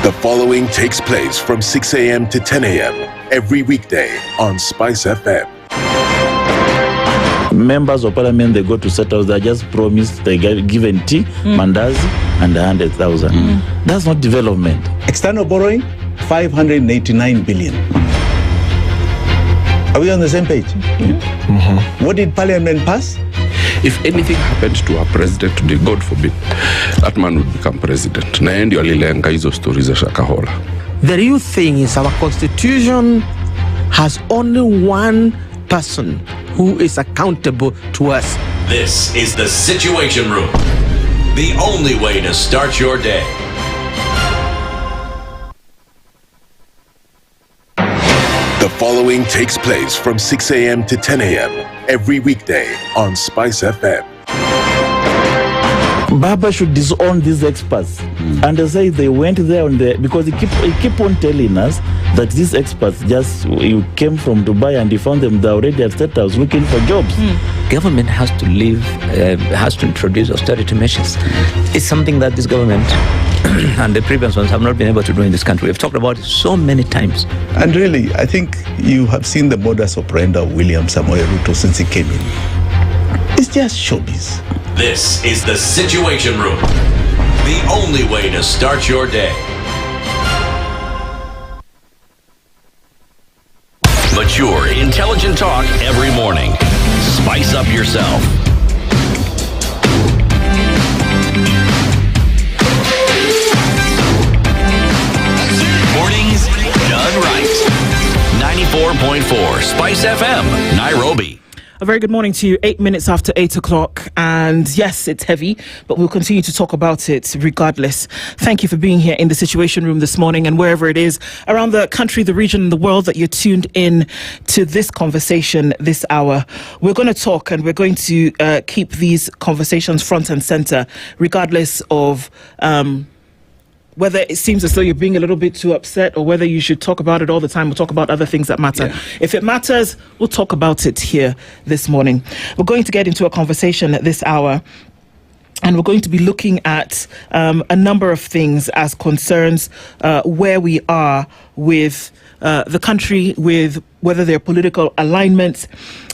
The following takes place from 6 a.m. to 10 a.m. every weekday on Spice FM. Members of parliament, they go to settle, they just promised they get given tea, mandazi, and 100,000. That's not development. External borrowing, 589 billion. Are we on the same page? What did parliament pass? If anything happened to our president today, God forbid, that man would become president. Na yeye ndio alilenga hizo stories za Shakahola. The real thing is our constitution has only one person who is accountable to us. This is the Situation Room, the only way to start your day. The following takes place from 6 a.m. to 10 a.m. every weekday on Spice FM. Baba should disown these experts and they say they went there on the, because he keep on telling us that these experts just you came from Dubai and he found them there already at State House looking for jobs. Government has to has to introduce austerity measures. It's something that this government and the previous ones have not been able to do in this country. We've talked about it so many times. And really, I think you have seen the modus operandi of William Samoei Ruto since he came in. It's just showbiz. This is the Situation Room, the only way to start your day. Mature, intelligent talk every morning. Spice up yourself. Mornings done right. 94.4 Spice FM, Nairobi. A very good morning to you. 8 minutes after 8 o'clock. And yes, it's heavy, but we'll continue to talk about it regardless. Thank you for being here in the Situation Room this morning and wherever it is around the country, the region, and the world that you're tuned in to this conversation this hour. We're going to talk and we're going to keep these conversations front and center, regardless of whether it seems as though you're being a little bit too upset or whether you should talk about it all the time. We'll talk about other things that matter. Yeah. If it matters, we'll talk about it here this morning. We're going to get into a conversation at this hour, and we're going to be looking at a number of things as concerns where we are with the country, with whether there are political alignments,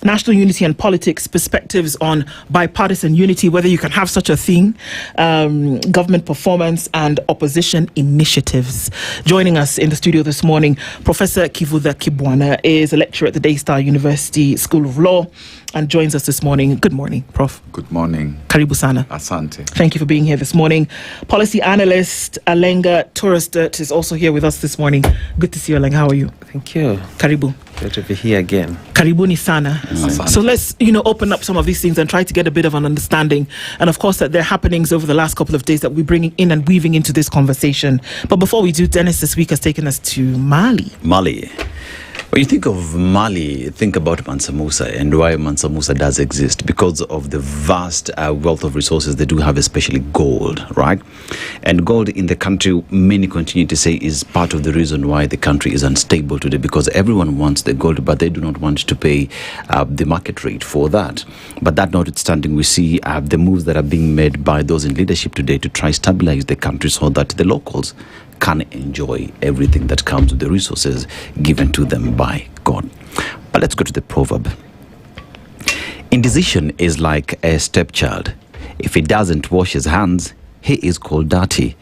national unity and politics, perspectives on bipartisan unity, whether you can have such a thing, government performance and opposition initiatives. Joining us in the studio this morning, Professor Kivuza Kibwana is a lecturer at the Daystar University School of Law and joins us this morning. Good morning, Prof. Good morning. Karibu sana. Asante. Thank you for being here this morning. Policy analyst Alenga Torres-Dirt is also here with us this morning. Good to see you, Alenga. How are you? Thank you. Karibu. Great to be here again. Karibuni sana. So let's, open up some of these things and try to get a bit of an understanding. And of course, that there are happenings over the last couple of days that we're bringing in and weaving into this conversation. But before we do, Dennis this week has taken us to Mali. When you think of Mali, think about Mansa Musa and why Mansa Musa does exist. Because of the vast wealth of resources they do have, especially gold, right? And gold in the country, many continue to say, is part of the reason why the country is unstable today, because everyone wants the gold, but they do not want to pay the market rate for that. But that notwithstanding, we see the moves that are being made by those in leadership today to try stabilize the country so that the locals can enjoy everything that comes with the resources given to them by God. But let's go to the proverb. Indecision is like a stepchild. If he doesn't wash his hands, he is called dirty.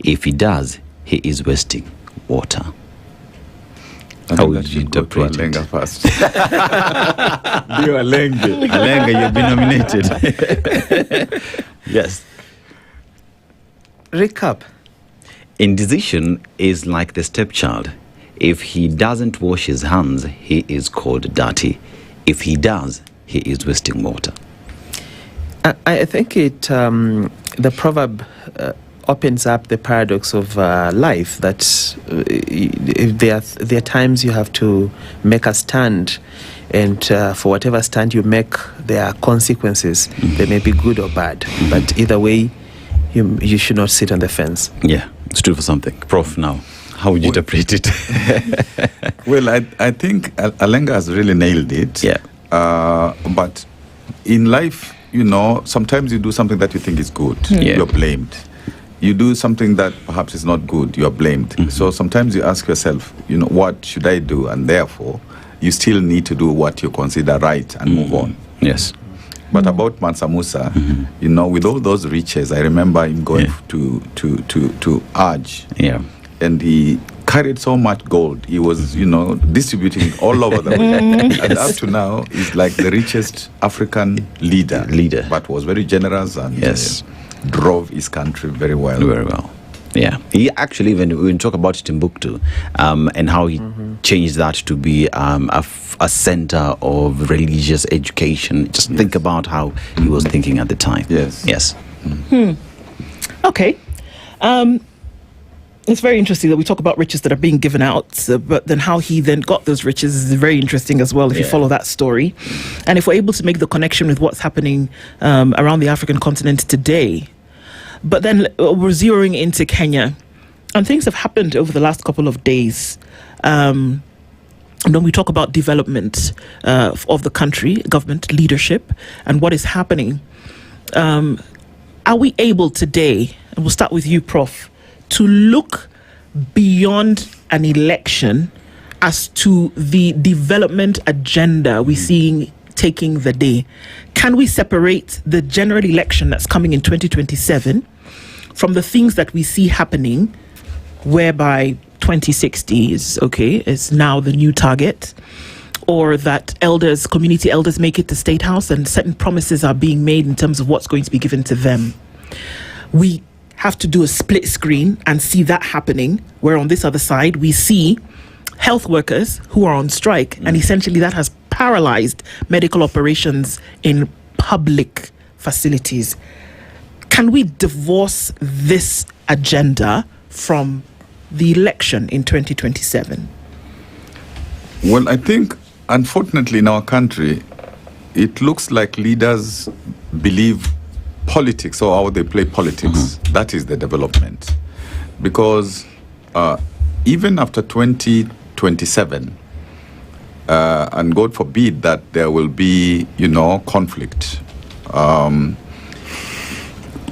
If he does, he is wasting water. How would you interpret Alenga it? first. You Alenga. Alenga, you've been nominated. Yes. Recap. Indecision is like the stepchild. If he doesn't wash his hands, he is called dirty. If he does, he is wasting water. I think it the proverb opens up the paradox of life, that there are times you have to make a stand, and for whatever stand you make, there are consequences. They may be good or bad, but either way, you should not sit on the fence. Yeah, it's true for something. Prof, now, how would you interpret it? Well, I think Alenga has really nailed it. Yeah. But in life, sometimes you do something that you think is good, you're blamed. You do something that perhaps is not good, you are blamed. So sometimes you ask yourself, what should I do? And therefore, you still need to do what you consider right and move on. Yes. But about Mansa Musa, with all those riches, I remember him going to Hajj. Yeah. And he carried so much gold. He was, distributing all over the world. And up to now, he's like the richest African leader. But was very generous and drove his country very well. Very well. Yeah. He actually, even when we talk about Timbuktu and how he changed that to be a center of religious education. Just think about how he was thinking at the time. Yes. Okay. It's very interesting that we talk about riches that are being given out, but then how he then got those riches is very interesting as well, if you follow that story. And if we're able to make the connection with what's happening around the African continent today. But then we're zeroing into Kenya, and things have happened over the last couple of days. And when we talk about development of the country, government leadership, and what is happening, are we able today, and we'll start with you, Prof, to look beyond an election as to the development agenda we're seeing taking the day? Can we separate the general election that's coming in 2027 from the things that we see happening, whereby 2060 is now the new target, or that community elders make it to State House and certain promises are being made in terms of what's going to be given to them? We have to do a split screen and see that happening, where on this other side we see health workers who are on strike, and essentially that has paralyzed medical operations in public facilities. Can we divorce this agenda from the election in 2027? Well, I think, unfortunately, in our country, it looks like leaders believe politics, or how they play politics, that is the development. Because even after 2027, and God forbid that there will be, conflict,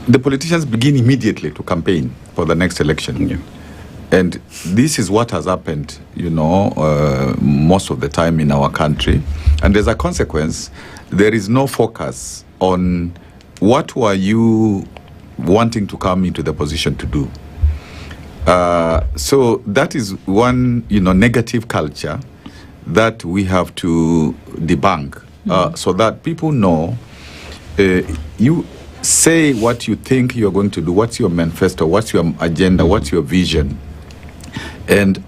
the politicians begin immediately to campaign for the next election. And this is what has happened, most of the time in our country. And as a consequence, there is no focus on what were you wanting to come into the position to do. So that is one, negative culture that we have to debunk, so that people know you say what you think you're going to do, what's your manifesto, what's your agenda, what's your vision. And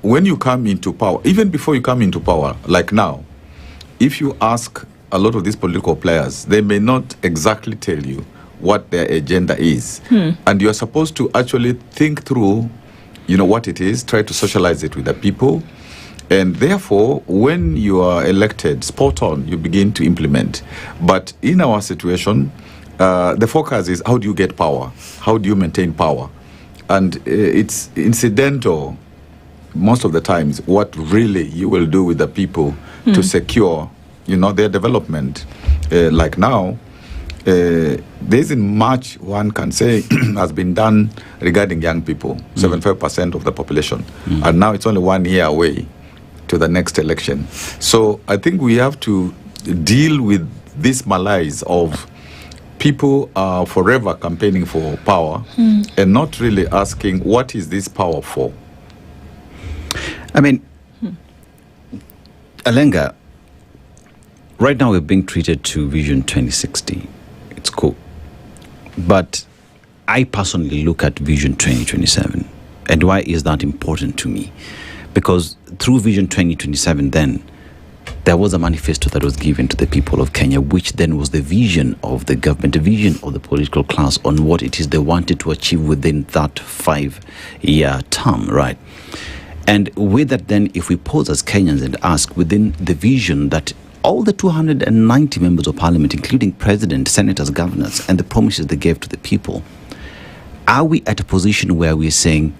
when you come into power, even before you come into power, like now, if you ask a lot of these political players, they may not exactly tell you what their agenda is. And you're supposed to actually think through, what it is, try to socialize it with the people, And therefore, when you are elected, spot on, you begin to implement. But in our situation, the focus is how do you get power? How do you maintain power? And it's incidental, most of the times, what really you will do with the people to secure, their development. Like now, there isn't much one can say has been done regarding young people, 75% of the population. And now it's only 1 year away to the next election. So I think we have to deal with this malaise of people are forever campaigning for power and not really asking, what is this power for? I mean, Alenga, right now we're being treated to Vision 2060. It's cool. But I personally look at Vision 2027. And why is that important to me? Because through Vision 2027 then, there was a manifesto that was given to the people of Kenya, which then was the vision of the government, the vision of the political class on what it is they wanted to achieve within that 5-year term, right? And with that then, if we pause as Kenyans and ask within the vision that all the 290 members of parliament, including president, senators, governors, and the promises they gave to the people, are we at a position where we're saying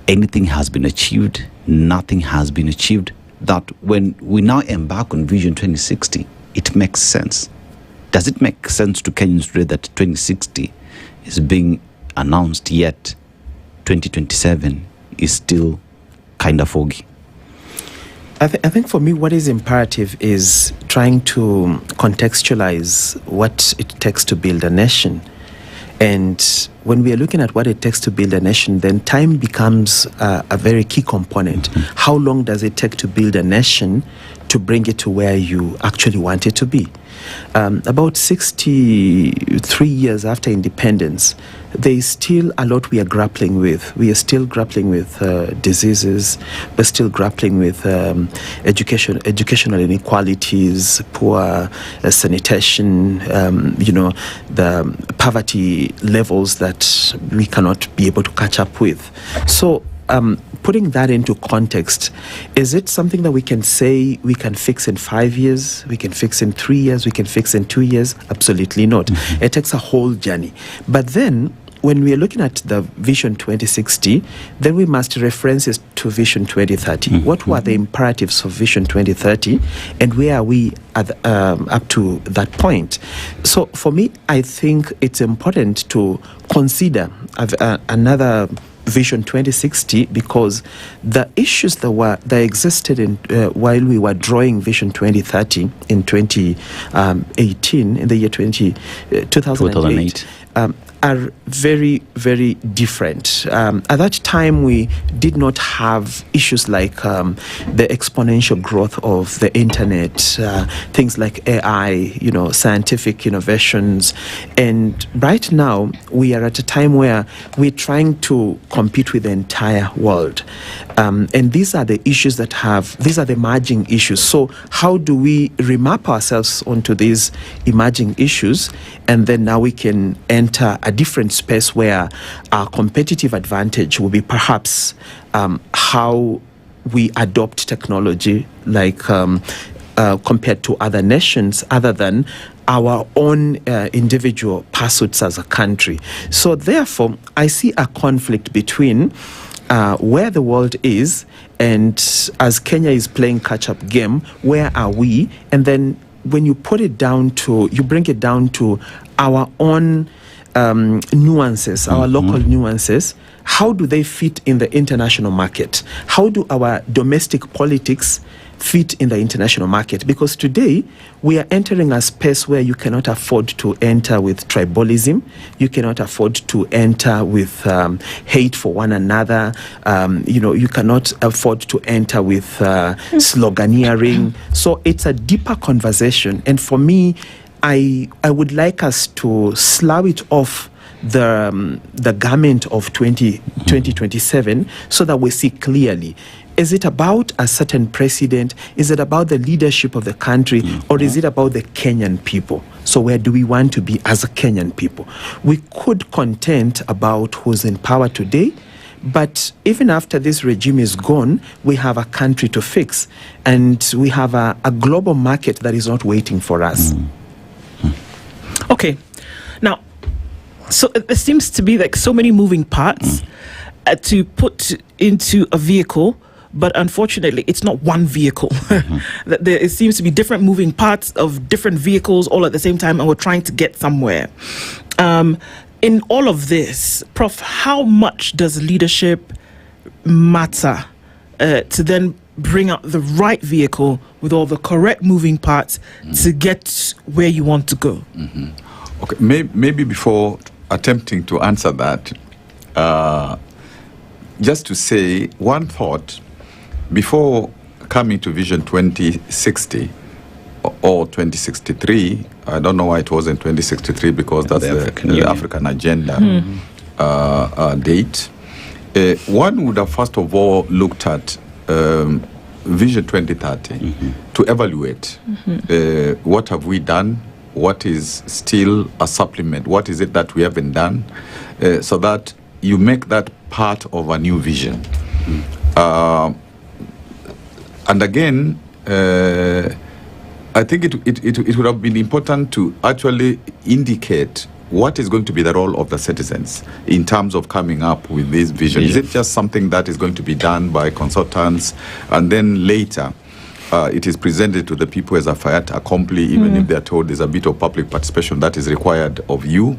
anything has been achieved, nothing has been achieved, that when we now embark on Vision 2060, it makes sense? Does it make sense to Kenyans today that 2060 is being announced, yet 2027 is still kind of foggy? I think for me, what is imperative is trying to contextualize what it takes to build a nation. And when we are looking at what it takes to build a nation, then time becomes a very key component. How long does it take to build a nation to bring it to where you actually want it to be? About 63 years after independence, there is still a lot we are grappling with. We are still grappling with diseases. We're still grappling with educational inequalities, poor sanitation, the poverty levels that we cannot be able to catch up with. So putting that into context, is it something that we can say we can fix in 5 years, we can fix in 3 years, we can fix in 2 years? Absolutely not. It takes a whole journey. But then, when we are looking at the Vision 2060, then we must reference it to Vision 2030. What were the imperatives of Vision 2030, and where are we at up to that point? So for me, I think it's important to consider another Vision 2060, because the issues that existed in while we were drawing Vision 2030 in 2018, in the year 2008. Are very, very different. At that time, we did not have issues like the exponential growth of the internet, things like AI, scientific innovations. And right now, we are at a time where we're trying to compete with the entire world. And these are the issues these are the emerging issues. So how do we remap ourselves onto these emerging issues? And then now we can enter a different space where our competitive advantage will be perhaps how we adopt technology, like compared to other nations, other than our own individual pursuits as a country. So therefore, I see a conflict between where the world is, and as Kenya is playing catch-up game, where are we? And then when you bring it down to our own nuances, our local nuances, how do they fit in the international market? How do our domestic politics fit in the international market? Because today we are entering a space where you cannot afford to enter with tribalism. You cannot afford to enter with hate for one another. You cannot afford to enter with sloganeering. So it's a deeper conversation. And for me, I would like us to slough it off the garment of 2027 so that we see clearly. Is it about a certain president? Is it about the leadership of the country? Or is it about the Kenyan people? So where do we want to be as a Kenyan people? We could contend about who's in power today, But even after this regime is gone, we have a country to fix, and we have a global market that is not waiting for us. Okay. Now, so there seems to be like so many moving parts to put into a vehicle, but unfortunately, it's not one vehicle. It seems to be different moving parts of different vehicles all at the same time, and we're trying to get somewhere. In all of this, Prof, how much does leadership matter to then bring out the right vehicle with all the correct moving parts to get where you want to go? Okay, maybe before attempting to answer that, just to say one thought, before coming to Vision 2060 or 2063, I don't know why it wasn't 2063, because that's the African agenda date. One would have first of all looked at Vision 2030 to evaluate what have we done, what is still a supplement, what is it that we haven't done, so that you make that part of a new vision. And again, I think it would have been important to actually indicate what is going to be the role of the citizens in terms of coming up with this vision. Is it just something that is going to be done by consultants, and then later it is presented to the people as a fait accompli, even if they are told there's a bit of public participation that is required of you?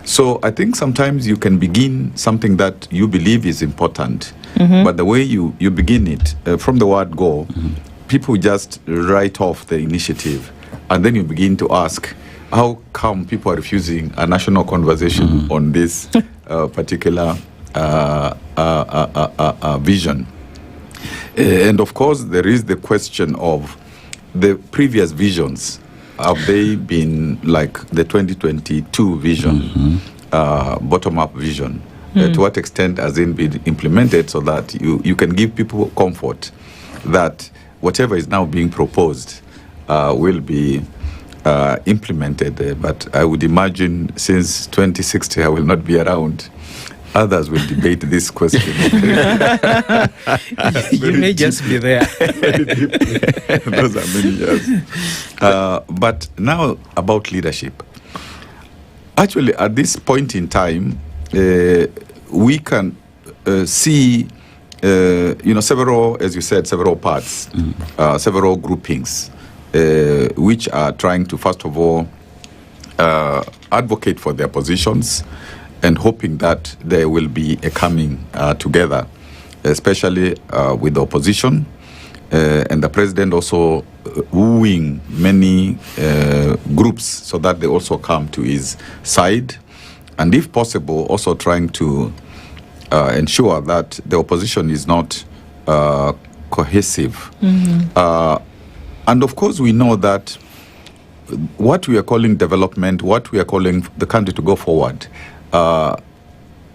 So I think sometimes you can begin something that you believe is important, but the way you begin it, from the word go, people just write off the initiative, and then you begin to ask, how come people are refusing a national conversation on this particular vision? And of course, there is the question of the previous visions. Have they been like the 2022 vision, bottom-up vision? To what extent has it been implemented so that you can give people comfort that whatever is now being proposed will be implemented? But I would imagine since 2060 I will not be around, others will debate this question. You may just be there. Those are many years. But now about leadership. Actually, at this point in time, we can see, several, as you said, several parts, several groupings, which are trying to, first of all, advocate for their positions, and hoping that there will be a coming together, especially with the opposition, and the president also wooing many groups so that they also come to his side, and if possible also trying to ensure that the opposition is not cohesive. And of course we know that what we are calling development, what we are calling the country to go forward,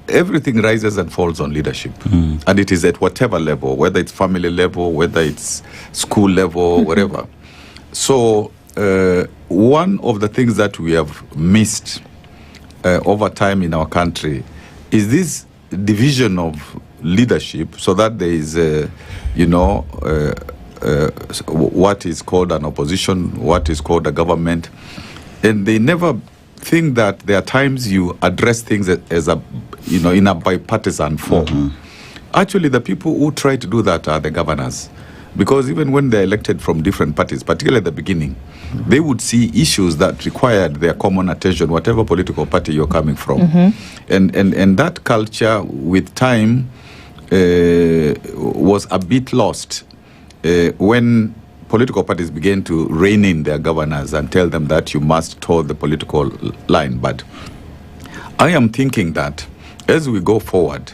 everything rises and falls on leadership. And it is at whatever level, whether it's family level, whether it's school level, wherever. So one of the things that we have missed over time in our country is this division of leadership, so that there is, what is called an opposition, what is called a government, and they never think that there are times you address things as a, in a bipartisan form. Actually, the people who try to do that are the governors, because even when they're elected from different parties, particularly at the beginning, they would see issues that required their common attention, whatever political party you're coming from. And that culture, with time, was a bit lost when political parties began to rein in their governors and tell them that you must toe the political line. But I am thinking that as we go forward,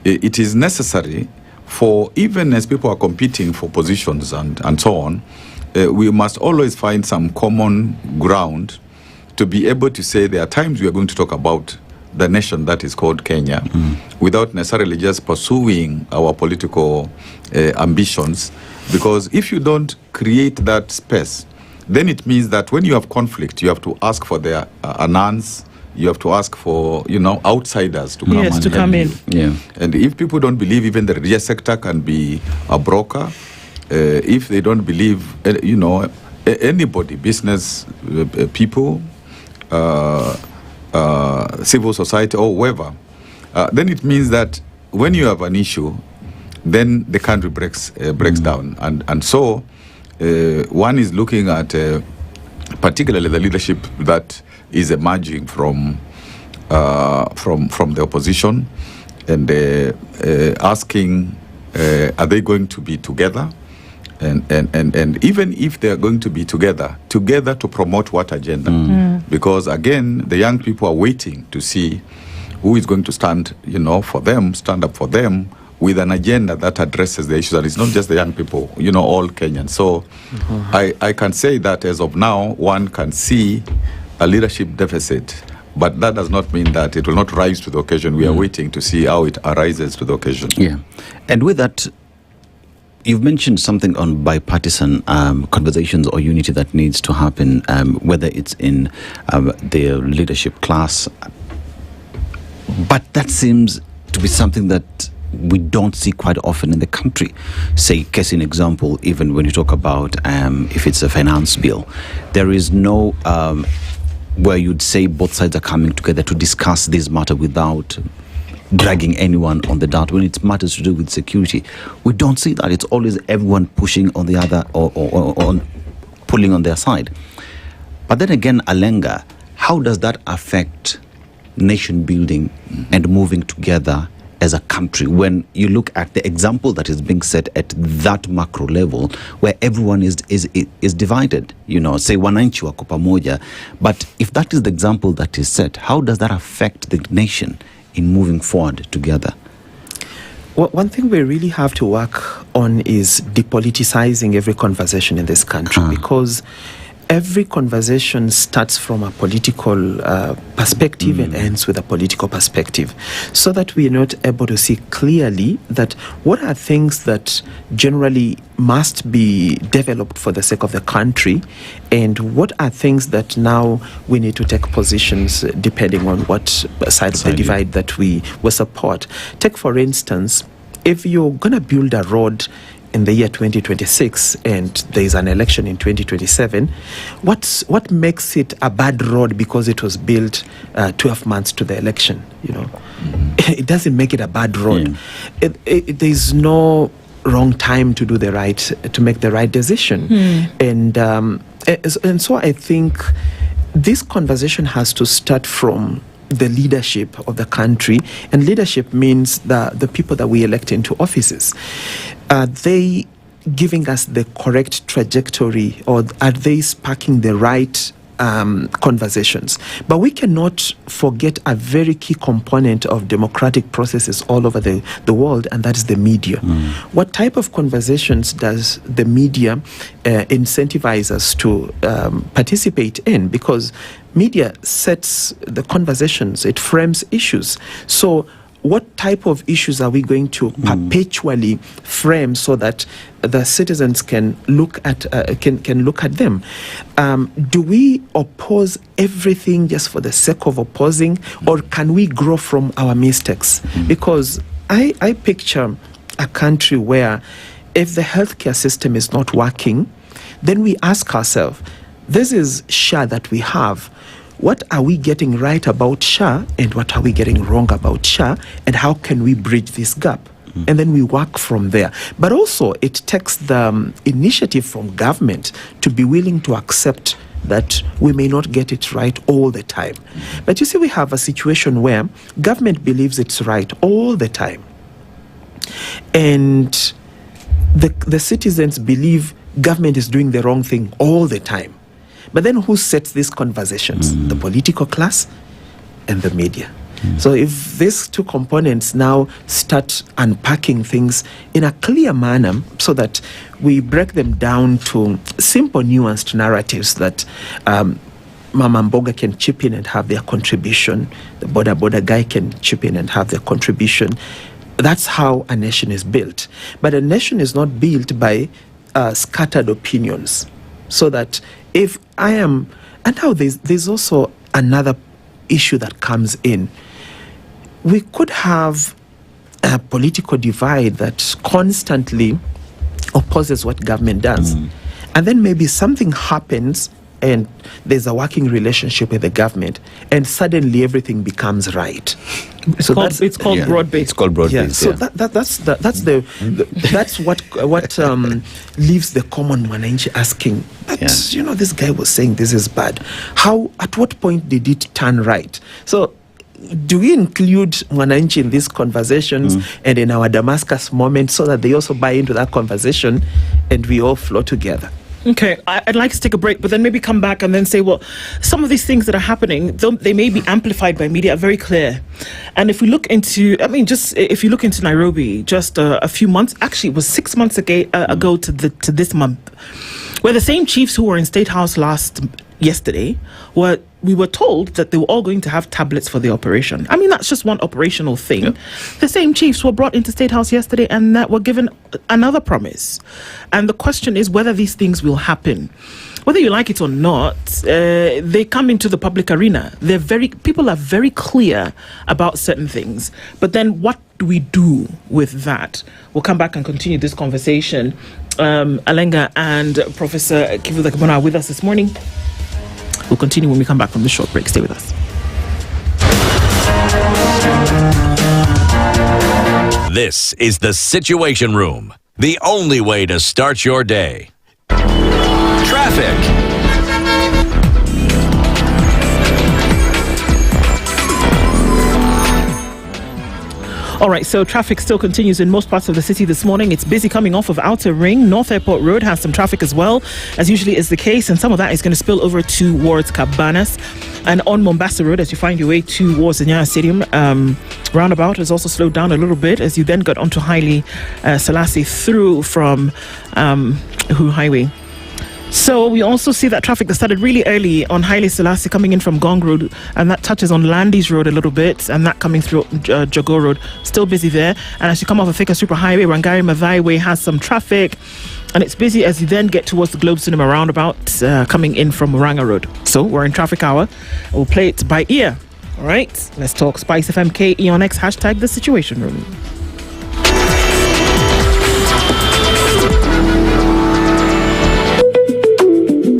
it is necessary for, even as people are competing for positions and so on, we must always find some common ground to be able to say there are times we are going to talk about the nation that is called Kenya, without necessarily just pursuing our political ambitions. Because if you don't create that space, then it means that when you have conflict, you have to ask for an answer you have to ask for, outsiders to come Yes, and to help come in. you. Yeah. And if people don't believe even the religious sector can be a broker, if they don't believe, anybody, business people, civil society or whoever, then it means that when you have an issue, then the country breaks down. And so one is looking at particularly the leadership that is emerging from the opposition, and asking, are they going to be together? And even if they are going to be together to promote what agenda? Because again, the young people are waiting to see who is going to stand up for them with an agenda that addresses the issues. And it's not just the young people, all Kenyans. So I can say that as of now, one can see a leadership deficit, but that does not mean that it will not rise to the occasion. We are waiting to see how it arises to the occasion. Yeah. And with that, you've mentioned something on bipartisan conversations or unity that needs to happen, whether it's in the leadership class. But that seems to be something that we don't see quite often in the country. Say, case in example, even when you talk about if it's a finance bill, there is no where you'd say both sides are coming together to discuss this matter without dragging anyone on the dart. When it's matters to do with security, we don't see that. It's always everyone pushing on the other or pulling on their side. But then again, Alenga, how does that affect nation building and moving together as a country when you look at the example that is being set at that macro level where everyone is divided, say wananchi wako pamoja, but if that is the example that is set, how does that affect the nation in moving forward together? Well, one thing we really have to work on is depoliticizing every conversation in this country, because every conversation starts from a political perspective and ends with a political perspective, so that we are not able to see clearly that what are things that generally must be developed for the sake of the country, and what are things that now we need to take positions depending on what side of the divide that we will support. Take, for instance, if you're going to build a road in the year 2026 and there is an election in 2027, what makes it a bad road because it was built 12 months to the election? It doesn't make it a bad road. There is no wrong time to make the right decision. And so I think this conversation has to start from the leadership of the country, and leadership means the people that we elect into offices. Are they giving us the correct trajectory, or are they sparking the right conversations? But we cannot forget a very key component of democratic processes all over the world, and that is the media. What type of conversations does the media incentivize us to participate in? Because media sets the conversations, it frames issues. So what type of issues are we going to perpetually frame so that the citizens can look at them? Do we oppose everything just for the sake of opposing, or can we grow from our mistakes? Because I picture a country where if the healthcare system is not working, then we ask ourselves, this is SHA that we have. What are we getting right about SHA, and what are we getting wrong about SHA, and how can we bridge this gap? And then we work from there. But also, it takes the initiative from government to be willing to accept that we may not get it right all the time. But you see, we have a situation where government believes it's right all the time, and the citizens believe government is doing the wrong thing all the time. But then who sets these conversations? The political class and the media. So if these two components now start unpacking things in a clear manner, so that we break them down to simple, nuanced narratives that Mama Mboga can chip in and have their contribution, the border guy can chip in and have their contribution. That's how a nation is built. But a nation is not built by scattered opinions. So that if I am, and now there's also another issue that comes in. We could have a political divide that constantly opposes what government does. And then maybe something happens and there's a working relationship with the government, and suddenly everything becomes right. It's called broad-based. It's called broad-based. So that's what leaves the common mwananchi asking. This guy was saying this is bad. At what point did it turn right? So, do we include mwananchi in these conversations and in our Damascus moment so that they also buy into that conversation and we all flow together? Okay, I'd like to take a break, but then maybe come back and then say, well, some of these things that are happening, though they may be amplified by media, are very clear. And if we look into, if you look into Nairobi, just a few months, actually it was 6 months ago to this month, where the same chiefs who were in State House yesterday, we were told that they were all going to have tablets for the operation. I mean, that's just one operational thing. Yep. The same chiefs were brought into State House yesterday and that were given another promise. And the question is whether these things will happen. Whether you like it or not, they come into the public arena. People are very clear about certain things. But then what do we do with that? We'll come back and continue this conversation. Alenga and Professor Kivu Dakibona are with us this morning. We'll continue when we come back from this short break. Stay with us. This is the Situation Room, the only way to start your day. Traffic. All right, so traffic still continues in most parts of the city this morning. It's busy coming off of Outer Ring. North Airport Road has some traffic as well, as usually is the case, and some of that is going to spill over towards Cabanas. And on Mombasa Road, as you find your way towards the Nyayo Stadium, roundabout has also slowed down a little bit as you then got onto Haile Selassie through from Uhu Highway. So we also see that traffic that started really early on Haile Selassie coming in from Gong Road, and that touches on Landys Road a little bit, and that coming through Jago Road, still busy there. And as you come off of Thika Super Highway, Wangari Maathai Way has some traffic, and it's busy as you then get towards the Globe Cinema roundabout coming in from Muranga Road. So we're in traffic hour. We'll play it by ear. All right, let's talk SpiceFM KE on X, hashtag the Situation Room.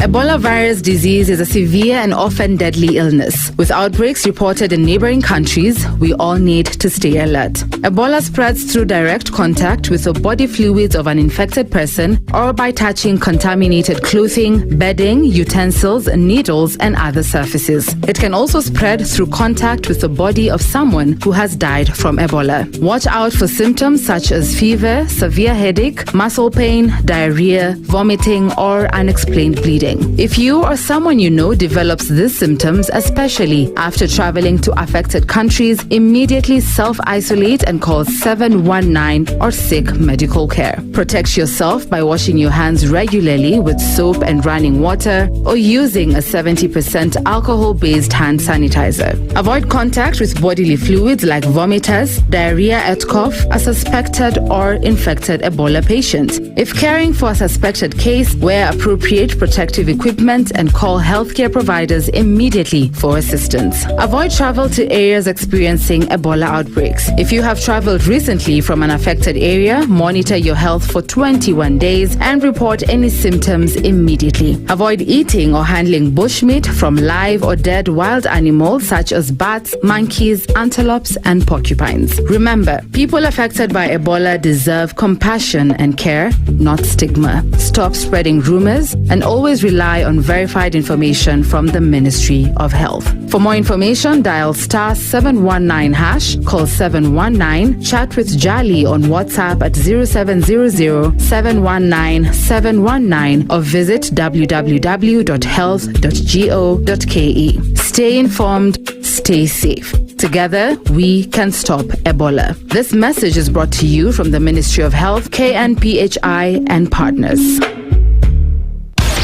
Ebola virus disease is a severe and often deadly illness. With outbreaks reported in neighboring countries, we all need to stay alert. Ebola spreads through direct contact with the body fluids of an infected person or by touching contaminated clothing, bedding, utensils, needles, and other surfaces. It can also spread through contact with the body of someone who has died from Ebola. Watch out for symptoms such as fever, severe headache, muscle pain, diarrhea, vomiting, or unexplained bleeding. If you or someone you know develops these symptoms, especially after traveling to affected countries, immediately self-isolate and call 719 or seek medical care. Protect yourself by washing your hands regularly with soap and running water or using a 70% alcohol-based hand sanitizer. Avoid contact with bodily fluids like vomitus, diarrhea at cough, a suspected or infected Ebola patient. If caring for a suspected case, wear appropriate protective equipment and call healthcare providers immediately for assistance. Avoid travel to areas experiencing Ebola outbreaks. If you have traveled recently from an affected area, monitor your health for 21 days and report any symptoms immediately. Avoid eating or handling bushmeat from live or dead wild animals such as bats, monkeys, antelopes, and porcupines. Remember, people affected by Ebola deserve compassion and care, not stigma. Stop spreading rumors and always rely on verified information from the Ministry of Health. For more information, dial *719#, call 719, chat with Jali on WhatsApp at 0700-719-719 or visit www.health.go.ke. Stay informed, stay safe. Together, we can stop Ebola. This message is brought to you from the Ministry of Health, KNPHI, and partners.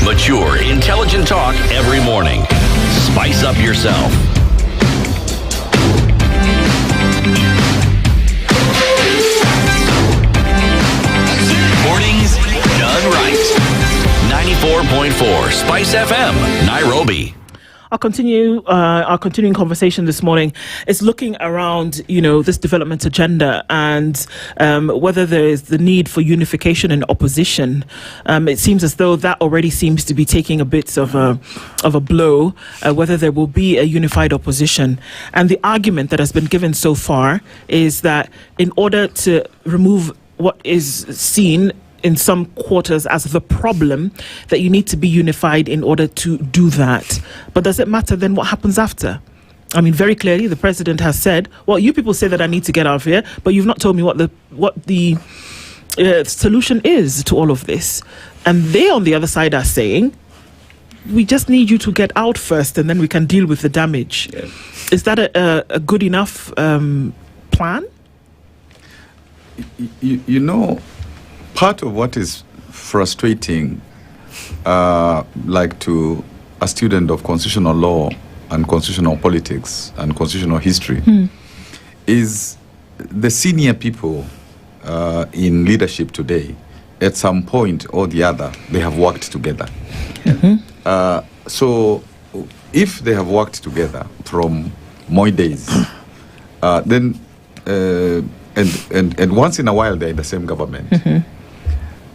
Mature, intelligent talk every morning. Spice up yourself. Mornings done right. 94.4 Spice FM, Nairobi. our continuing conversation this morning is looking around, this development agenda and whether there is the need for unification and opposition. It seems as though that already seems to be taking a bit of a blow, whether there will be a unified opposition. And the argument that has been given so far is that in order to remove what is seen in some quarters as the problem, that you need to be unified in order to do that. But does it matter then what happens after? I mean, very clearly, the president has said, well, you people say that I need to get out of here, but you've not told me what the solution is to all of this. And they, on the other side, are saying, we just need you to get out first, and then we can deal with the damage. Yeah. Is that a good enough plan? Part of what is frustrating, like to a student of constitutional law and constitutional politics and constitutional history, is the senior people in leadership today, at some point or the other, they have worked together. So if they have worked together from Moi days, then and once in a while they're in the same government.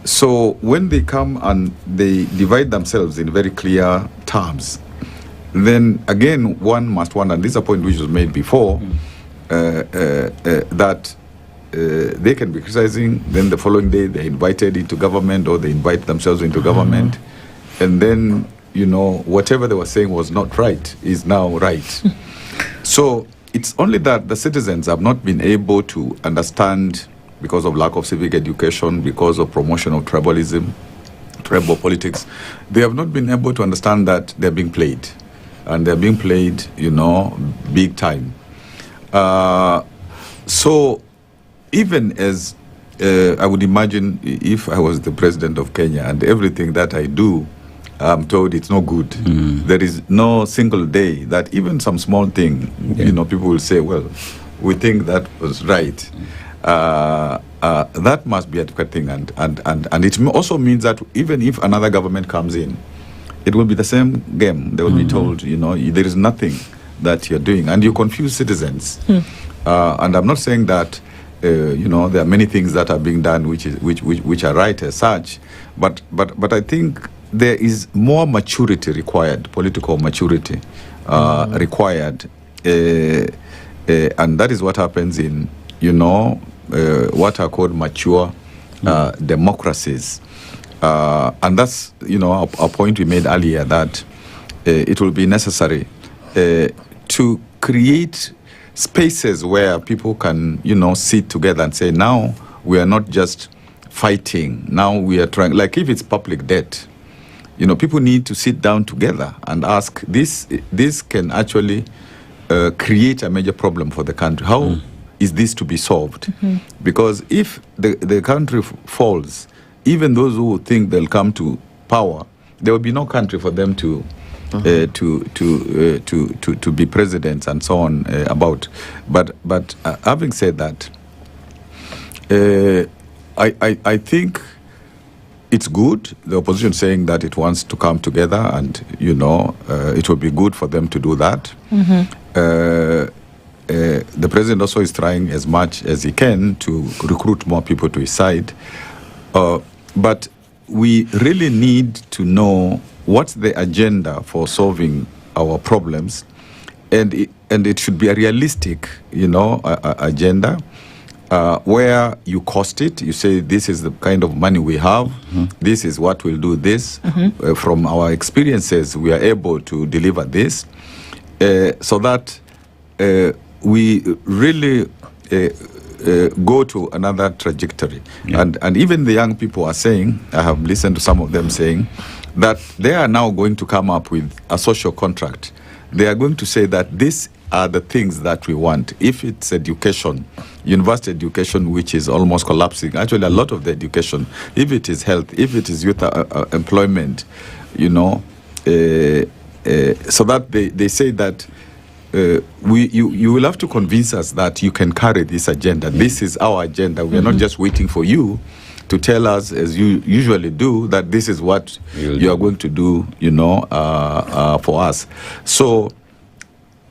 So when they come and they divide themselves in very clear terms, then again one must wonder, and this is a point which was made before, that they can be criticizing, then the following day they're invited into government or they invite themselves into government, and then, whatever they were saying was not right is now right. So it's only that the citizens have not been able to understand, because of lack of civic education, because of promotion of tribalism, tribal politics, they have not been able to understand that they're being played. And they're being played, big time. So even as I would imagine if I was the president of Kenya and everything that I do, I'm told it's no good. There is no single day that even some small thing, people will say, well, we think that was right. That must be a good thing, and it also means that even if another government comes in, it will be the same game. They will be told, there is nothing that you're doing, and you confuse citizens. And I'm not saying that there are many things that are being done which are right as such, but I think there is more maturity required, political maturity required, and that is what happens in what are called mature democracies. And that's, a point we made earlier, that it will be necessary to create spaces where people can, sit together and say, now we are not just fighting, now we are trying, like if it's public debt, people need to sit down together and ask, this can actually create a major problem for the country. How is this to be solved? Because if the country falls, even those who think they'll come to power, there will be no country for them to be presidents and so on about. But having said that, I think it's good, the opposition saying that it wants to come together, and it will be good for them to do that. The president also is trying as much as he can to recruit more people to his side. But we really need to know what's the agenda for solving our problems, and it should be a realistic, agenda, where you cost it. You say, this is the kind of money we have. This is what we'll do this. From our experiences, we are able to deliver this, so that we really go to another trajectory. And even the young people are saying, I have listened to some of them saying, that they are now going to come up with a social contract. They are going to say that these are the things that we want. If it's education, university education, which is almost collapsing, actually a lot of the education, if it is health, if it is youth employment, so that they say that you will have to convince us that you can carry this agenda. This is our agenda. We are not just waiting for you to tell us, as you usually do, that this is what you are going to do, for us. So,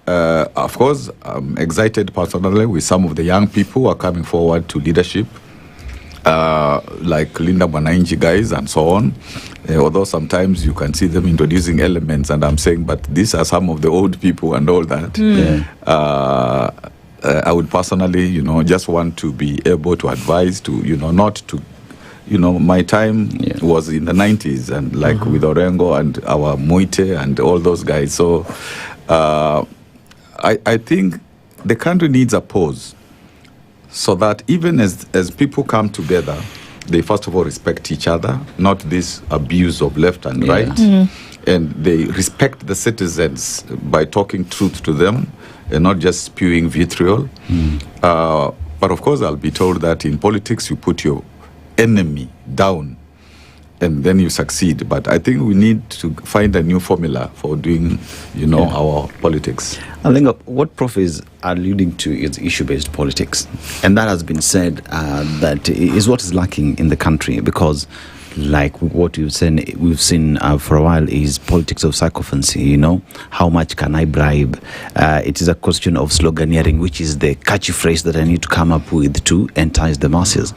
of course, I'm excited personally with some of the young people who are coming forward to leadership, like Linda Mwananchi guys and so on. Although sometimes you can see them introducing elements, and I'm saying, but these are some of the old people and all that. I would personally, just want to be able to advise to, not to, my time was in the 90s, and like with Orengo and our Moite and all those guys. So I think the country needs a pause, so that even as people come together, they first of all respect each other, not this abuse of left and right. And they respect the citizens by talking truth to them and not just spewing vitriol. But of course, I'll be told that in politics, you put your enemy down and then you succeed. But I think we need to find a new formula for doing, our politics. I think what Prof is alluding to is issue-based politics. And that has been said that is what is lacking in the country, because like what we've seen for a while is politics of sycophancy, how much can I bribe? It is a question of sloganeering, which is the catchy phrase that I need to come up with to entice the masses.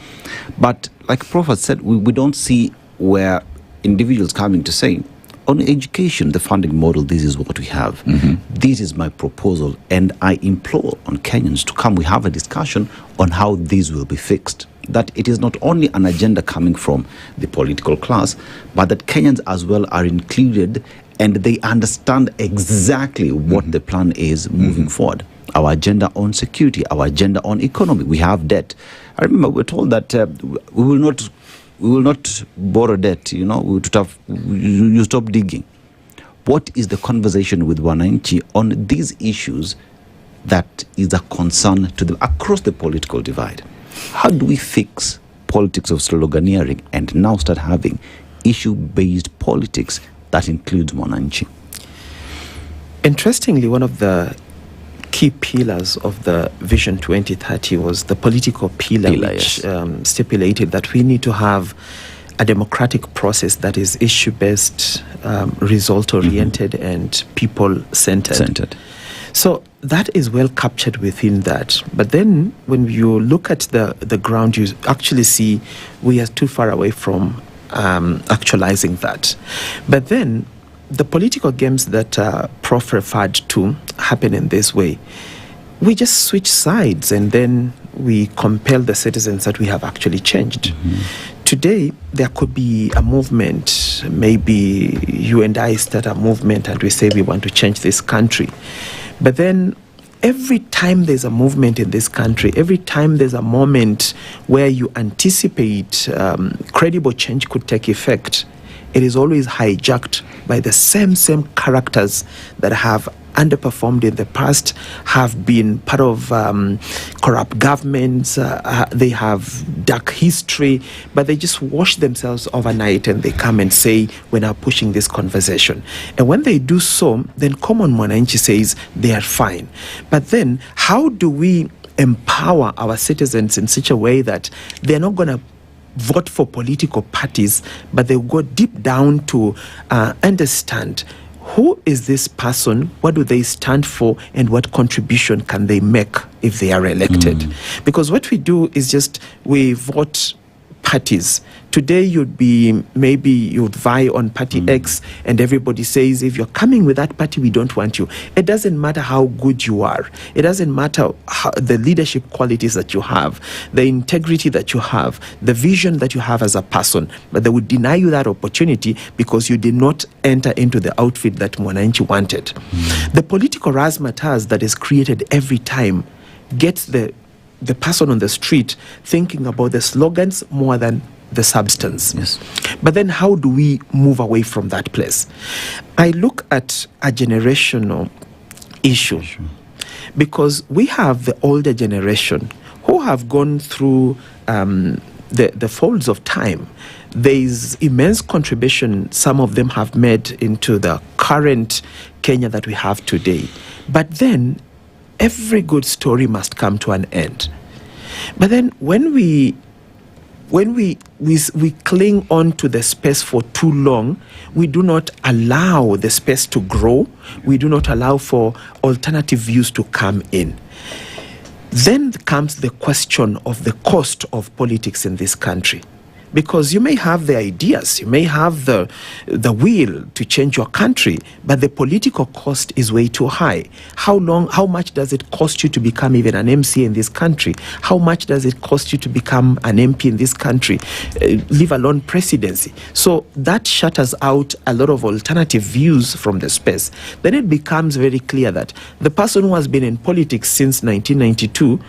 But like Prof has said, we don't see where individuals coming to say, on education, the funding model, this is what we have. This is my proposal, and I implore on Kenyans to come. We have a discussion on how this will be fixed. That it is not only an agenda coming from the political class, but that Kenyans as well are included, and they understand exactly what the plan is moving forward. Our agenda on security, our agenda on economy. We have debt. I remember we were told that we will not borrow debt, you stop digging. What is the conversation with Wananchi on these issues that is a concern to them across the political divide? How do we fix politics of sloganeering and now start having issue-based politics that includes Wananchi? Interestingly, one of the key pillars of the Vision 2030 was the political pillar which stipulated that we need to have a democratic process that is issue-based, result-oriented, and people-centered. So that is well captured within that. But then when you look at the ground, you actually see we are too far away from actualizing that. But then the political games that Prof referred to happen in this way. We just switch sides and then we compel the citizens that we have actually changed. Today, there could be a movement. Maybe you and I start a movement and we say we want to change this country. But then every time there's a movement in this country, every time there's a moment where you anticipate credible change could take effect, it is always hijacked by the same characters that have underperformed in the past, have been part of corrupt governments, they have dark history, but they just wash themselves overnight and they come and say, we're now pushing this conversation. And when they do so, then Common Mwananchi says they are fine. But then how do we empower our citizens in such a way that they're not going to vote for political parties, but they'll go deep down to understand who is this person, what do they stand for, and what contribution can they make if they are elected? Because what we do is just we vote parties. Today you'd vie on party X and everybody says, if you're coming with that party, we don't want you. It doesn't matter how good you are. It doesn't matter the leadership qualities that you have, the integrity that you have, the vision that you have as a person, but they would deny you that opportunity because you did not enter into the outfit that Mwananchi wanted. The political razzmatazz that is created every time gets the person on the street thinking about the slogans more than the substance. But then how do we move away from that place? I look at a generational issue because we have the older generation who have gone through the folds of time. There's immense contribution some of them have made into the current Kenya that we have today. But then every good story must come to an end. But then when we when we cling on to the space for too long, we do not allow the space to grow. We do not allow for alternative views to come in. Then comes the question of the cost of politics in this country. Because you may have the ideas, you may have the will to change your country, but the political cost is way too high. How much does it cost you to become even an MC in this country? How much does it cost you to become an MP in this country, leave alone presidency? So that shutters out a lot of alternative views from the space. Then it becomes very clear that the person who has been in politics since 1992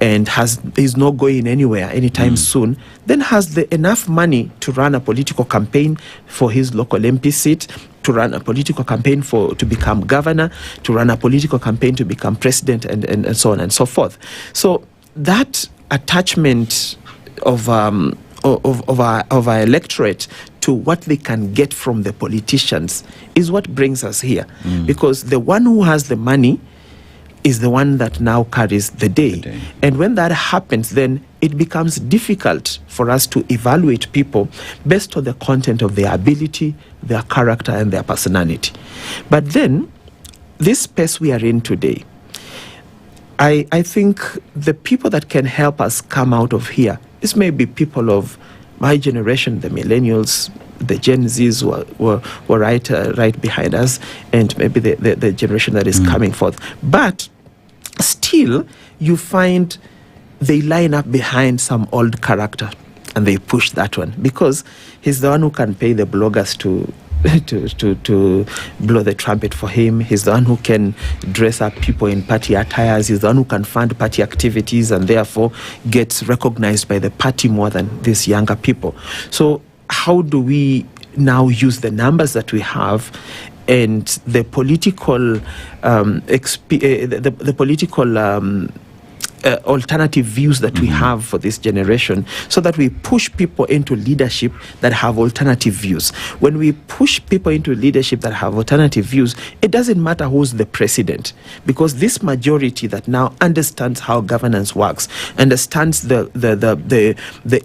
and is not going anywhere anytime soon, then has enough money to run a political campaign for his local MP seat, to run a political campaign to become governor, to run a political campaign to become president, and so on and so forth. So that attachment of our electorate to what they can get from the politicians is what brings us here. Because the one who has the money is the one that now carries the day. And when that happens, then it becomes difficult for us to evaluate people based on the content of their ability, their character, and their personality. But then, this space we are in today, I think the people that can help us come out of here, this may be people of my generation, the millennials, the Gen Zs were right behind us, and maybe the generation that is coming forth. But still, you find they line up behind some old character, and they push that one because he's the one who can pay the bloggers to blow the trumpet for him. He's the one who can dress up people in party attires. He's the one who can fund party activities and therefore gets recognized by the party more than these younger people. So how do we now use the numbers that we have and the political alternative views that we have for this generation, so that we push people into leadership that have alternative views? When we push people into leadership that have alternative views, it doesn't matter who's the president, because this majority that now understands how governance works, understands the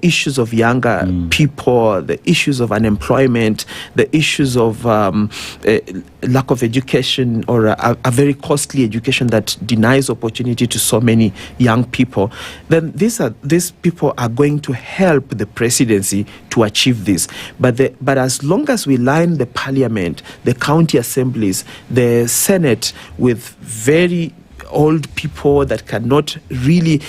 issues of younger people, the issues of unemployment, the issues of lack of education, or a very costly education that denies opportunity to so many young people, then these people are going to help the presidency to achieve this. But as long as we line the parliament, the county assemblies, the Senate with very old people that cannot really,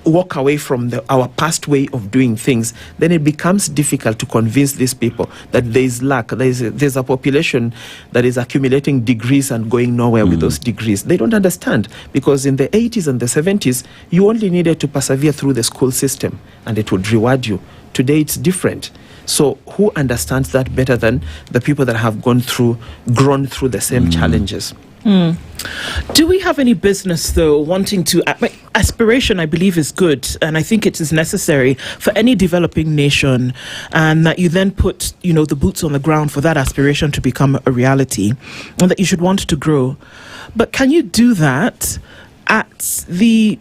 walk away from our past way of doing things, then it becomes difficult to convince these people that there is lack. There's a population that is accumulating degrees and going nowhere with those degrees. They don't understand, because in the 80s and the 70s, you only needed to persevere through the school system and it would reward you. Today, it's different. So who understands that better than the people that have grown through the same challenges? Do we have any business, though, wanting to... aspiration, I believe, is good, and I think it is necessary for any developing nation, and that you then put, the boots on the ground for that aspiration to become a reality, and that you should want to grow. But can you do that at the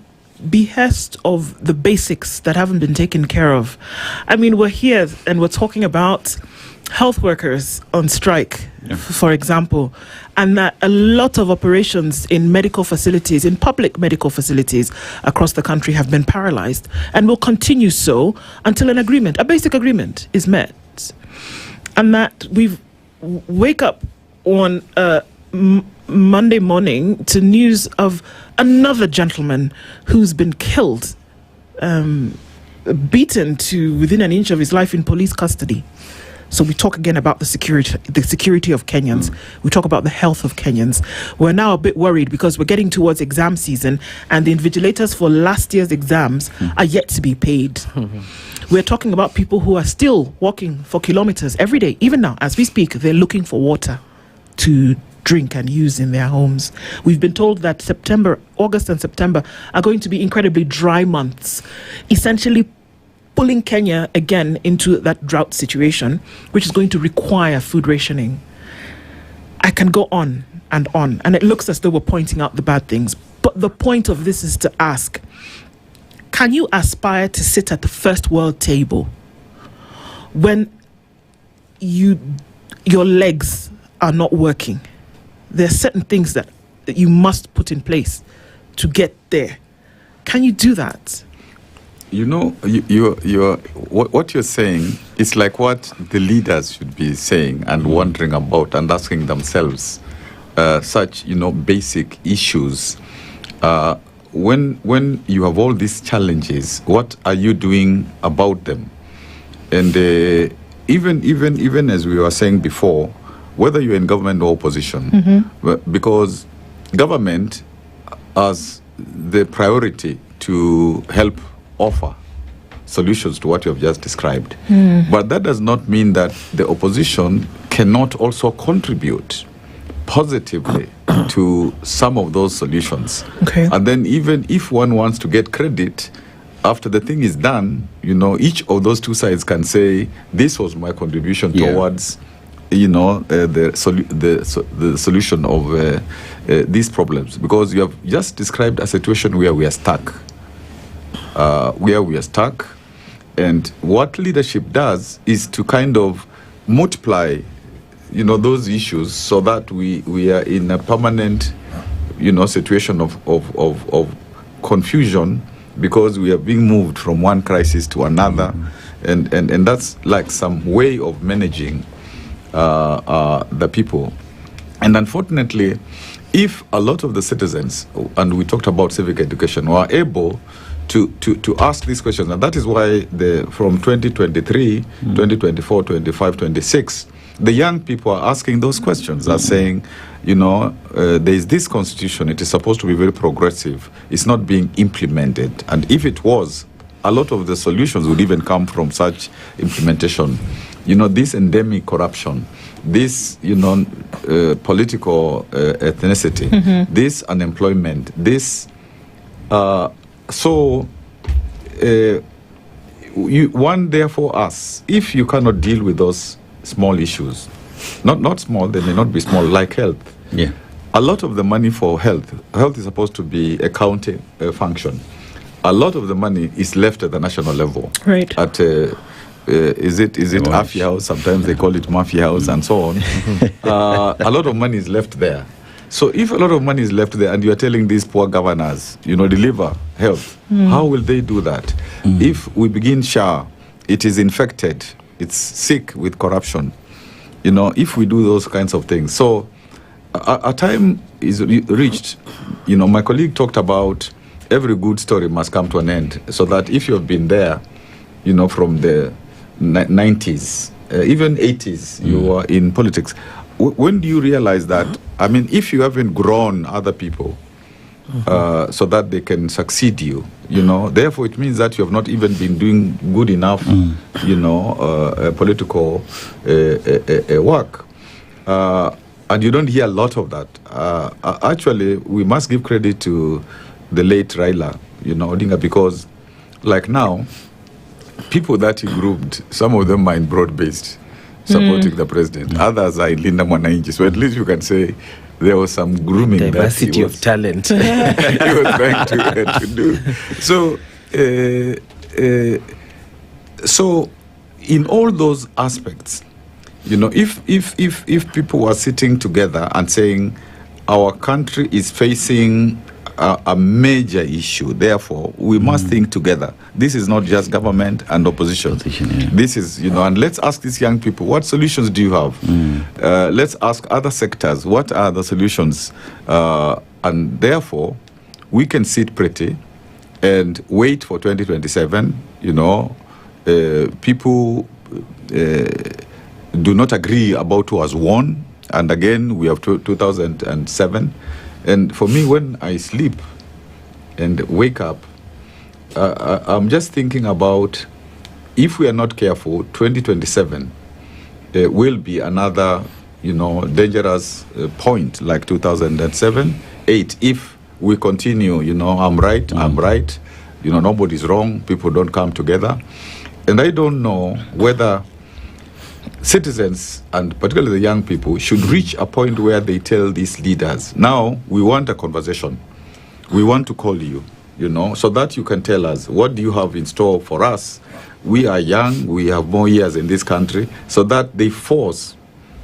behest of the basics that haven't been taken care of? I mean, we're here and we're talking about health workers on strike, for example, and that a lot of operations in medical facilities, in public medical facilities across the country, have been paralyzed and will continue so until a basic agreement is met. And that we wake up on Monday morning to news of another gentleman who's been killed, beaten to within an inch of his life in police custody. So we talk again about the security of Kenyans. We talk about the health of Kenyans. We're now a bit worried because we're getting towards exam season, and the invigilators for last year's exams are yet to be paid. We're talking about people who are still walking for kilometers every day. Even now, as we speak, they're looking for water to drink and use in their homes. We've been told that August and September are going to be incredibly dry months, essentially pulling Kenya again into that drought situation, which is going to require food rationing. I can go on, and it looks as though we're pointing out the bad things. But the point of this is to ask, can you aspire to sit at the first world table when your legs are not working? There are certain things that you must put in place to get there. Can you do that? You know, what you're saying is like what the leaders should be saying and wondering about and asking themselves such, basic issues. When you have all these challenges, what are you doing about them? And even as we were saying before, whether you're in government or opposition, because government has the priority to help offer solutions to what you have just described. But that does not mean that the opposition cannot also contribute positively to some of those solutions. Okay. And then even if one wants to get credit, after the thing is done, each of those two sides can say, this was my contribution towards the solution of these problems. Because you have just described a situation where we are stuck. And what leadership does is to kind of multiply those issues so that we are in a permanent situation of confusion, because we are being moved from one crisis to another. And that's like some way of managing the people. And unfortunately, if a lot of the citizens, and we talked about civic education, were able to ask these questions, and that is why from 2023, 2024, 25, 26, the young people are asking those questions, are saying, there is this constitution, it is supposed to be very progressive, it's not being implemented. And if it was, a lot of the solutions would even come from such implementation. This endemic corruption, this, political ethnicity, this unemployment, this, one therefore asks, if you cannot deal with those small issues, not small, they may not be small, like health. Yeah. A lot of the money for health is supposed to be a county function. A lot of the money is left at the national level. Right. At is it Afia House? Sometimes they call it Mafia House and so on. A lot of money is left there. So if a lot of money is left there and you are telling these poor governors, deliver health, how will they do that? If we begin it is infected, it's sick with corruption. If we do those kinds of things. So a time is reached. My colleague talked about every good story must come to an end, so that if you have been there, from the 90s, even 80s, you were in politics. When do you realize that, if you haven't grown other people so that they can succeed you, therefore it means that you have not even been doing good enough, political work. And you don't hear a lot of that. Actually, we must give credit to the late Raila, Odinga, because like now, people that he groomed, some of them are in broad-based, supporting the president. Others are in Linda Mwananchi. So at least you can say there was some grooming. Diversity of talent. He was trying to do. So in all those aspects, if people were sitting together and saying our country is facing a major issue, therefore we must think together. This is not just government and opposition. This is, and let's ask these young people, what solutions do you have? Let's ask other sectors, what are the solutions? And therefore, we can sit pretty and wait for 2027. People do not agree about who has won. And again, we have 2007. And for me, when I sleep and wake up, I'm just thinking about, if we are not careful, 2027 will be another, dangerous point like 2007, 8. If we continue, I'm right, nobody's wrong, people don't come together. And I don't know whether citizens, and particularly the young people, should reach a point where they tell these leaders, now we want a conversation. We want to call you. so that you can tell us, what do you have in store for us? We are young, we have more years in this country, so that they force,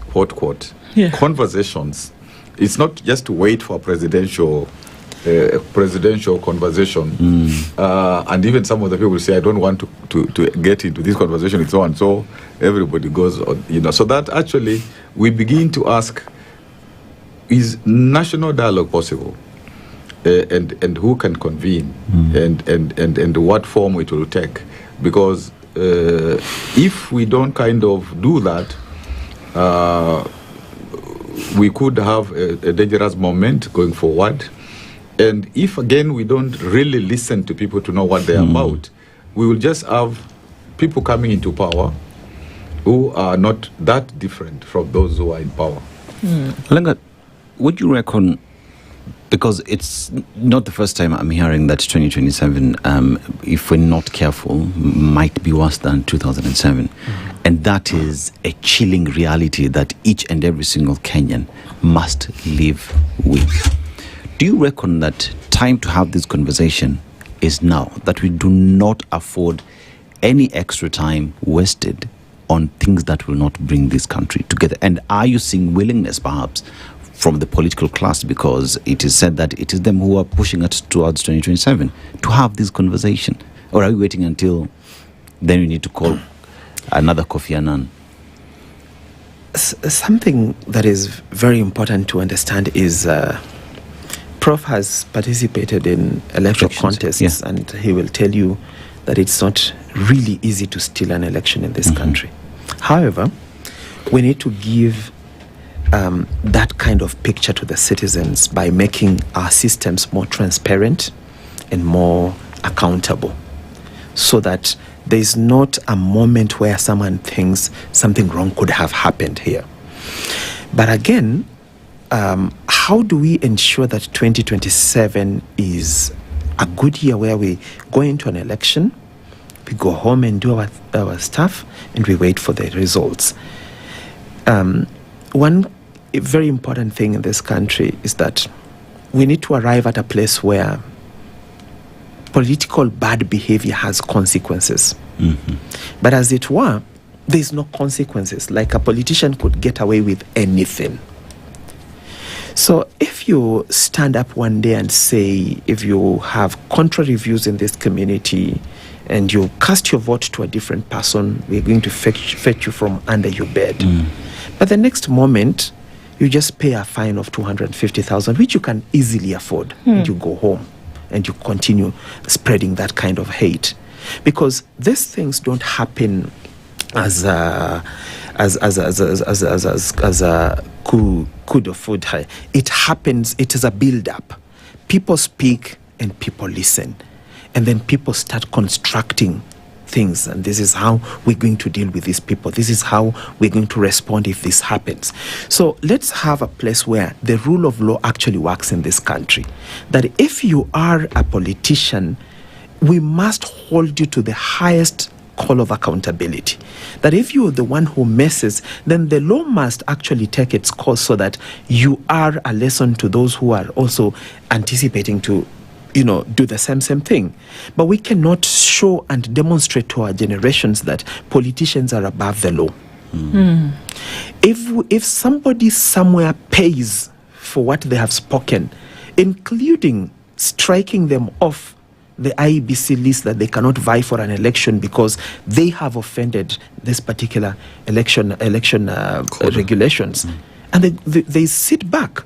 quote, conversations. It's not just to wait for a presidential conversation. And even some of the people say, I don't want to get into this conversation and so on. So everybody goes on, so that actually we begin to ask, is national dialogue possible? And who can convene, and what form it will take? Because if we don't kind of do that, we could have a dangerous moment going forward. And if again we don't really listen to people to know what they're about, we will just have people coming into power who are not that different from those who are in power. Lenga, would you reckon, because it's not the first time I'm hearing that 2027, if we're not careful, might be worse than 2007. And that is a chilling reality that each and every single Kenyan must live with. Do you reckon that time to have this conversation is now, that we do not afford any extra time wasted on things that will not bring this country together? And are you seeing willingness, perhaps, from the political class, because it is said that it is them who are pushing us towards 2027 to have this conversation? Or are we waiting until then we need to call another Kofi Annan? Something that is very important to understand is Prof has participated in electoral contests, and he will tell you that it's not really easy to steal an election in this country. However, we need to give that kind of picture to the citizens by making our systems more transparent and more accountable, so that there is not a moment where someone thinks something wrong could have happened here. But again, how do we ensure that 2027 is a good year where we go into an election, we go home and do our stuff, and we wait for the results? One very important thing in this country is that we need to arrive at a place where political bad behavior has consequences. But as it were, there's no consequences. Like a politician could get away with anything. So if you stand up one day and say, if you have contrary views in this community and you cast your vote to a different person, we're going to fetch you from under your bed. But the next moment, you just pay a fine of 250,000, which you can easily afford, and you go home and you continue spreading that kind of hate. Because these things don't happen as a coup de foudre. It happens, it is a build-up. People speak and people listen. And then people start constructing things, and this is how we're going to deal with these people. This is how we're going to respond if this happens. So let's have a place where the rule of law actually works in this country. That if you are a politician, we must hold you to the highest call of accountability. That if you're the one who messes, then the law must actually take its course, so that you are a lesson to those who are also anticipating to do the same thing. But we cannot show and demonstrate to our generations that politicians are above the law. If somebody somewhere pays for what they have spoken, including striking them off the IEBC list that they cannot vie for an election because they have offended this particular election regulations, and they sit back.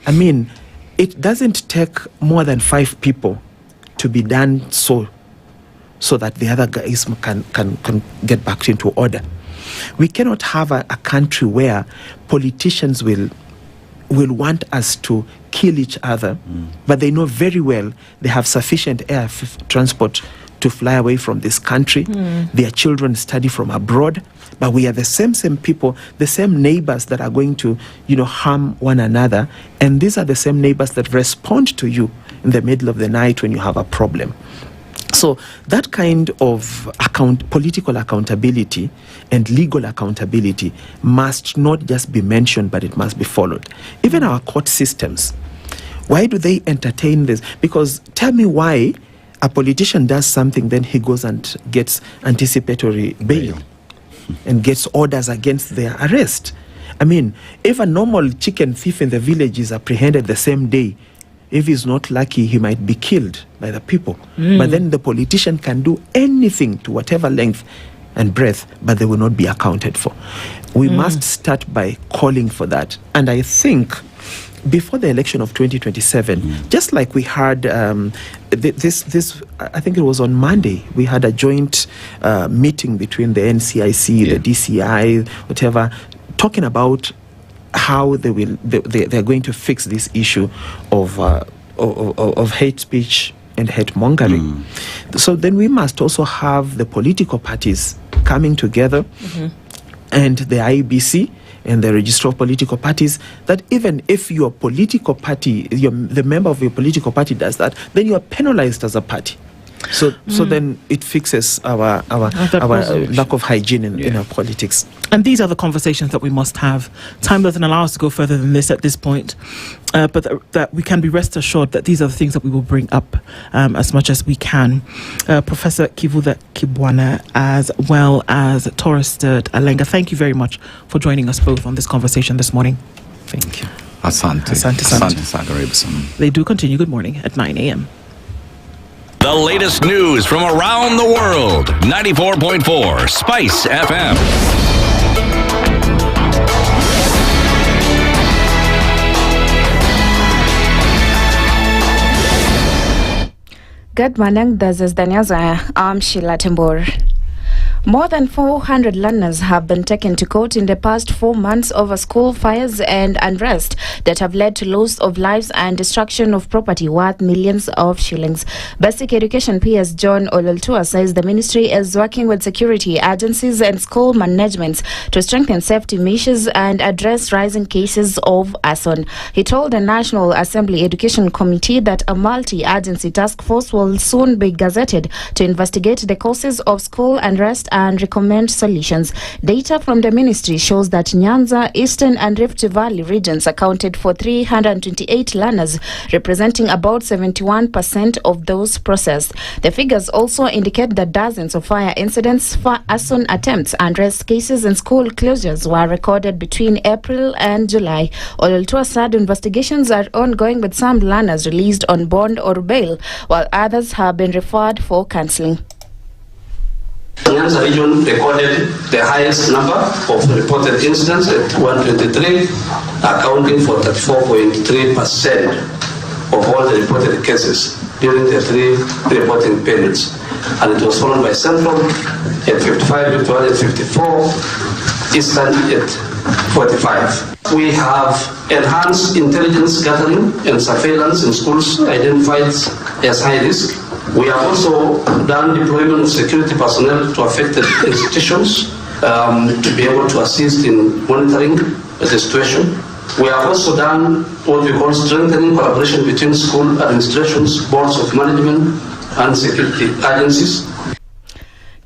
I mean, it doesn't take more than 5 people to be done so that the other guys can get back into order. We cannot have a country where politicians will want us to kill each other, but they know very well they have sufficient air transport to fly away from this country. Their children study from abroad, but we are the same people, the same neighbors that are going to, harm one another. And these are the same neighbors that respond to you in the middle of the night when you have a problem. So that kind of political accountability and legal accountability must not just be mentioned, but it must be followed. Even our court systems, Why do they entertain this? Because tell me why a politician does something, then he goes and gets anticipatory bail and gets orders against their arrest. I mean, if a normal chicken thief in the village is apprehended the same day, if he's not lucky, he might be killed by the people. But then the politician can do anything to whatever length and breadth, but they will not be accounted for. We must start by calling for that. And I think before the election of 2027, just like we had this, I think it was on Monday, we had a joint meeting between the NCIC, the DCI, whatever, talking about how they're going to fix this issue of hate speech and hate mongering. So then we must also have the political parties coming together and the IEBC and the Register of Political Parties, that even if your political party, the member of your political party does that, then you are penalized as a party. So then it fixes our lack of hygiene in our politics. And these are the conversations that we must have. Time doesn't allow us to go further than this at this point, but that we can be rest assured that these are the things that we will bring up as much as we can. Professor Kivuda Kibwana, as well as Torres Sturt Alenga, thank you very much for joining us both on this conversation this morning. Thank you. Asante. They do continue. Good morning at 9 a.m. The latest news from around the world. 94.4 Spice FM. Good morning, this is Daniela. I'm Sheila Timbur. More than 400 learners have been taken to court in the past 4 months over school fires and unrest that have led to loss of lives and destruction of property worth millions of shillings. Basic Education PS John Ololtua says the ministry is working with security agencies and school managements to strengthen safety measures and address rising cases of arson. He told the National Assembly Education Committee that a multi-agency task force will soon be gazetted to investigate the causes of school unrest and recommend solutions. Data from the ministry shows that Nyanza, Eastern and Rift Valley regions accounted for 328 learners, representing about 71% of those processed. The figures also indicate that dozens of fire incidents, arson attempts and arrest cases and school closures were recorded between April and July. Ololtua said investigations are ongoing with some learners released on bond or bail, while others have been referred for counselling. Nyanza region recorded the highest number of reported incidents at 123, accounting for 34.3% of all the reported cases during the 3 reporting periods. And it was followed by Central at 55, Victoria at 54, Eastern at 45. We have enhanced intelligence gathering and surveillance in schools identified as high risk. We have also done deployment of security personnel to affected institutions to be able to assist in monitoring the situation. We have also done what we call strengthening collaboration between school administrations, boards of management, and security agencies.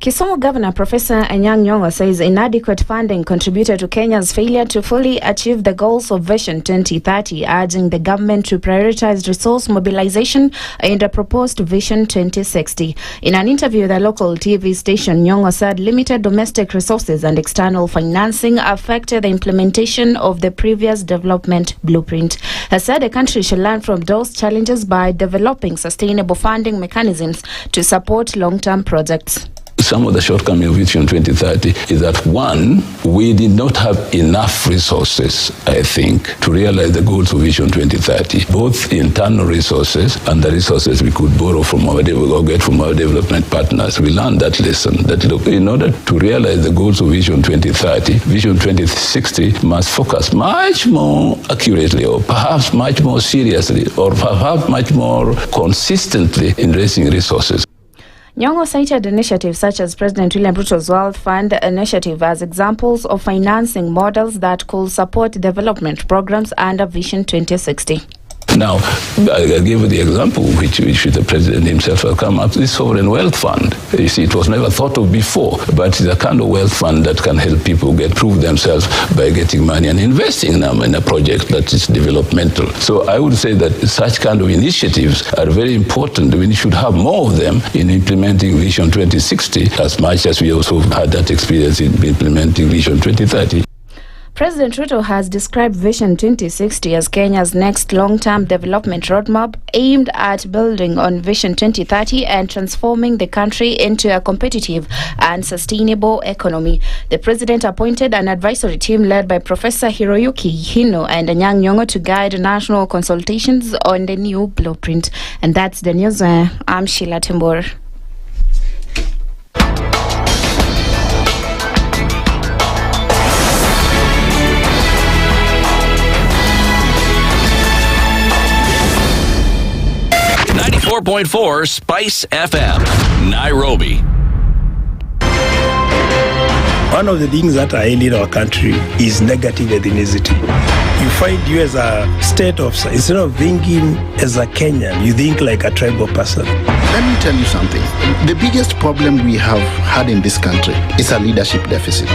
Kisumu Governor Professor Anyang' Nyong'o says inadequate funding contributed to Kenya's failure to fully achieve the goals of Vision 2030, urging the government to prioritize resource mobilization in the proposed Vision 2060. In an interview with a local TV station, Nyong'o said limited domestic resources and external financing affected the implementation of the previous development blueprint. He said the country should learn from those challenges by developing sustainable funding mechanisms to support long-term projects. Some of the shortcomings of Vision 2030 is that, one, we did not have enough resources, I think, to realize the goals of Vision 2030, both internal resources and the resources we could borrow from or get from our development partners. We learned that lesson, that look, in order to realize the goals of Vision 2030, Vision 2060 must focus much more accurately, or perhaps much more seriously, or perhaps much more consistently in raising resources. Nyong'o cited initiatives such as President William Ruto's World Fund initiative as examples of financing models that could support development programs under Vision 2060. Now, I give you the example which the president himself has come up, this sovereign wealth fund. You see, it was never thought of before, but it's a kind of wealth fund that can help people prove themselves by getting money and investing them in a project that is developmental. So I would say that such kind of initiatives are very important. We should have more of them in implementing Vision 2060, as much as we also had that experience in implementing Vision 2030. President Ruto has described Vision 2060 as Kenya's next long-term development roadmap aimed at building on Vision 2030 and transforming the country into a competitive and sustainable economy. The president appointed an advisory team led by Professor Hiroyuki Hino and Anyang' Nyong'o to guide national consultations on the new blueprint. And that's the news. I'm Sheila Tembor. .4 Spice FM, Nairobi. One of the things that are ailing our country is negative ethnicity. You find you as a state officer, instead of thinking as a Kenyan, you think like a tribal person. Let me tell you something. The biggest problem we have had in this country is a leadership deficit.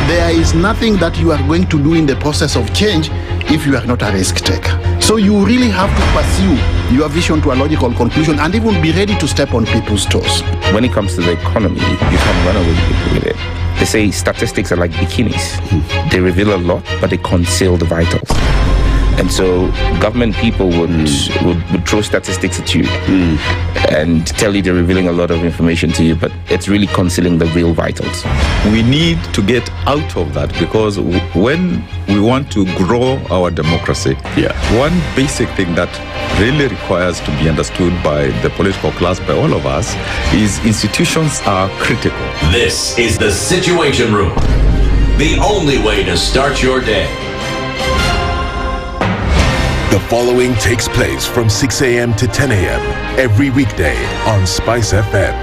There is nothing that you are going to do in the process of change if you are not a risk taker. So you really have to pursue your vision to a logical conclusion and even be ready to step on people's toes. When it comes to the economy, you can run away with it. They say statistics are like bikinis. They reveal a lot, but they conceal the vitals. And so government people would throw statistics at you and tell you they're revealing a lot of information to you, but it's really concealing the real vitals. We need to get out of that, because when we want to grow our democracy, one basic thing that really requires to be understood by the political class, by all of us, is institutions are critical. This is the Situation Room, the only way to start your day. The following takes place from 6 a.m. to 10 a.m. every weekday on Spice FM.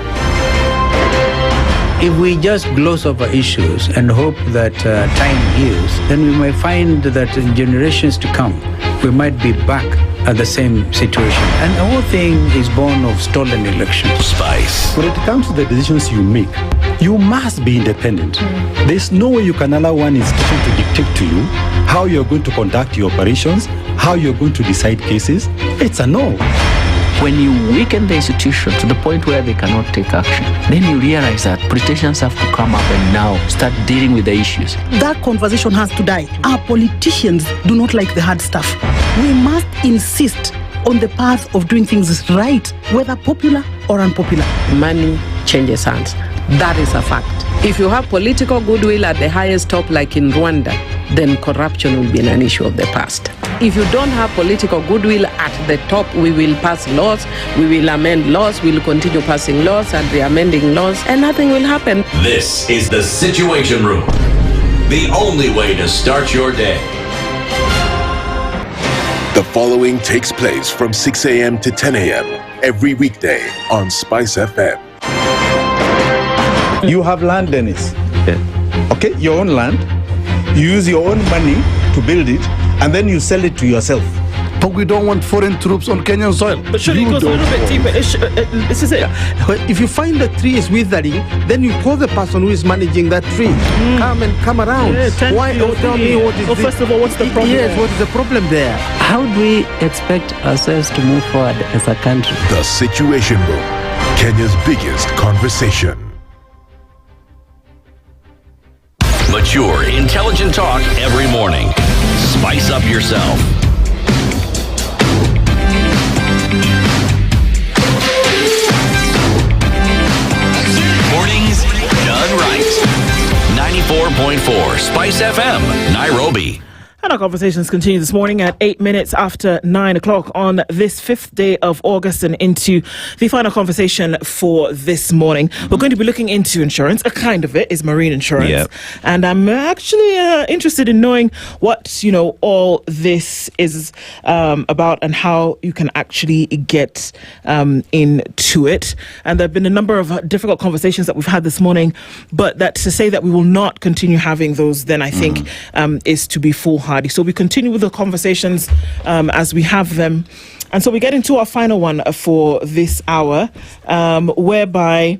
If we just gloss over issues and hope that time heals, then we might find that in generations to come, we might be back at the same situation. And the whole thing is born of stolen elections. Spice. When it comes to the decisions you make, you must be independent. There's no way you can allow one institution to dictate to you how you're going to conduct your operations, how you're going to decide cases. It's a no. When you weaken the institution to the point where they cannot take action, then you realize that politicians have to come up and now start dealing with the issues. That conversation has to die. Our politicians do not like the hard stuff. We must insist on the path of doing things right, whether popular or unpopular. Money changes hands. That is a fact. If you have political goodwill at the highest top, like in Rwanda, then corruption will be an issue of the past. If you don't have political goodwill at the top, we will pass laws, we will amend laws, we will continue passing laws and re-amending laws, and nothing will happen. This is the Situation Room, the only way to start your day. The following takes place from 6 a.m. to 10 a.m. every weekday on Spice FM. You have land, Dennis. Okay, your own land. You use your own money to build it, and then you sell it to yourself. But we don't want foreign troops on Kenyan soil. But surely it goes a little bit deeper. This is it. If you find the tree is withering, then you call the person who is managing that tree. Come around. Why? Tell me what is first of all, what's the problem? Yes, what is the problem there? How do we expect ourselves to move forward as a country? The Situation Room, Kenya's biggest conversation. Mature, intelligent talk every morning. Spice up yourself. Mornings done right. 94.4 Spice FM, Nairobi. And our conversations continue this morning at 8 minutes after 9 o'clock on this 5th day of August and into the final conversation for this morning. We're going to be looking into insurance. A kind of it is marine insurance. Yep. And I'm actually interested in knowing what, all this is about and how you can actually get into it. And there have been a number of difficult conversations that we've had this morning, but that to say that we will not continue having those, then I think is to be foolhardy. Hardy. So we continue with the conversations as we have them. And so we get into our final one for this hour, whereby,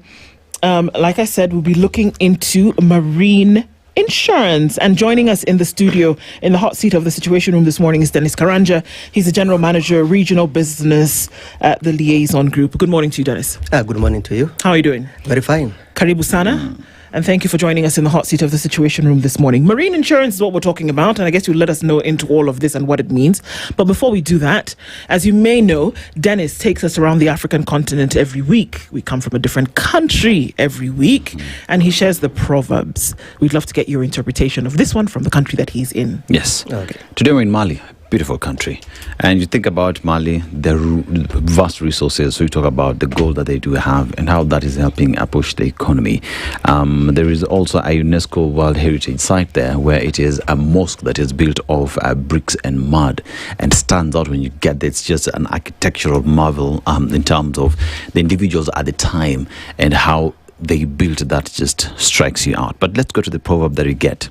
like I said, we'll be looking into marine insurance. And joining us in the studio in the hot seat of the Situation Room this morning is Dennis Karanja. He's the General Manager, Regional Business at the Liaison Group. Good morning to you, Dennis. Good morning to you. How are you doing? Very fine. Karibu sana. And thank you for joining us in the hot seat of the Situation Room this morning. Marine insurance is what we're talking about, and I guess you'll let us know into all of this and what it means. But before we do that, as you may know, Dennis takes us around the African continent every week. We come from a different country every week, and he shares the proverbs. We'd love to get your interpretation of this one from the country that he's in. Yes. Okay. Today we're in Mali. Beautiful country. And you think about Mali, the vast resources. So you talk about the gold that they do have and how that is helping push the economy. There is also a UNESCO World Heritage Site there where it is a mosque that is built of bricks and mud and stands out when you get there. It's just an architectural marvel in terms of the individuals at the time and how they built that just strikes you out. But let's go to the proverb that we get.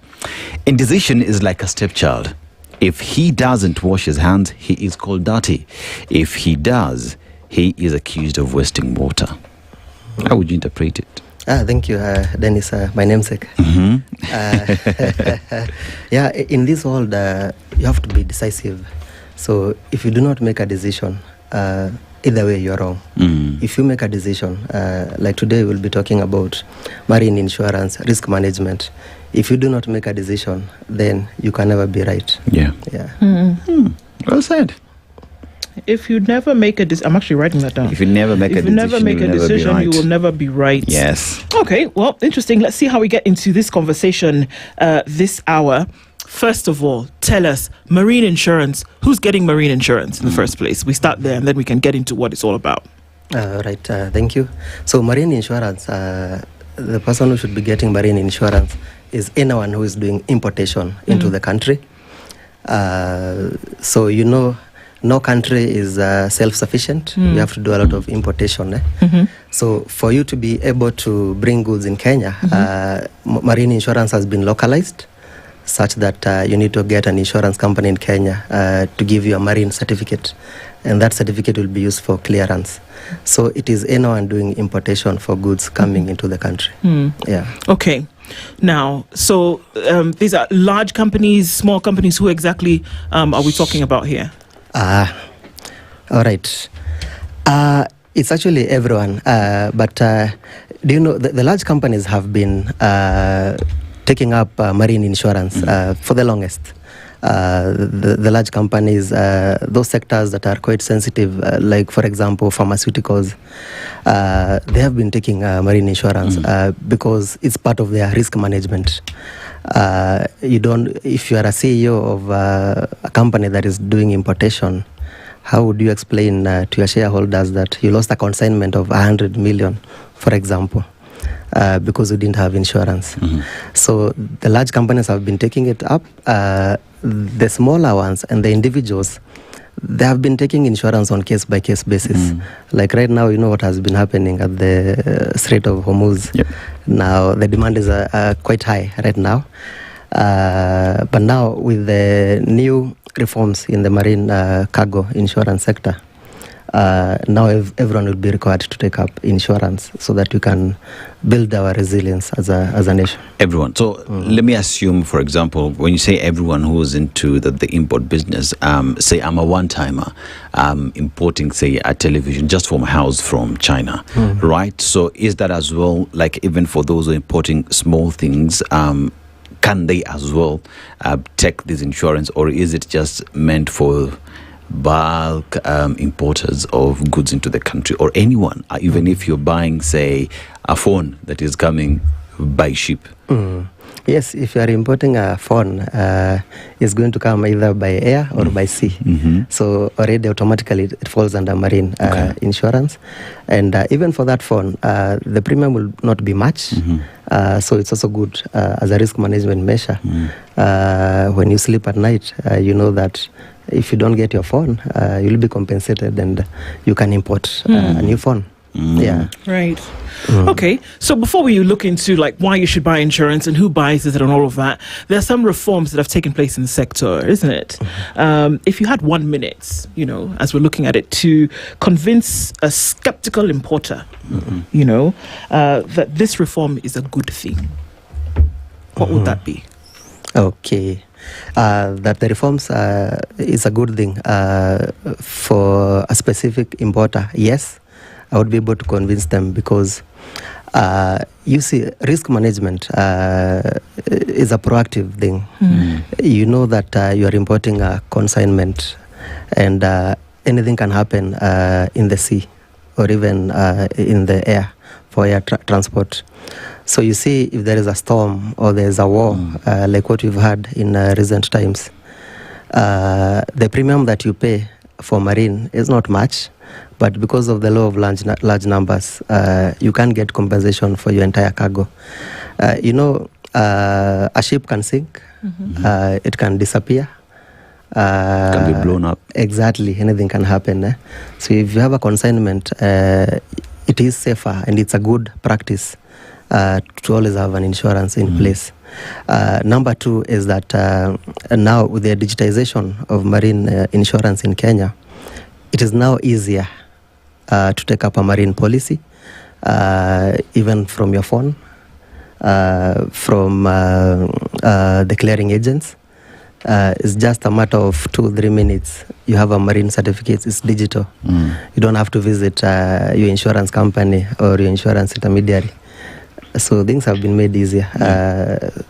Indecision is like a stepchild. If he doesn't wash his hands, he is called dirty. If he does, he is accused of wasting water. How would you interpret it? Thank you, Dennis, my namesake. Yeah, in this world, you have to be decisive. So if you do not make a decision, either way, you're wrong. If you make a decision, like today, we'll be talking about marine insurance, risk management. If you do not make a decision, then you can never be right. Yeah. Well said. If you never make a decision, I'm actually writing that down. If you never make a decision, you will never be right. Yes. Okay, well, interesting. Let's see how we get into this conversation this hour. First of all, tell us, marine insurance, who's getting marine insurance in the first place? We start there and then we can get into what it's all about. Right, thank you. So marine insurance, the person who should be getting marine insurance is anyone who is doing importation into the country. So you know, no country is self-sufficient. You have to do a lot of importation. So for you to be able to bring goods in Kenya, marine insurance has been localized such that you need to get an insurance company in Kenya to give you a marine certificate. And that certificate will be used for clearance. So it is anyone doing importation for goods coming into the country. Yeah. Okay. Now, so these are large companies, small companies. Who exactly are we talking about here? All right. It's actually everyone. But do you know the large companies have been taking up marine insurance for the longest. The large companies, those sectors that are quite sensitive, like, for example, pharmaceuticals, they have been taking marine insurance because it's part of their risk management. If you are a CEO of a company that is doing importation, how would you explain to your shareholders that you lost a consignment of 100 million, for example? Because we didn't have insurance. So the large companies have been taking it up. The smaller ones and the individuals, they have been taking insurance on case-by-case basis. Like right now, you know what has been happening at the Strait of Hormuz. Now, the demand is quite high right now. But now, with the new reforms in the marine cargo insurance sector, now everyone will be required to take up insurance so that we can build our resilience as a nation. Everyone. So let me assume, for example, when you say everyone who's into the import business, say I'm a one-timer importing, say, a television just for my house from China, right? So is that as well, like even for those who are importing small things, can they as well take this insurance, or is it just meant for bulk importers of goods into the country, or anyone, even if you're buying, say, a phone that is coming by ship? Yes, if you are importing a phone, it's going to come either by air or by sea. So already automatically it falls under marine insurance. And even for that phone, the premium will not be much. So it's also good as a risk management measure. When you sleep at night, you know that if you don't get your phone, you'll be compensated and you can import a new phone. Yeah. Right. Okay. So before we look into like why you should buy insurance and who buys it and all of that, there are some reforms that have taken place in the sector, isn't it? If you had 1 minute, as we're looking at it, to convince a skeptical importer, that this reform is a good thing, what would that be? Okay. That the reforms is a good thing for a specific importer, yes, I would be able to convince them because you see, risk management is a proactive thing. You know that you are importing a consignment and anything can happen in the sea or even in the air for air transport. So you see, if there is a storm or there is a war, like what we've had in recent times, the premium that you pay for marine is not much, but because of the law of large numbers, you can get compensation for your entire cargo. A ship can sink, it can disappear. Can be blown up. Exactly, anything can happen. So if you have a consignment, it is safer and it's a good practice to always have an insurance in place. Number two is that now with the digitization of marine insurance in Kenya, it is now easier to take up a marine policy, even from your phone, from the clearing agents. It's just a matter of 2-3 minutes. You have a marine certificate, it's digital. You don't have to visit your insurance company or your insurance intermediary. So things have been made easier,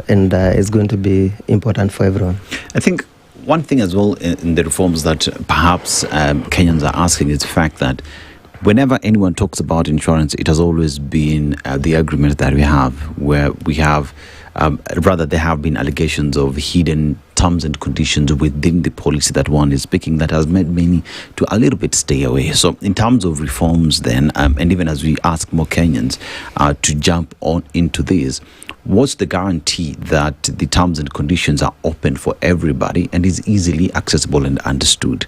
and it's going to be important for everyone. I think one thing as well in the reforms that perhaps Kenyans are asking is the fact that whenever anyone talks about insurance, it has always been the agreement that we have, where we have, rather there have been allegations of hidden terms and conditions within the policy that one is speaking that has made many to a little bit stay away. So in terms of reforms then, and even as we ask more Kenyans to jump on into this, what's the guarantee that the terms and conditions are open for everybody and is easily accessible and understood?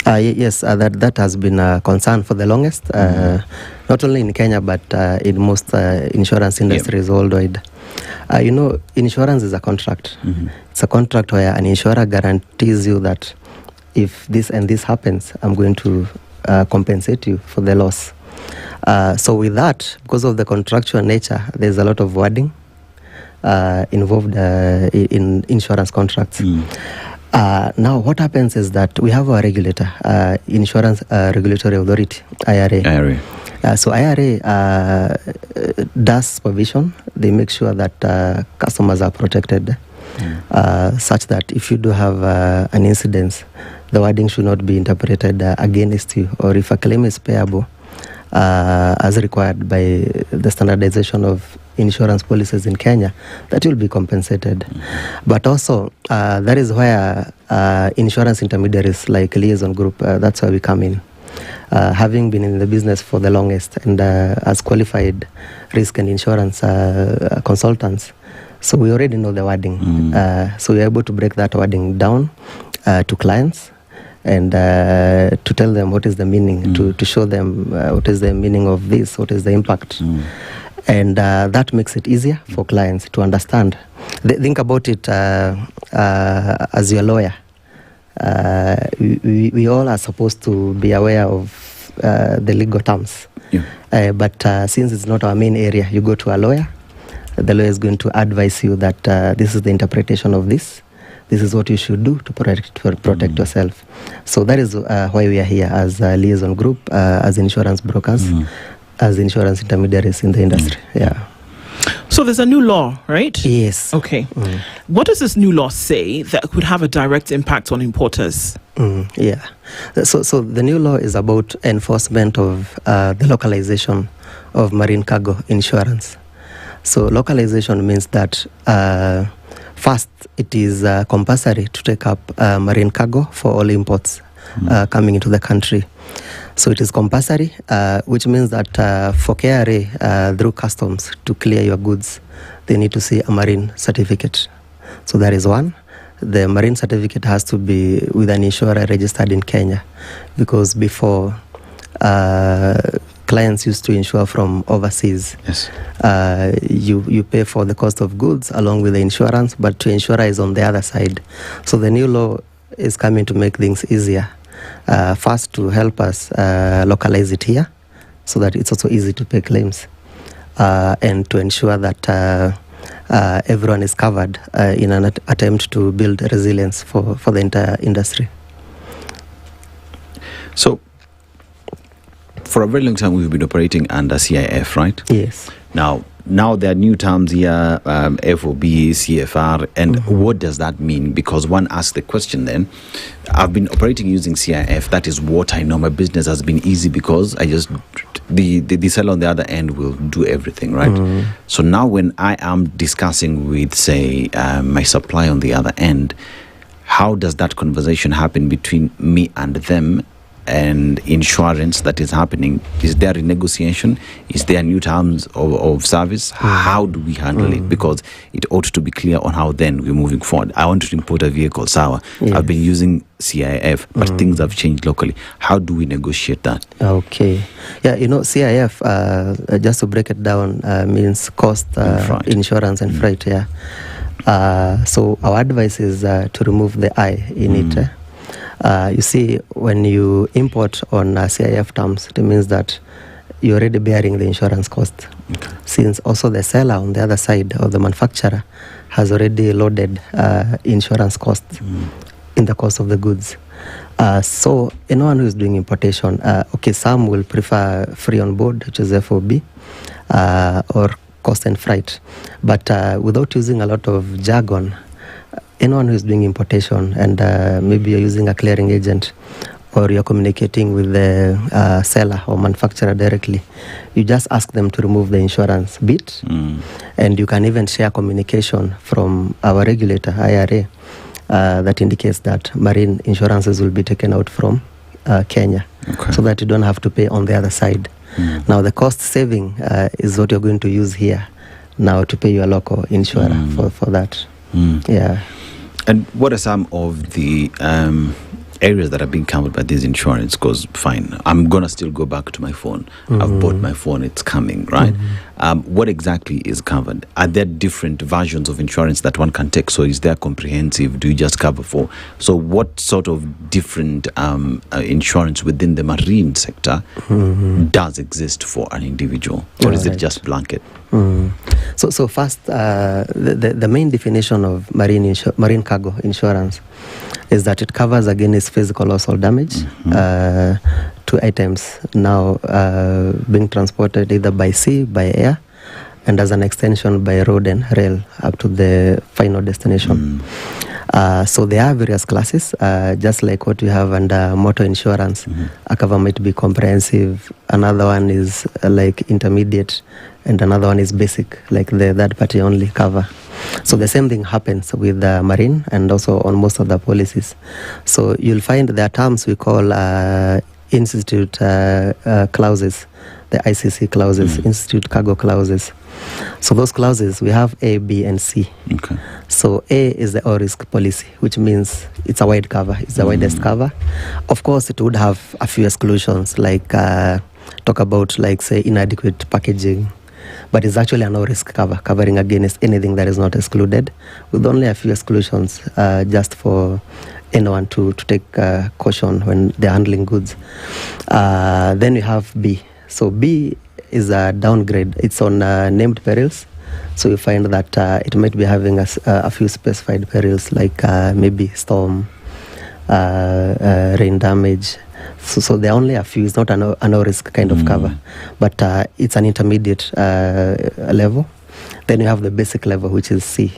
Yes, that has been a concern for the longest, not only in Kenya, but in most insurance industries worldwide. Insurance is a contract. It's a contract where an insurer guarantees you that if this and this happens, I'm going to compensate you for the loss. So with that, because of the contractual nature, there's a lot of wording involved in insurance contracts. Now, what happens is that we have a regulator, Insurance Regulatory Authority, IRA. So IRA does supervision. They make sure that customers are protected, such that if you do have an incident, the wording should not be interpreted against you, or if a claim is payable, as required by the standardization of insurance policies in Kenya, that will be compensated. But also, that is where insurance intermediaries like Liaison Group, that's where we come in. Having been in the business for the longest and as qualified risk and insurance consultants, so we already know the wording. So we're able to break that wording down to clients and to tell them what is the meaning, to show them what is the meaning of this, what is the impact. And that makes it easier for clients to understand. Think about it as your lawyer. We all are supposed to be aware of the legal terms. But since it's not our main area, you go to a lawyer. The lawyer is going to advise you that this is the interpretation of this. This is what you should do to protect yourself. So that is why we are here as a liaison group, as insurance brokers, as insurance intermediaries in the industry. So there's a new law, right? Yes. Okay. What does this new law say that could have a direct impact on importers? So the new law is about enforcement of the localization of marine cargo insurance. So localization means that first, it is compulsory to take up marine cargo for all imports coming into the country. So it is compulsory, which means that for KRA, through customs, to clear your goods, they need to see a marine certificate. So that is one. The marine certificate has to be with an insurer registered in Kenya, because before clients used to insure from overseas. Yes. You pay for the cost of goods along with the insurance, but the insurer is on the other side. So the new law is coming to make things easier. First, to help us localize it here, so that it's also easy to pay claims, and to ensure that everyone is covered in an attempt to build resilience for the entire industry. So, for a very long time, we've been operating under CIF, right? Yes. Now there are new terms here, FOB, CFR, and what does that mean? Because one asks the question then, I've been operating using CIF, that is what I know. My business has been easy because I just, the seller on the other end will do everything, right? So now when I am discussing with, say, my supplier on the other end, how does that conversation happen between me and them? And insurance that is happening, is there a negotiation? Is there new terms of service? How do we handle it? Because it ought to be clear on how then we're moving forward. I want to import a vehicle, Sawa. Yes. I've been using CIF, but things have changed locally. How do we negotiate that? Okay. Yeah, CIF, just to break it down, means cost, insurance and freight, yeah. So our advice is to remove the I in it. You see, when you import on CIF terms, it means that you're already bearing the insurance cost. Since also the seller on the other side, or the manufacturer, has already loaded insurance costs in the cost of the goods. So anyone who is doing importation, some will prefer free on board, which is FOB, or cost and freight. But without using a lot of jargon, anyone who is doing importation and maybe you're using a clearing agent or you're communicating with the seller or manufacturer directly, you just ask them to remove the insurance bit. And you can even share communication from our regulator, IRA, that indicates that marine insurances will be taken out from Kenya, so that you don't have to pay on the other side. Now the cost saving is what you're going to use here now to pay your local insurer for that. Yeah. And what are some of the areas that are being covered by this insurance? Because fine, I'm gonna still go back to my phone. I've bought my phone, it's coming, right? What exactly is covered? Are there different versions of insurance that one can take? So is there comprehensive? Do you just cover for? So what sort of different insurance within the marine sector does exist for an individual? Or is it just blanket? So first, the main definition of marine cargo insurance is that it covers against physical loss or damage to items now being transported either by sea, by air, and as an extension by road and rail up to the final destination. So there are various classes, just like what we have under motor insurance. A cover might be comprehensive, another one is like intermediate, and another one is basic, like the third party only cover. So the same thing happens with the marine and also on most of the policies. So you'll find there are terms we call institute clauses, the ICC clauses, institute cargo clauses. So those clauses, we have A, B, and C. So A is the all risk policy, which means it's a wide cover. It's the widest cover. Of course, it would have a few exclusions, like talk about, like, say, inadequate packaging. But it's actually a no-risk cover, covering against anything that is not excluded, with only a few exclusions, just for anyone to take caution when they're handling goods. Then we have B. So B is a downgrade. It's on named perils. So you find that it might be having a few specified perils, like maybe storm, rain damage. So there are only a few. It's not a no-risk kind of cover, but it's an intermediate level. Then you have the basic level, which is C.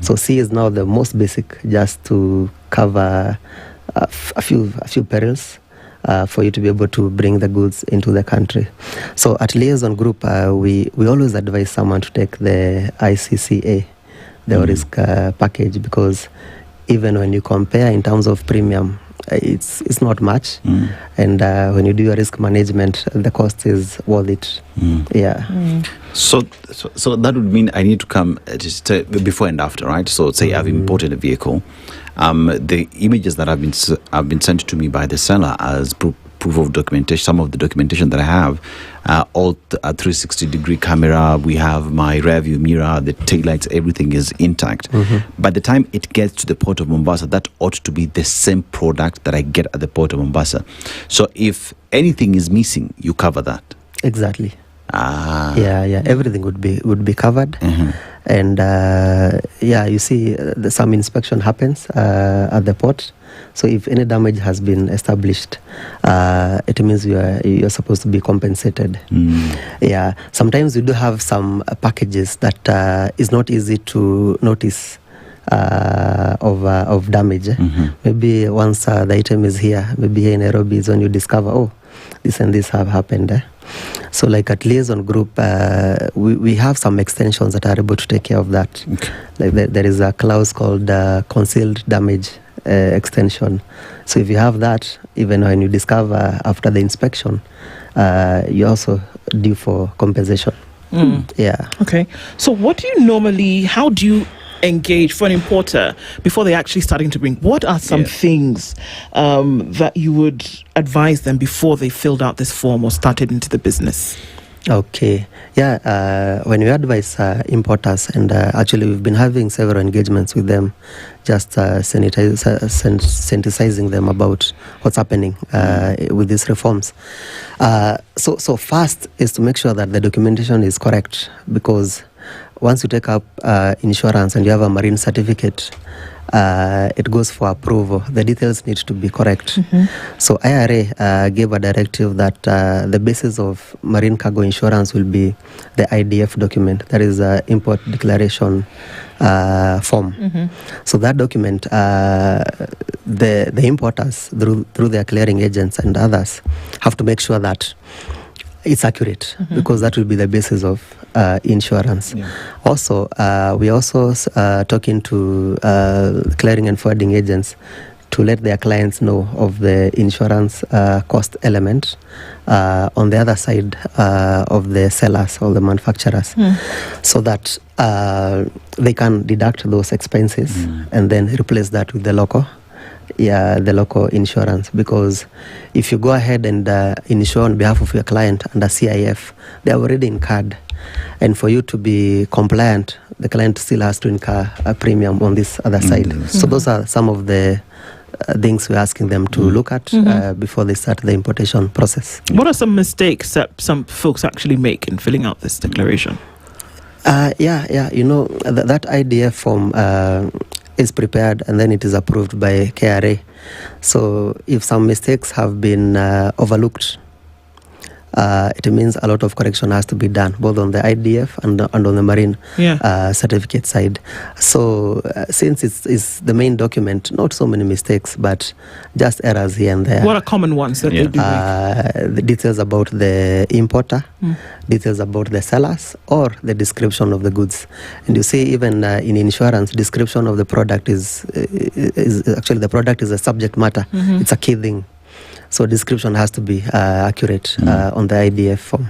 So C is now the most basic, just to cover a few perils for you to be able to bring the goods into the country. So at Liaison Group, we always advise someone to take the ICCA, the risk package, because even when you compare in terms of premium, it's not much, and when you do your risk management, the cost is worth it. So that would mean I need to come just before and after, right? So say I've imported a vehicle, the images that have been sent to me by the seller as proof of documentation, some of the documentation that I have, all a 360-degree camera. We have my rear view mirror, the taillights, everything is intact. By the time it gets to the port of Mombasa, that ought to be the same product that I get at the port of Mombasa. So if anything is missing, you cover that. Exactly. Yeah, everything would be covered. And you see, some inspection happens at the port. So if any damage has been established, it means you're supposed to be compensated. Yeah, sometimes we do have some packages that is not easy to notice of damage. Maybe once the item is here, maybe here in Nairobi is when you discover, oh, this and this have happened. So like at Liaison Group, we have some extensions that are able to take care of that. Like there is a clause called concealed damage extension. So if you have that, even when you discover after the inspection, you also due for compensation. Yeah. Okay. So how do you engage for an importer before they're actually starting to bring? What are some things that you would advise them before they filled out this form or started into the business? Okay. Yeah, when we advise importers, and actually we've been having several engagements with them, just sensitizing them about what's happening with these reforms. So first is to make sure that the documentation is correct, because once you take up insurance and you have a marine certificate, it goes for approval. The details need to be correct. So IRA gave a directive that the basis of marine cargo insurance will be the IDF document, that is import declaration form. So that document, the importers through their clearing agents and others have to make sure that it's accurate, because that will be the basis of insurance. Also, we also talking to clearing and forwarding agents to let their clients know of the insurance cost element on the other side of the sellers or the manufacturers, so that they can deduct those expenses and then replace that with the local insurance. Because if you go ahead and insure on behalf of your client under CIF, they are already incurred, and for you to be compliant, the client still has to incur a premium on this other side. So those are some of the things we're asking them to look at before they start the importation process. What are some mistakes that some folks actually make in filling out this declaration? That IDF form is prepared and then it is approved by KRA. So if some mistakes have been overlooked, it means a lot of correction has to be done, both on the IDF and on the marine certificate side. So since it's the main document, not so many mistakes, but just errors here and there. What are common ones that they do? The details about the importer, details about the sellers, or the description of the goods. And you see, even in insurance, description of the product is actually, the product is a subject matter. It's a key thing. So description has to be accurate on the IDF form.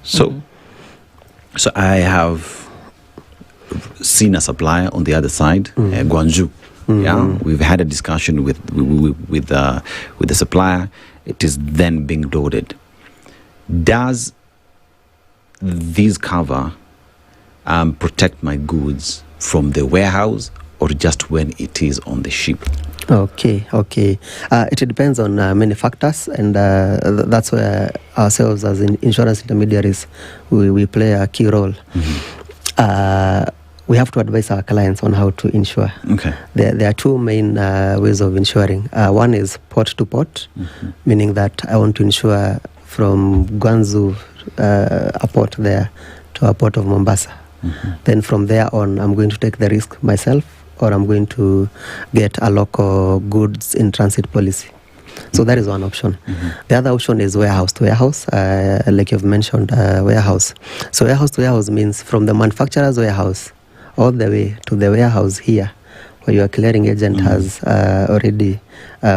So I have seen a supplier on the other side, Guangzhou. We've had a discussion with the supplier. It is then being loaded. Does this cover protect my goods from the warehouse, or just when it is on the ship? Okay. It depends on many factors, and that's where ourselves as insurance intermediaries, we play a key role. We have to advise our clients on how to insure. There are two main ways of insuring. One is port to port, meaning that I want to insure from Guangzhou, a port there, to a port of Mombasa. Then from there on, I'm going to take the risk myself, or I'm going to get a local goods in transit policy. So that is one option. The other option is warehouse to warehouse, like you've mentioned, warehouse. So warehouse to warehouse means from the manufacturer's warehouse all the way to the warehouse here, where your clearing agent has already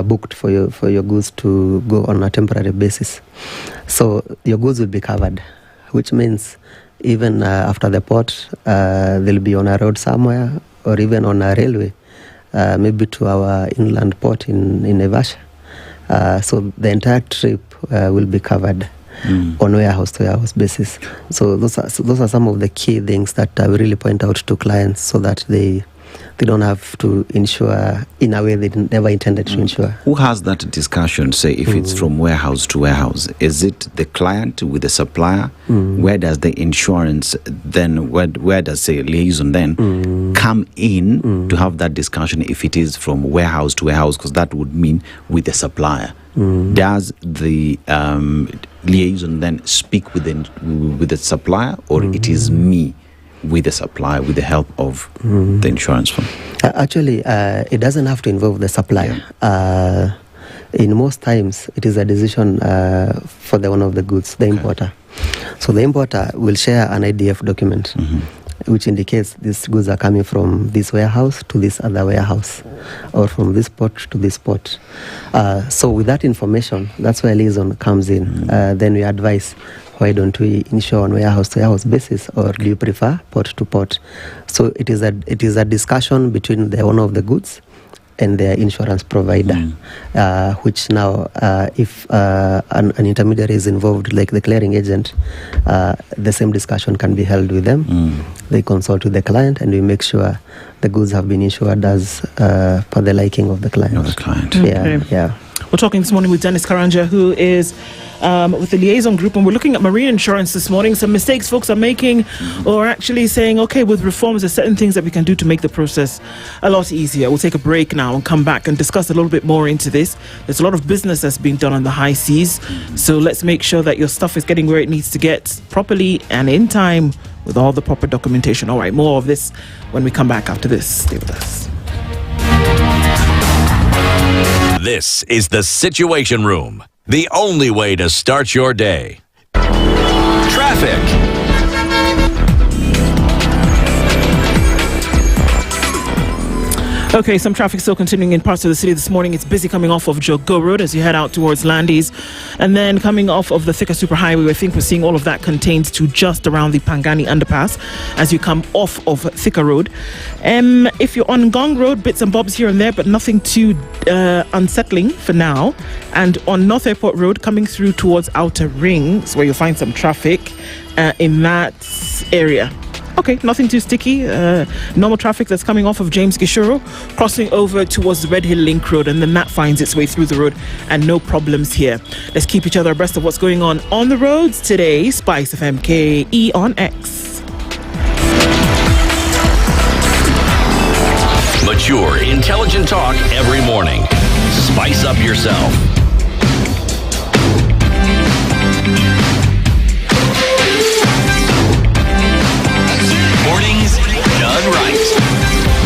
booked for your goods to go on a temporary basis. So your goods will be covered, which means even after the port, they'll be on a road somewhere, or even on a railway, maybe to our inland port in Naivasha. So the entire trip will be covered on warehouse-to-warehouse basis. So those are some of the key things that we really point out to clients so that they don't have to insure in a way they never intended to insure. Who has that discussion, say, if it's from warehouse to warehouse? Is it the client with the supplier? Where does the insurance then, where does, say, liaison then come in to have that discussion if it is from warehouse to warehouse? Because that would mean with the supplier. Does the liaison then speak with the supplier, or it is me with the supplier with the help of the insurance firm? Actually, it doesn't have to involve the supplier. In most times, it is a decision for the owner of the goods, the importer. So the importer will share an IDF document which indicates these goods are coming from this warehouse to this other warehouse, or from this port to this port. So with that information, that's where liaison comes in. Then we advise, why don't we insure on warehouse-to-warehouse basis, or do you prefer port-to-port? So it is a discussion between the owner of the goods and their insurance provider, which now, if an intermediary is involved, like the clearing agent, the same discussion can be held with them. They consult with the client, and we make sure the goods have been insured as per the liking of the client. Yeah. We're talking this morning with Dennis Karanja, who is with the liaison group, and we're looking at marine insurance this morning. Some mistakes folks are making, or actually saying, okay, with reforms, there's certain things that we can do to make the process a lot easier. We'll take a break now and come back and discuss a little bit more into this. There's a lot of business that's being done on the high seas, so let's make sure that your stuff is getting where it needs to get properly and in time with all the proper documentation. All right, more of this when we come back after this. Stay with us. This is the Situation Room, the only way to start your day. Traffic. Okay, some traffic still continuing in parts of the city this morning. It's busy coming off of Jogo Road as you head out towards Landis, and then coming off of the Thika Superhighway. I think we're seeing all of that contained to just around the Pangani underpass as you come off of Thika Road. If you're on Gong Road, bits and bobs here and there, but nothing too unsettling for now. And on North Airport Road, coming through towards Outer Rings, where you'll find some traffic in that area. Okay, nothing too sticky. Normal traffic that's coming off of James Gishuru, crossing over towards the Red Hill Link Road, and then that finds its way through the road, and no problems here. Let's keep each other abreast of what's going on the roads today. SpiceFM KE on X. Mature, intelligent talk every morning. Spice up yourself. Mornings done right.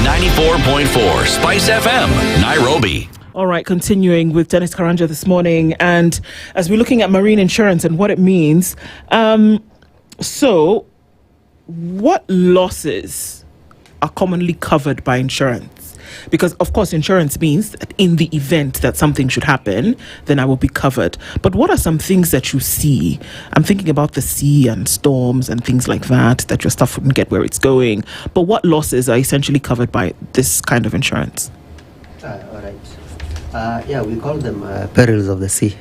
94.4 Spice FM, Nairobi. All right, continuing with Dennis Karanja this morning, and as we're looking at marine insurance and what it means, so what losses are commonly covered by insurance? Because, of course, insurance means that in the event that something should happen, then I will be covered. But what are some things that you see? I'm thinking about the sea and storms and things like that your stuff wouldn't get where it's going. But what losses are essentially covered by this kind of insurance? All right. Yeah, we call them perils of the sea.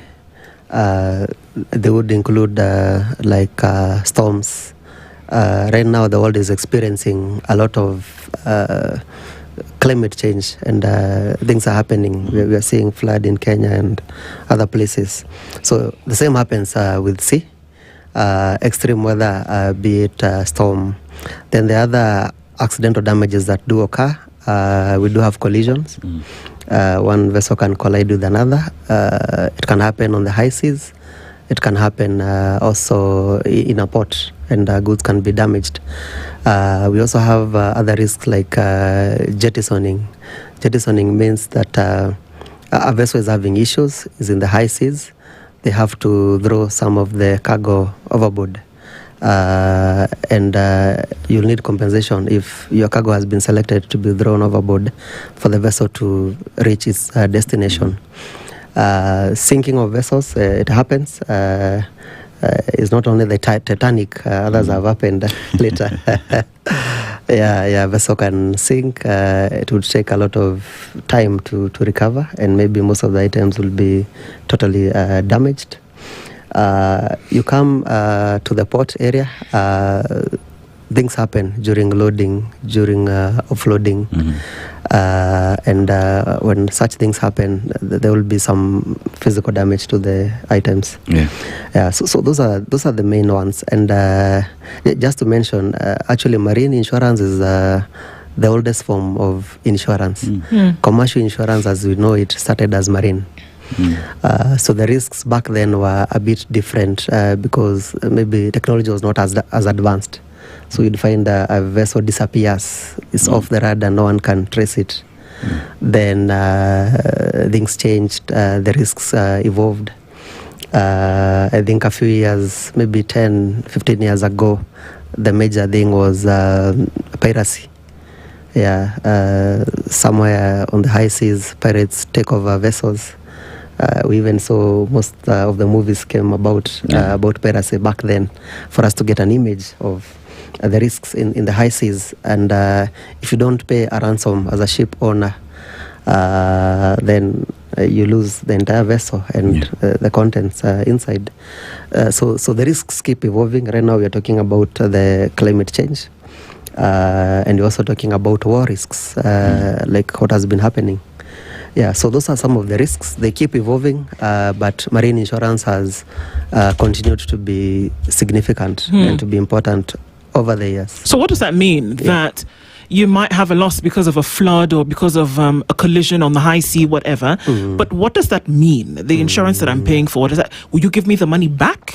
They would include storms. Right now, the world is experiencing a lot of climate change, and things are happening. We are seeing flood in Kenya and other places. So the same happens with sea, extreme weather, be it storm. Then the other accidental damages that do occur, we do have collisions. One vessel can collide with another. It can happen on the high seas. It can happen also in a port, and goods can be damaged. We also have other risks like jettisoning. Jettisoning means that a vessel is having issues, is in the high seas. They have to throw some of the cargo overboard. And you'll need compensation if your cargo has been selected to be thrown overboard for the vessel to reach its destination. Sinking of vessels, it happens. It's not only the Titanic, others have happened later. vessel can sink. It would take a lot of time to recover, and maybe most of the items will be totally damaged. You come to the port area, things happen during loading, during offloading, and when such things happen, there will be some physical damage to the items. So those are the main ones. And just to mention, actually, marine insurance is the oldest form of insurance. Commercial insurance, as we know it, started as marine. So the risks back then were a bit different because maybe technology was not as advanced. So you'd find a vessel disappears, it's off the radar, no one can trace it. Then things changed, the risks evolved. I think a few years, maybe 10, 15 years ago, the major thing was piracy. Somewhere on the high seas, pirates take over vessels. We even saw most of the movies came about piracy back then, for us to get an image of the risks in the high seas. And if you don't pay a ransom as a ship owner, then you lose the entire vessel and the contents inside. So the risks keep evolving. Right now we are talking about the climate change, and we're also talking about war risks, like what has been happening. So those are some of the risks. They keep evolving, but marine insurance has continued to be significant and to be important over the years. So what does that mean? That you might have a loss because of a flood or because of a collision on the high sea, whatever. But what does that mean? The insurance that I'm paying for, what is that? Will you give me the money back?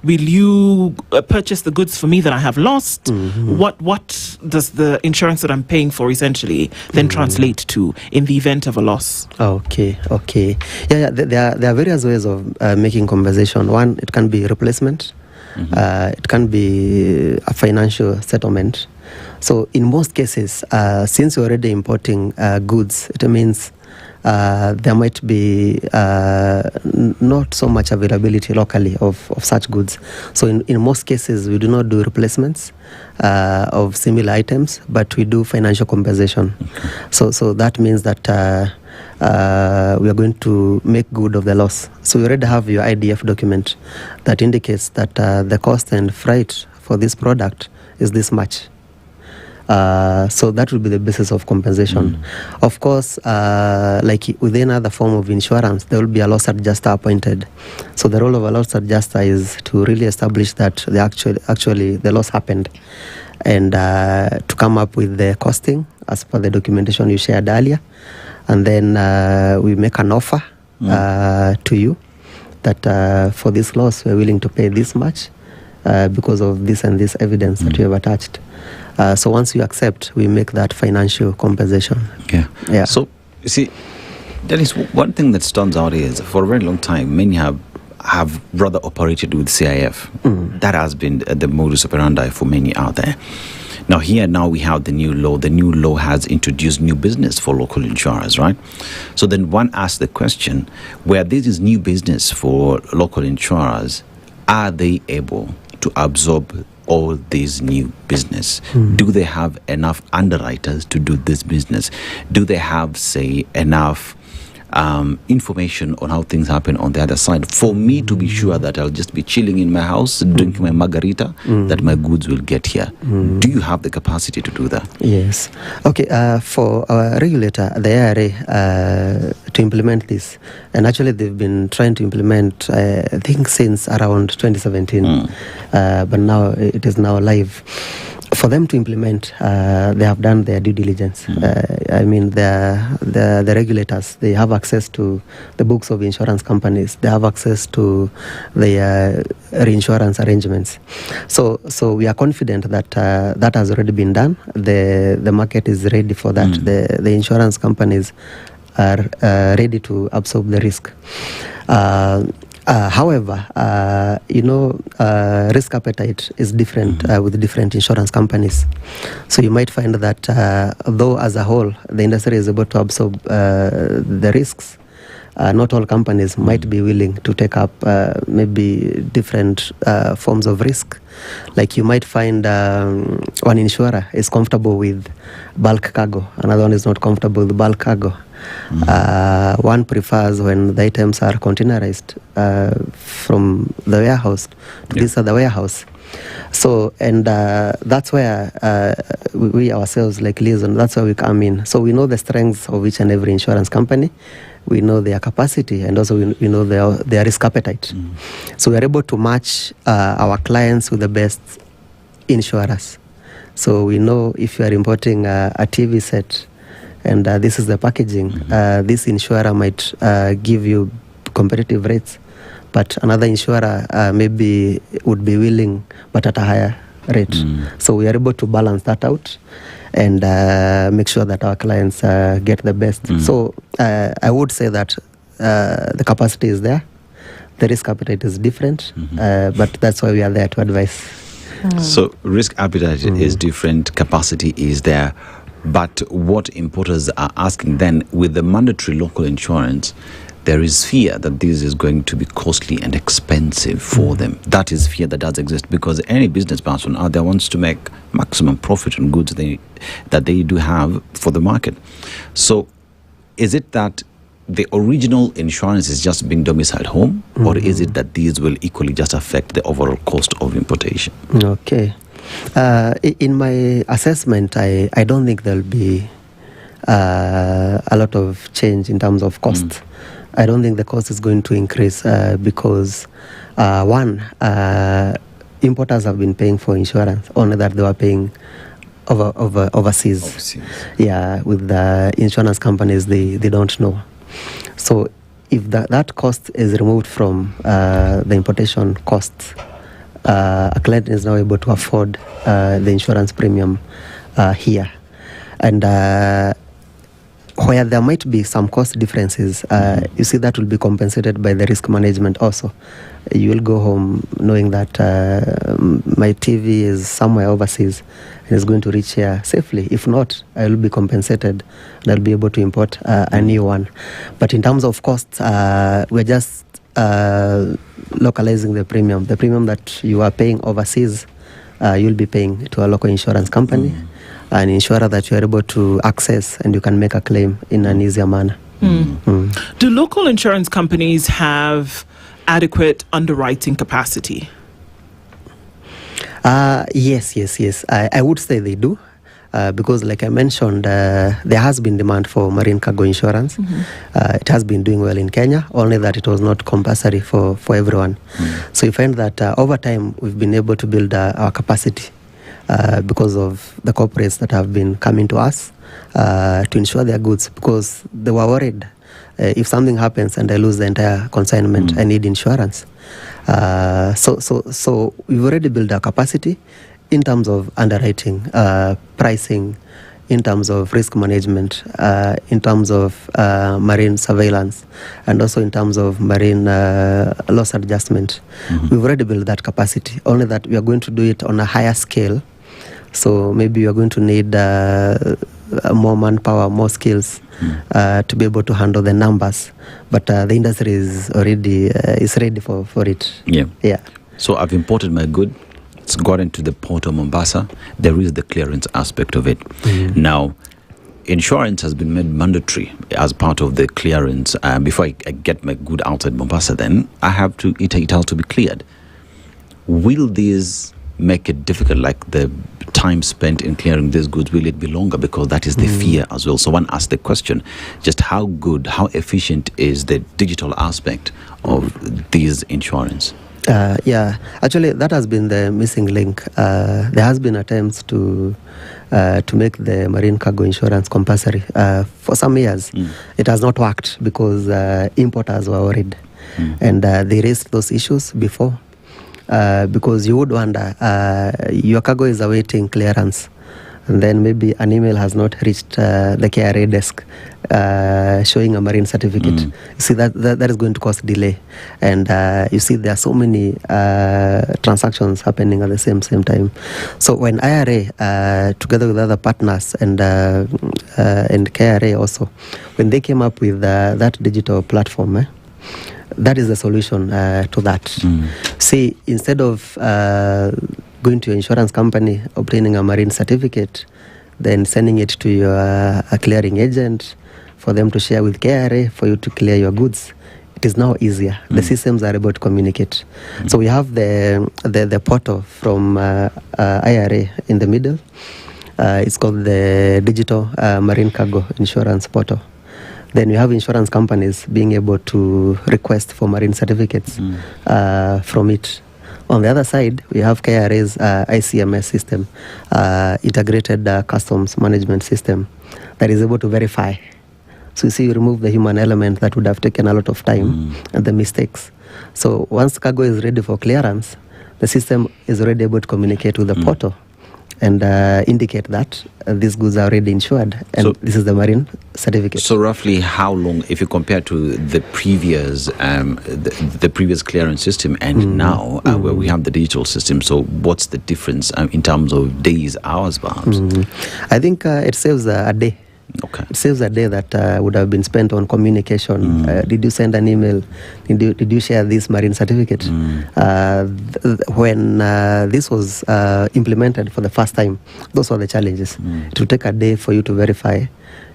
Will you purchase the goods for me that I have lost? What does the insurance that I'm paying for essentially then translate to in the event of a loss? Okay. There are various ways of making compensation. One, it can be replacement. It can be a financial settlement. So in most cases, since you're already importing goods, it means there might be not so much availability locally of such goods. So in most cases, we do not do replacements of similar items, but we do financial compensation. So that means that we are going to make good of the loss. So you already have your IDF document that indicates that the cost and freight for this product is this much. So that will be the basis of compensation. Of course, like with any other form of insurance, there will be a loss adjuster appointed. So the role of a loss adjuster is to really establish that actually the loss happened, and to come up with the costing as per the documentation you shared earlier. And then we make an offer to you that for this loss, we're willing to pay this much because of this and this evidence that you have attached. So once you accept, we make that financial compensation. So, you see, Dennis, one thing that stands out is for a very long time, many have rather operated with CIF. That has been the modus operandi for many out there. Now we have the new law. The new law has introduced new business for local insurers, right? So then one asks the question, where this is new business for local insurers, are they able to absorb all this new business? Do they have enough underwriters to do this business? Do they have, say, enough information on how things happen on the other side for me to be sure that I'll just be chilling in my house, drinking my margarita, that my goods will get here? Do you have the capacity to do that? Yes. Okay, for our regulator, the ARA, to implement this, and actually they've been trying to implement, I think, since around 2017, but now it is now live. For them to implement, they have done their due diligence. I mean, the regulators, they have access to the books of insurance companies. They have access to the reinsurance arrangements. So we are confident that that has already been done. The market is ready for that. The insurance companies are ready to absorb the risk. However, risk appetite is different with different insurance companies. So you might find that though as a whole, the industry is able to absorb the risks, not all companies might be willing to take up maybe different forms of risk. Like you might find one insurer is comfortable with bulk cargo, another one is not comfortable with bulk cargo. One prefers when the items are containerized from the warehouse to this other warehouse. So, and that's where we ourselves, like Liaison, that's where we come in. So we know the strengths of each and every insurance company. We know their capacity, and also we know their risk appetite. So we are able to match our clients with the best insurers. So we know if you are importing a TV set, and this is the packaging, this insurer might give you competitive rates, but another insurer maybe would be willing, but at a higher rate. So we are able to balance that out and make sure that our clients get the best. So I would say that the capacity is there, the risk appetite is different, but that's why we are there to advise. So risk appetite is different, capacity is there. But what importers are asking then, with the mandatory local insurance, there is fear that this is going to be costly and expensive for them. That is fear that does exist, because any business person out there wants to make maximum profit on goods that they do have for the market. So is it that the original insurance is just being domiciled home, or is it that these will equally just affect the overall cost of importation? Okay. In my assessment, I don't think there'll be a lot of change in terms of cost. I don't think the cost is going to increase because one, importers have been paying for insurance, only that they were paying overseas. Yeah, with the insurance companies, they don't know. So if that cost is removed from the importation costs, a client is now able to afford the insurance premium here. And where there might be some cost differences, you see that will be compensated by the risk management also. You will go home knowing that my TV is somewhere overseas and is going to reach here safely. If not, I will be compensated and I'll be able to import a new one. But in terms of costs, we're just localizing the premium. The premium that you are paying overseas, you'll be paying to a local insurance company, an insurer that you are able to access, and you can make a claim in an easier manner. Do local insurance companies have adequate underwriting capacity? Yes. I would say they do. Because like I mentioned, there has been demand for marine cargo insurance. It has been doing well in Kenya, only that it was not compulsory for everyone. So you find that over time we've been able to build our capacity because of the corporates that have been coming to us to insure their goods, because they were worried if something happens and I lose the entire consignment, I need insurance. So we've already built our capacity in terms of underwriting, pricing, in terms of risk management, in terms of marine surveillance, and also in terms of marine loss adjustment. We've already built that capacity, only that we are going to do it on a higher scale. So maybe we are going to need more manpower, more skills to be able to handle the numbers. But the industry is already ready for it. Yeah. So I've imported my good. It's got into the port of Mombasa. There is the clearance aspect of it. Now, insurance has been made mandatory as part of the clearance. Before I get my good outside Mombasa, then I have to it has to be cleared. Will these make it difficult, like the time spent in clearing these goods, will it be longer? Because that is the fear as well. So one asked the question, just how good, how efficient is the digital aspect of these insurance? Actually that has been the missing link. There has been attempts to make the marine cargo insurance compulsory for some years. It has not worked because importers were worried, and they raised those issues before, because you would wonder, your cargo is awaiting clearance and then maybe an email has not reached the KRA desk showing a marine certificate. You see, that is going to cause delay. And you see, there are so many transactions happening at the same time. So when IRA, together with other partners and KRA also, when they came up with that digital platform, that is the solution to that. See, instead of going to your insurance company, obtaining a marine certificate, then sending it to your clearing agent for them to share with KRA for you to clear your goods, it is now easier. The systems are able to communicate. So we have the portal from IRA in the middle. It's called the Digital Marine Cargo Insurance Portal. Then we have insurance companies being able to request for marine certificates from it. On the other side, we have KRA's ICMS system, Integrated Customs Management System, that is able to verify. So you see, you remove the human element that would have taken a lot of time and the mistakes. So once cargo is ready for clearance, the system is already able to communicate with the portal and indicate that these goods are already insured, and this is the marine certificate. So roughly how long, if you compare to the previous the previous clearance system and now where we have the digital system, so what's the difference in terms of days, hours perhaps? I think it saves a day. Okay. It saves a day that would have been spent on communication. Did you send an email? Did you share this marine certificate? When this was implemented for the first time, those were the challenges. It will take a day for you to verify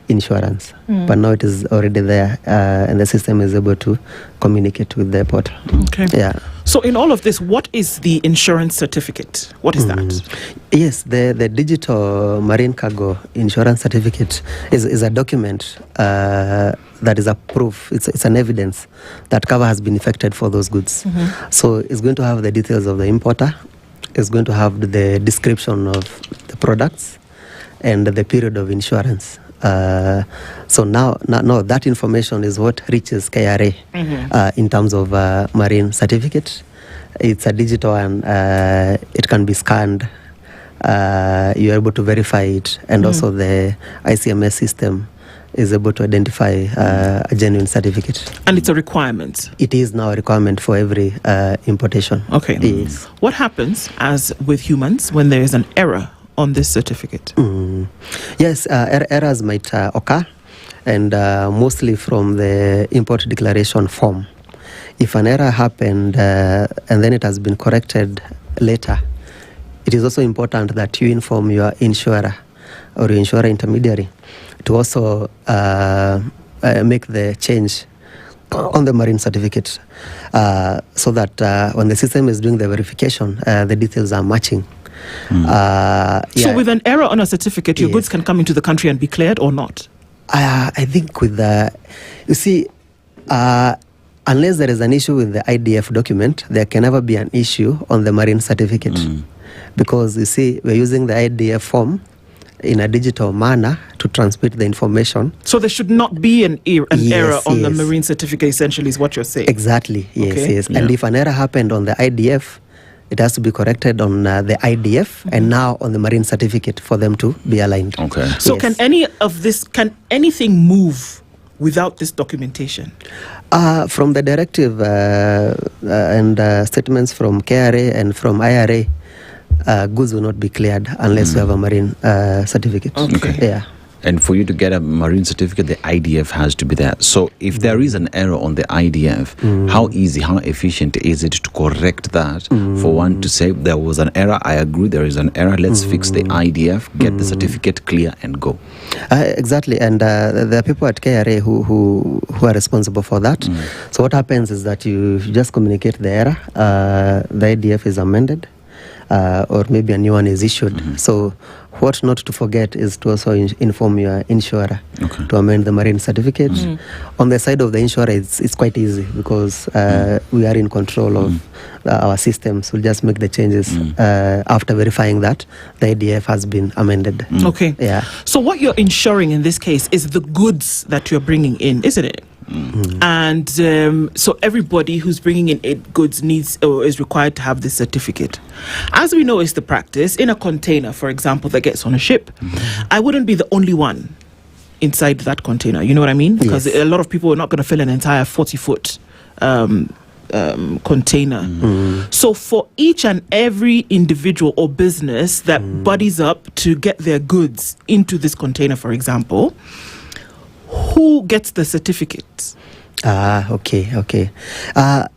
insurance, but now it is already there, and the system is able to communicate with the portal. Okay. Yeah. So in all of this, what is the insurance certificate? What is that? Yes, the digital marine cargo insurance certificate is a document that is a proof. It's an evidence that cover has been effected for those goods. So it's going to have the details of the importer. It's going to have the description of the products and the period of insurance. So now that information is what reaches KRA in terms of marine certificate. It's a digital and it can be scanned. You're able to verify it, and also the ICMS system is able to identify a genuine certificate. And it's a requirement? It is now a requirement for every importation. Okay. Yes. What happens, as with humans, when there is an error on this certificate? Yes, errors might occur, and mostly from the import declaration form. If an error happened and then it has been corrected later, it is also important that you inform your insurer or your insurer intermediary to also make the change on the marine certificate, so that when the system is doing the verification, the details are matching. So with an error on a certificate, your goods can come into the country and be cleared or not? I think with you see, unless there is an issue with the IDF document, there can never be an issue on the marine certificate. Because you see, we're using the IDF form in a digital manner to transmit the information. So there should not be an error on the marine certificate, essentially, is what you're saying? Exactly, yes, Okay. yes. And if an error happened on the IDF, it has to be corrected on the IDF and now on the marine certificate for them to be aligned. Okay. So can anything move without this documentation? From the directive and statements from KRA and from IRA, goods will not be cleared unless you have a marine certificate. Okay. Yeah. And for you to get a marine certificate, the IDF has to be there. So if there is an error on the IDF, how easy, how efficient is it to correct that? For one to say there was an error, I agree there is an error, let's fix the IDF, get the certificate clear and go. Exactly, and there are people at KRA who are responsible for that. So what happens is that you just communicate the error, the IDF is amended, or maybe a new one is issued. So what not to forget is to also inform your insurer to amend the marine certificate. On the side of the insurer, it's quite easy because we are in control of our systems. We'll just make the changes after verifying that the IDF has been amended. Okay. Yeah. So what you're insuring in this case is the goods that you're bringing in, isn't it? And so everybody who's bringing in goods needs or is required to have this certificate. As we know, is the practice in a container, for example, that gets on a ship. I wouldn't be the only one inside that container. You know what I mean? Because a lot of people are not going to fill an entire 40-foot container. So for each and every individual or business that buddies up to get their goods into this container, for example, who gets the certificate? Okay.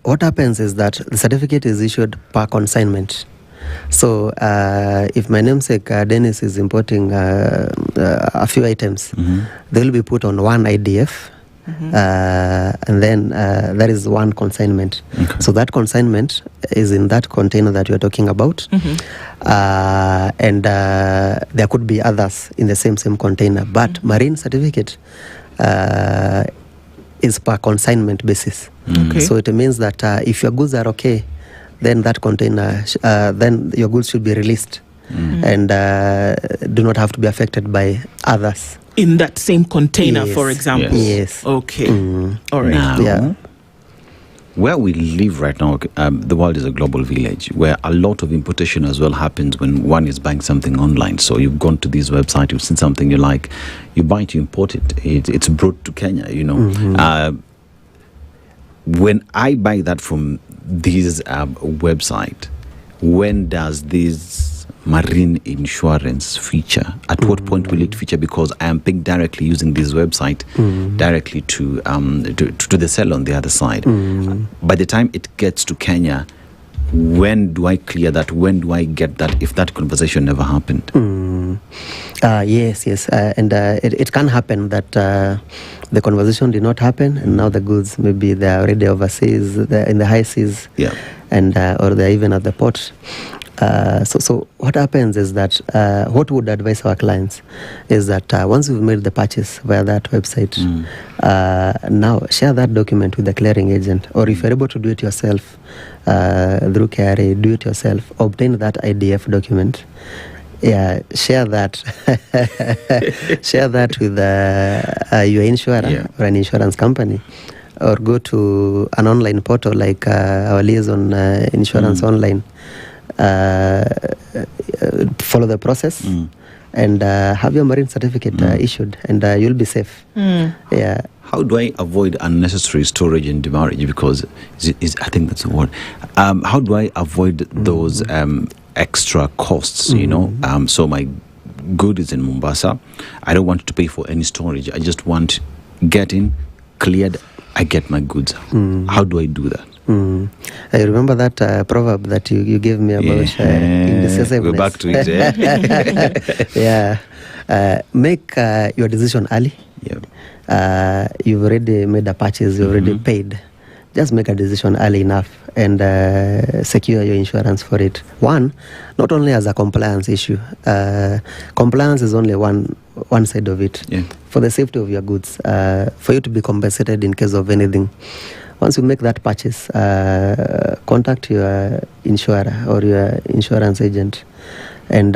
What happens is that the certificate is issued per consignment. So if my namesake Dennis is importing a few items, they will be put on one IDF. And then there is one consignment. So that consignment is in that container that you are talking about. And there could be others in the same container. But marine certificate is per consignment basis. So it means that if your goods are okay, then that container, then your goods should be released and do not have to be affected by others. In that same container, for example? Yes. Okay. All right. Now, where we live right now, the world is a global village where a lot of importation as well happens when one is buying something online. So you've gone to this website, you've seen something you like, you buy it, you import it. It's brought to Kenya, you know. When I buy that from this website, when does this marine insurance feature? At what point will it feature? Because I am paying directly using this website directly to the seller on the other side. By the time it gets to Kenya, when do I clear that? When do I get that if that conversation never happened? Yes. And it can happen that the conversation did not happen, and now the goods, maybe they're already overseas, they're in the high seas, and or they're even at the port. So what happens is that what would advise our clients is that once you've made the purchase via that website, now share that document with the clearing agent, or if you're able to do it yourself through KRA, do it yourself, obtain that IDF document. Share that with your insurer or an insurance company, or go to an online portal like our Liaison Insurance Online. Follow the process and have your marine certificate issued, and you'll be safe. How do I avoid unnecessary storage and demurrage? Because I think that's the word. How do I avoid those extra costs? You know, so my good is in Mombasa. I don't want to pay for any storage. I just want get in, cleared. I get my goods. How do I do that? I remember that proverb that you gave me about indecisiveness. Go back to it. Make your decision early. You've already made a purchase, you've already paid. Just make a decision early enough and secure your insurance for it. One, not only as a compliance issue. Compliance is only one side of it. For the safety of your goods, for you to be compensated in case of anything. Once you make that purchase, contact your insurer or your insurance agent and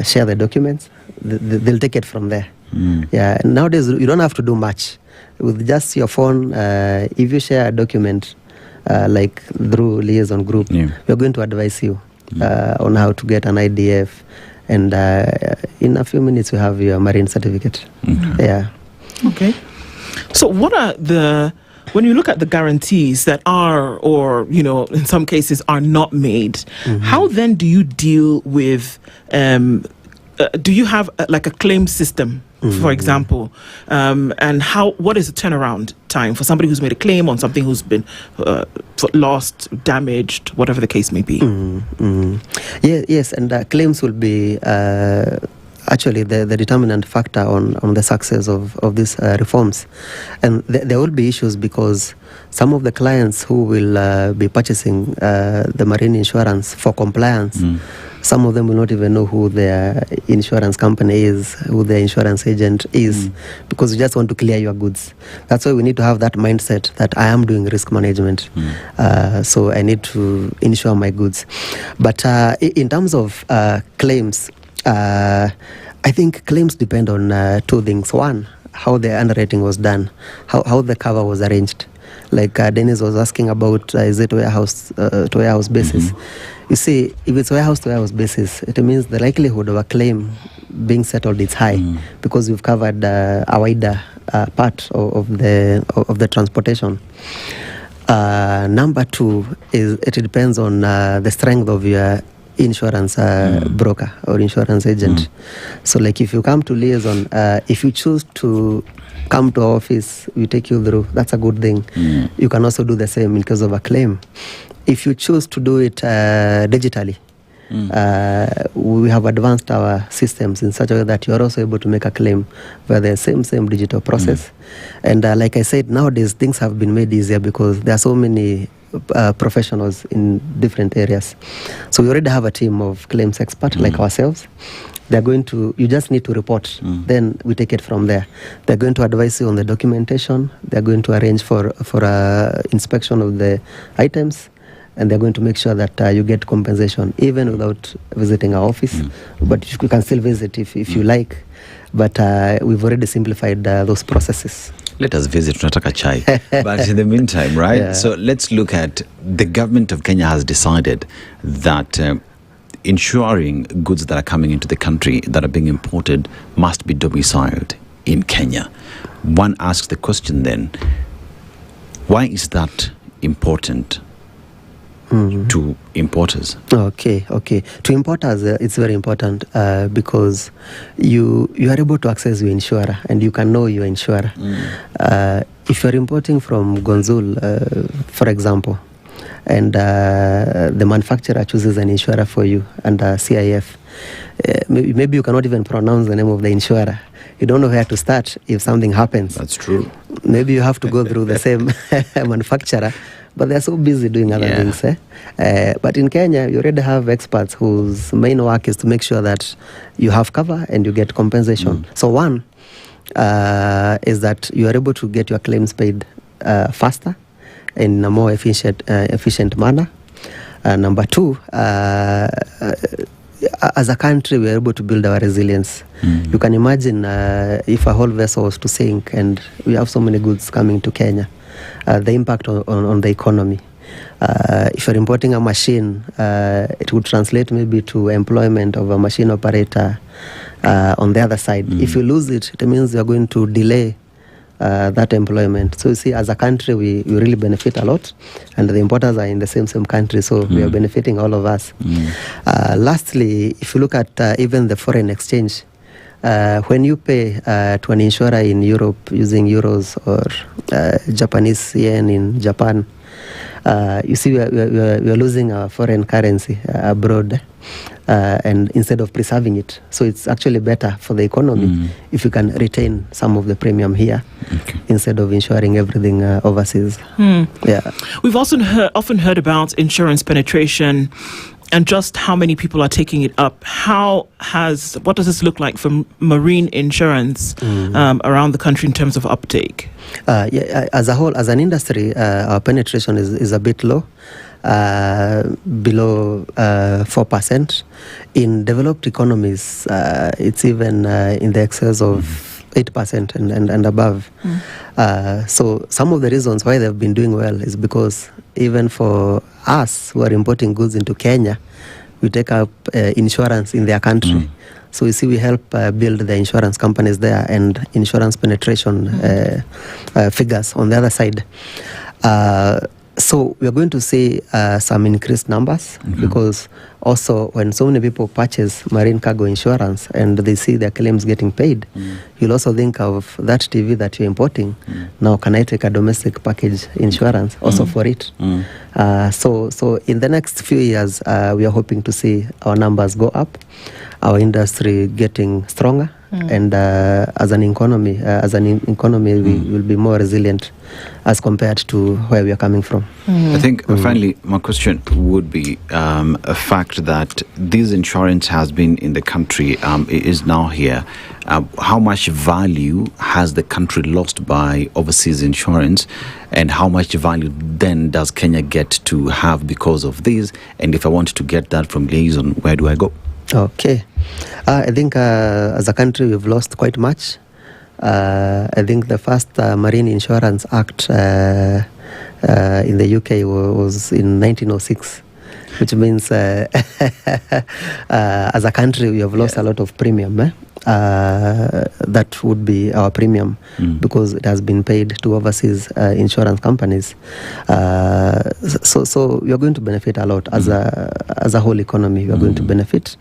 share the documents. They'll take it from there. Nowadays, you don't have to do much. With just your phone, if you share a document, like through Liaison Group, we're going to advise you on how to get an IDF. And in a few minutes, you have your marine certificate. Okay. So what are when you look at the guarantees that are, or, you know, in some cases are not made, how then do you deal with, do you have like a claim system, for example? And what is the turnaround time for somebody who's made a claim on something who's been lost, damaged, whatever the case may be? Yes, and claims will be actually the determinant factor on the success of these reforms. And there will be issues because some of the clients who will be purchasing the marine insurance for compliance, some of them will not even know who their insurance company is, who their insurance agent is, because you just want to clear your goods. That's why we need to have that mindset that I am doing risk management, so I need to insure my goods. But in terms of claims, I think claims depend on two things. One, how the underwriting was done, how the cover was arranged. Like Dennis was asking about, is it warehouse to warehouse basis? You see, if it's warehouse to warehouse basis, it means the likelihood of a claim being settled is high because we've covered a wider part of the transportation. Number two is it depends on the strength of your insurance broker or insurance agent. So like if you come to liaison, if you choose to come to our office, we take you through, that's a good thing. You can also do the same in case of a claim. If you choose to do it digitally, we have advanced our systems in such a way that you are also able to make a claim via the same digital process. And like I said, nowadays things have been made easier because there are so many professionals in different areas. So we already have a team of claims experts like ourselves. They're going to, you just need to report, then we take it from there. They're going to advise you on the documentation. They're going to arrange for inspection of the items. And they're going to make sure that you get compensation even without visiting our office. But you can still visit if you like. But we've already simplified those processes. Let us visit Tunataka Chai. But in the meantime, right? So let's look at the government of Kenya has decided that ensuring goods that are coming into the country that are being imported must be domiciled in Kenya. One asks the question then, why is that important to importers? Okay. To importers, it's very important because you are able to access your insurer and you can know your insurer. If you're importing from Gonzul, for example, and the manufacturer chooses an insurer for you under CIF, maybe you cannot even pronounce the name of the insurer. You don't know where to start if something happens. That's true. Maybe you have to go through the same manufacturer, but they're so busy doing other things. But in Kenya, you already have experts whose main work is to make sure that you have cover and you get compensation. So one is that you are able to get your claims paid faster in a more efficient manner. Number two, as a country, we are able to build our resilience. You can imagine if a whole vessel was to sink and we have so many goods coming to Kenya, the impact on the economy. If you're importing a machine, it would translate maybe to employment of a machine operator on the other side. If you lose it, it means you're going to delay that employment. So you see, as a country, we really benefit a lot, and the importers are in the same country, so we are benefiting, all of us. Lastly, if you look at even the foreign exchange, when you pay to an insurer in Europe using euros or Japanese yen in Japan, you see we are losing our foreign currency abroad, and instead of preserving it. So it's actually better for the economy if you can retain some of the premium here instead of insuring everything overseas. We've also often heard about insurance penetration and just how many people are taking it up. What does this look like for marine insurance around the country in terms of uptake? As a whole, as an industry, our penetration is a bit low, below 4%. In developed economies, it's even in the excess of 8% and above. So some of the reasons why they've been doing well is because even for us who are importing goods into Kenya, we take up insurance in their country. So you see, we help build the insurance companies there and insurance penetration figures on the other side. So we are going to see some increased numbers because also when so many people purchase marine cargo insurance and they see their claims getting paid, you'll also think of that TV that you're importing. Now, can I take a domestic package insurance also for it? So in the next few years, we are hoping to see our numbers go up, our industry getting stronger, and as an economy, we will be more resilient as compared to where we are coming from. I think finally, my question would be a fact that this insurance has been in the country, is now here. How much value has the country lost by overseas insurance, and how much value then does Kenya get to have because of this? And if I wanted to get that from liaison, where do I go? Okay. I think as a country, we've lost quite much I think the first Marine Insurance Act in the UK was in 1906, which means as a country we have lost a lot of premium. That would be our premium because it has been paid to overseas insurance companies. So we are going to benefit a lot as a whole economy. We are going to benefit.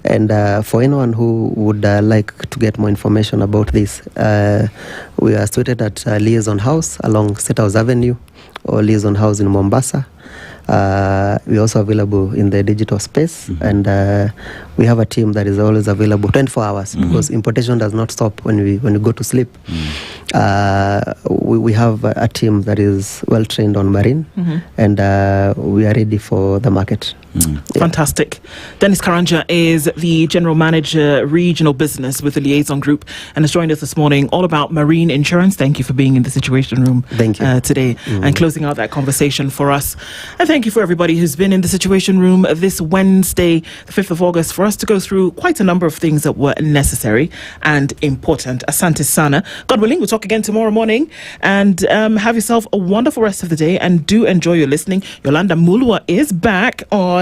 And for anyone who would like to get more information about this, we are situated at Liaison House along State House Avenue or Liaison House in Mombasa. We're also available in the digital space, and we have a team that is always available 24 hours because importation does not stop when we go to sleep. We have a team that is well trained on marine, and we are ready for the market. Fantastic. Dennis Karanja is the General Manager, Regional Business with the Liaison Group, and has joined us this morning all about marine insurance. Thank you for being in the Situation Room today and closing out that conversation for us. And thank you for everybody who's been in the Situation Room this Wednesday, the 5th of August, for us to go through quite a number of things that were necessary and important. Asante Sana. God willing, we'll talk again tomorrow morning, and have yourself a wonderful rest of the day, and do enjoy your listening. Yolanda Mulwa is back on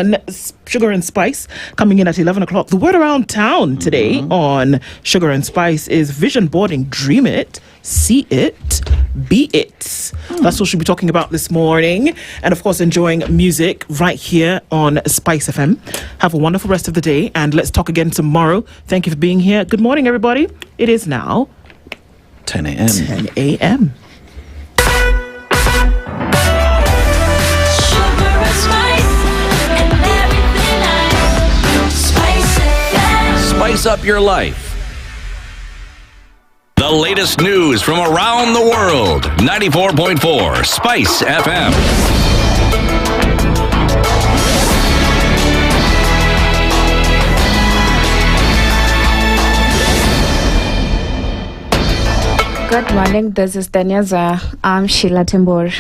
Sugar and Spice, coming in at 11 o'clock. The word around town today on Sugar and Spice is vision boarding. Dream it, see it, be it. That's what we'll be talking about this morning. And of course, enjoying music right here on Spice FM. Have a wonderful rest of the day, and let's talk again tomorrow. Thank you for being here. Good morning, everybody. It is now 10 a.m. 10 a.m. Spice up your life. The latest news from around the world. 94.4 Spice FM. Good morning, this is Danyaza. I'm Sheila Timbor.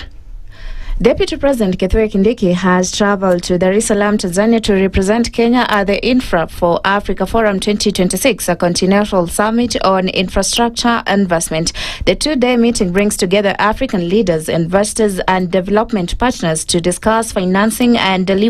Deputy President Kithure Kindiki has traveled to Dar es Salaam, Tanzania to represent Kenya at the Infra for Africa Forum 2026, a continental summit on infrastructure investment. The two-day meeting brings together African leaders, investors, and development partners to discuss financing and deliver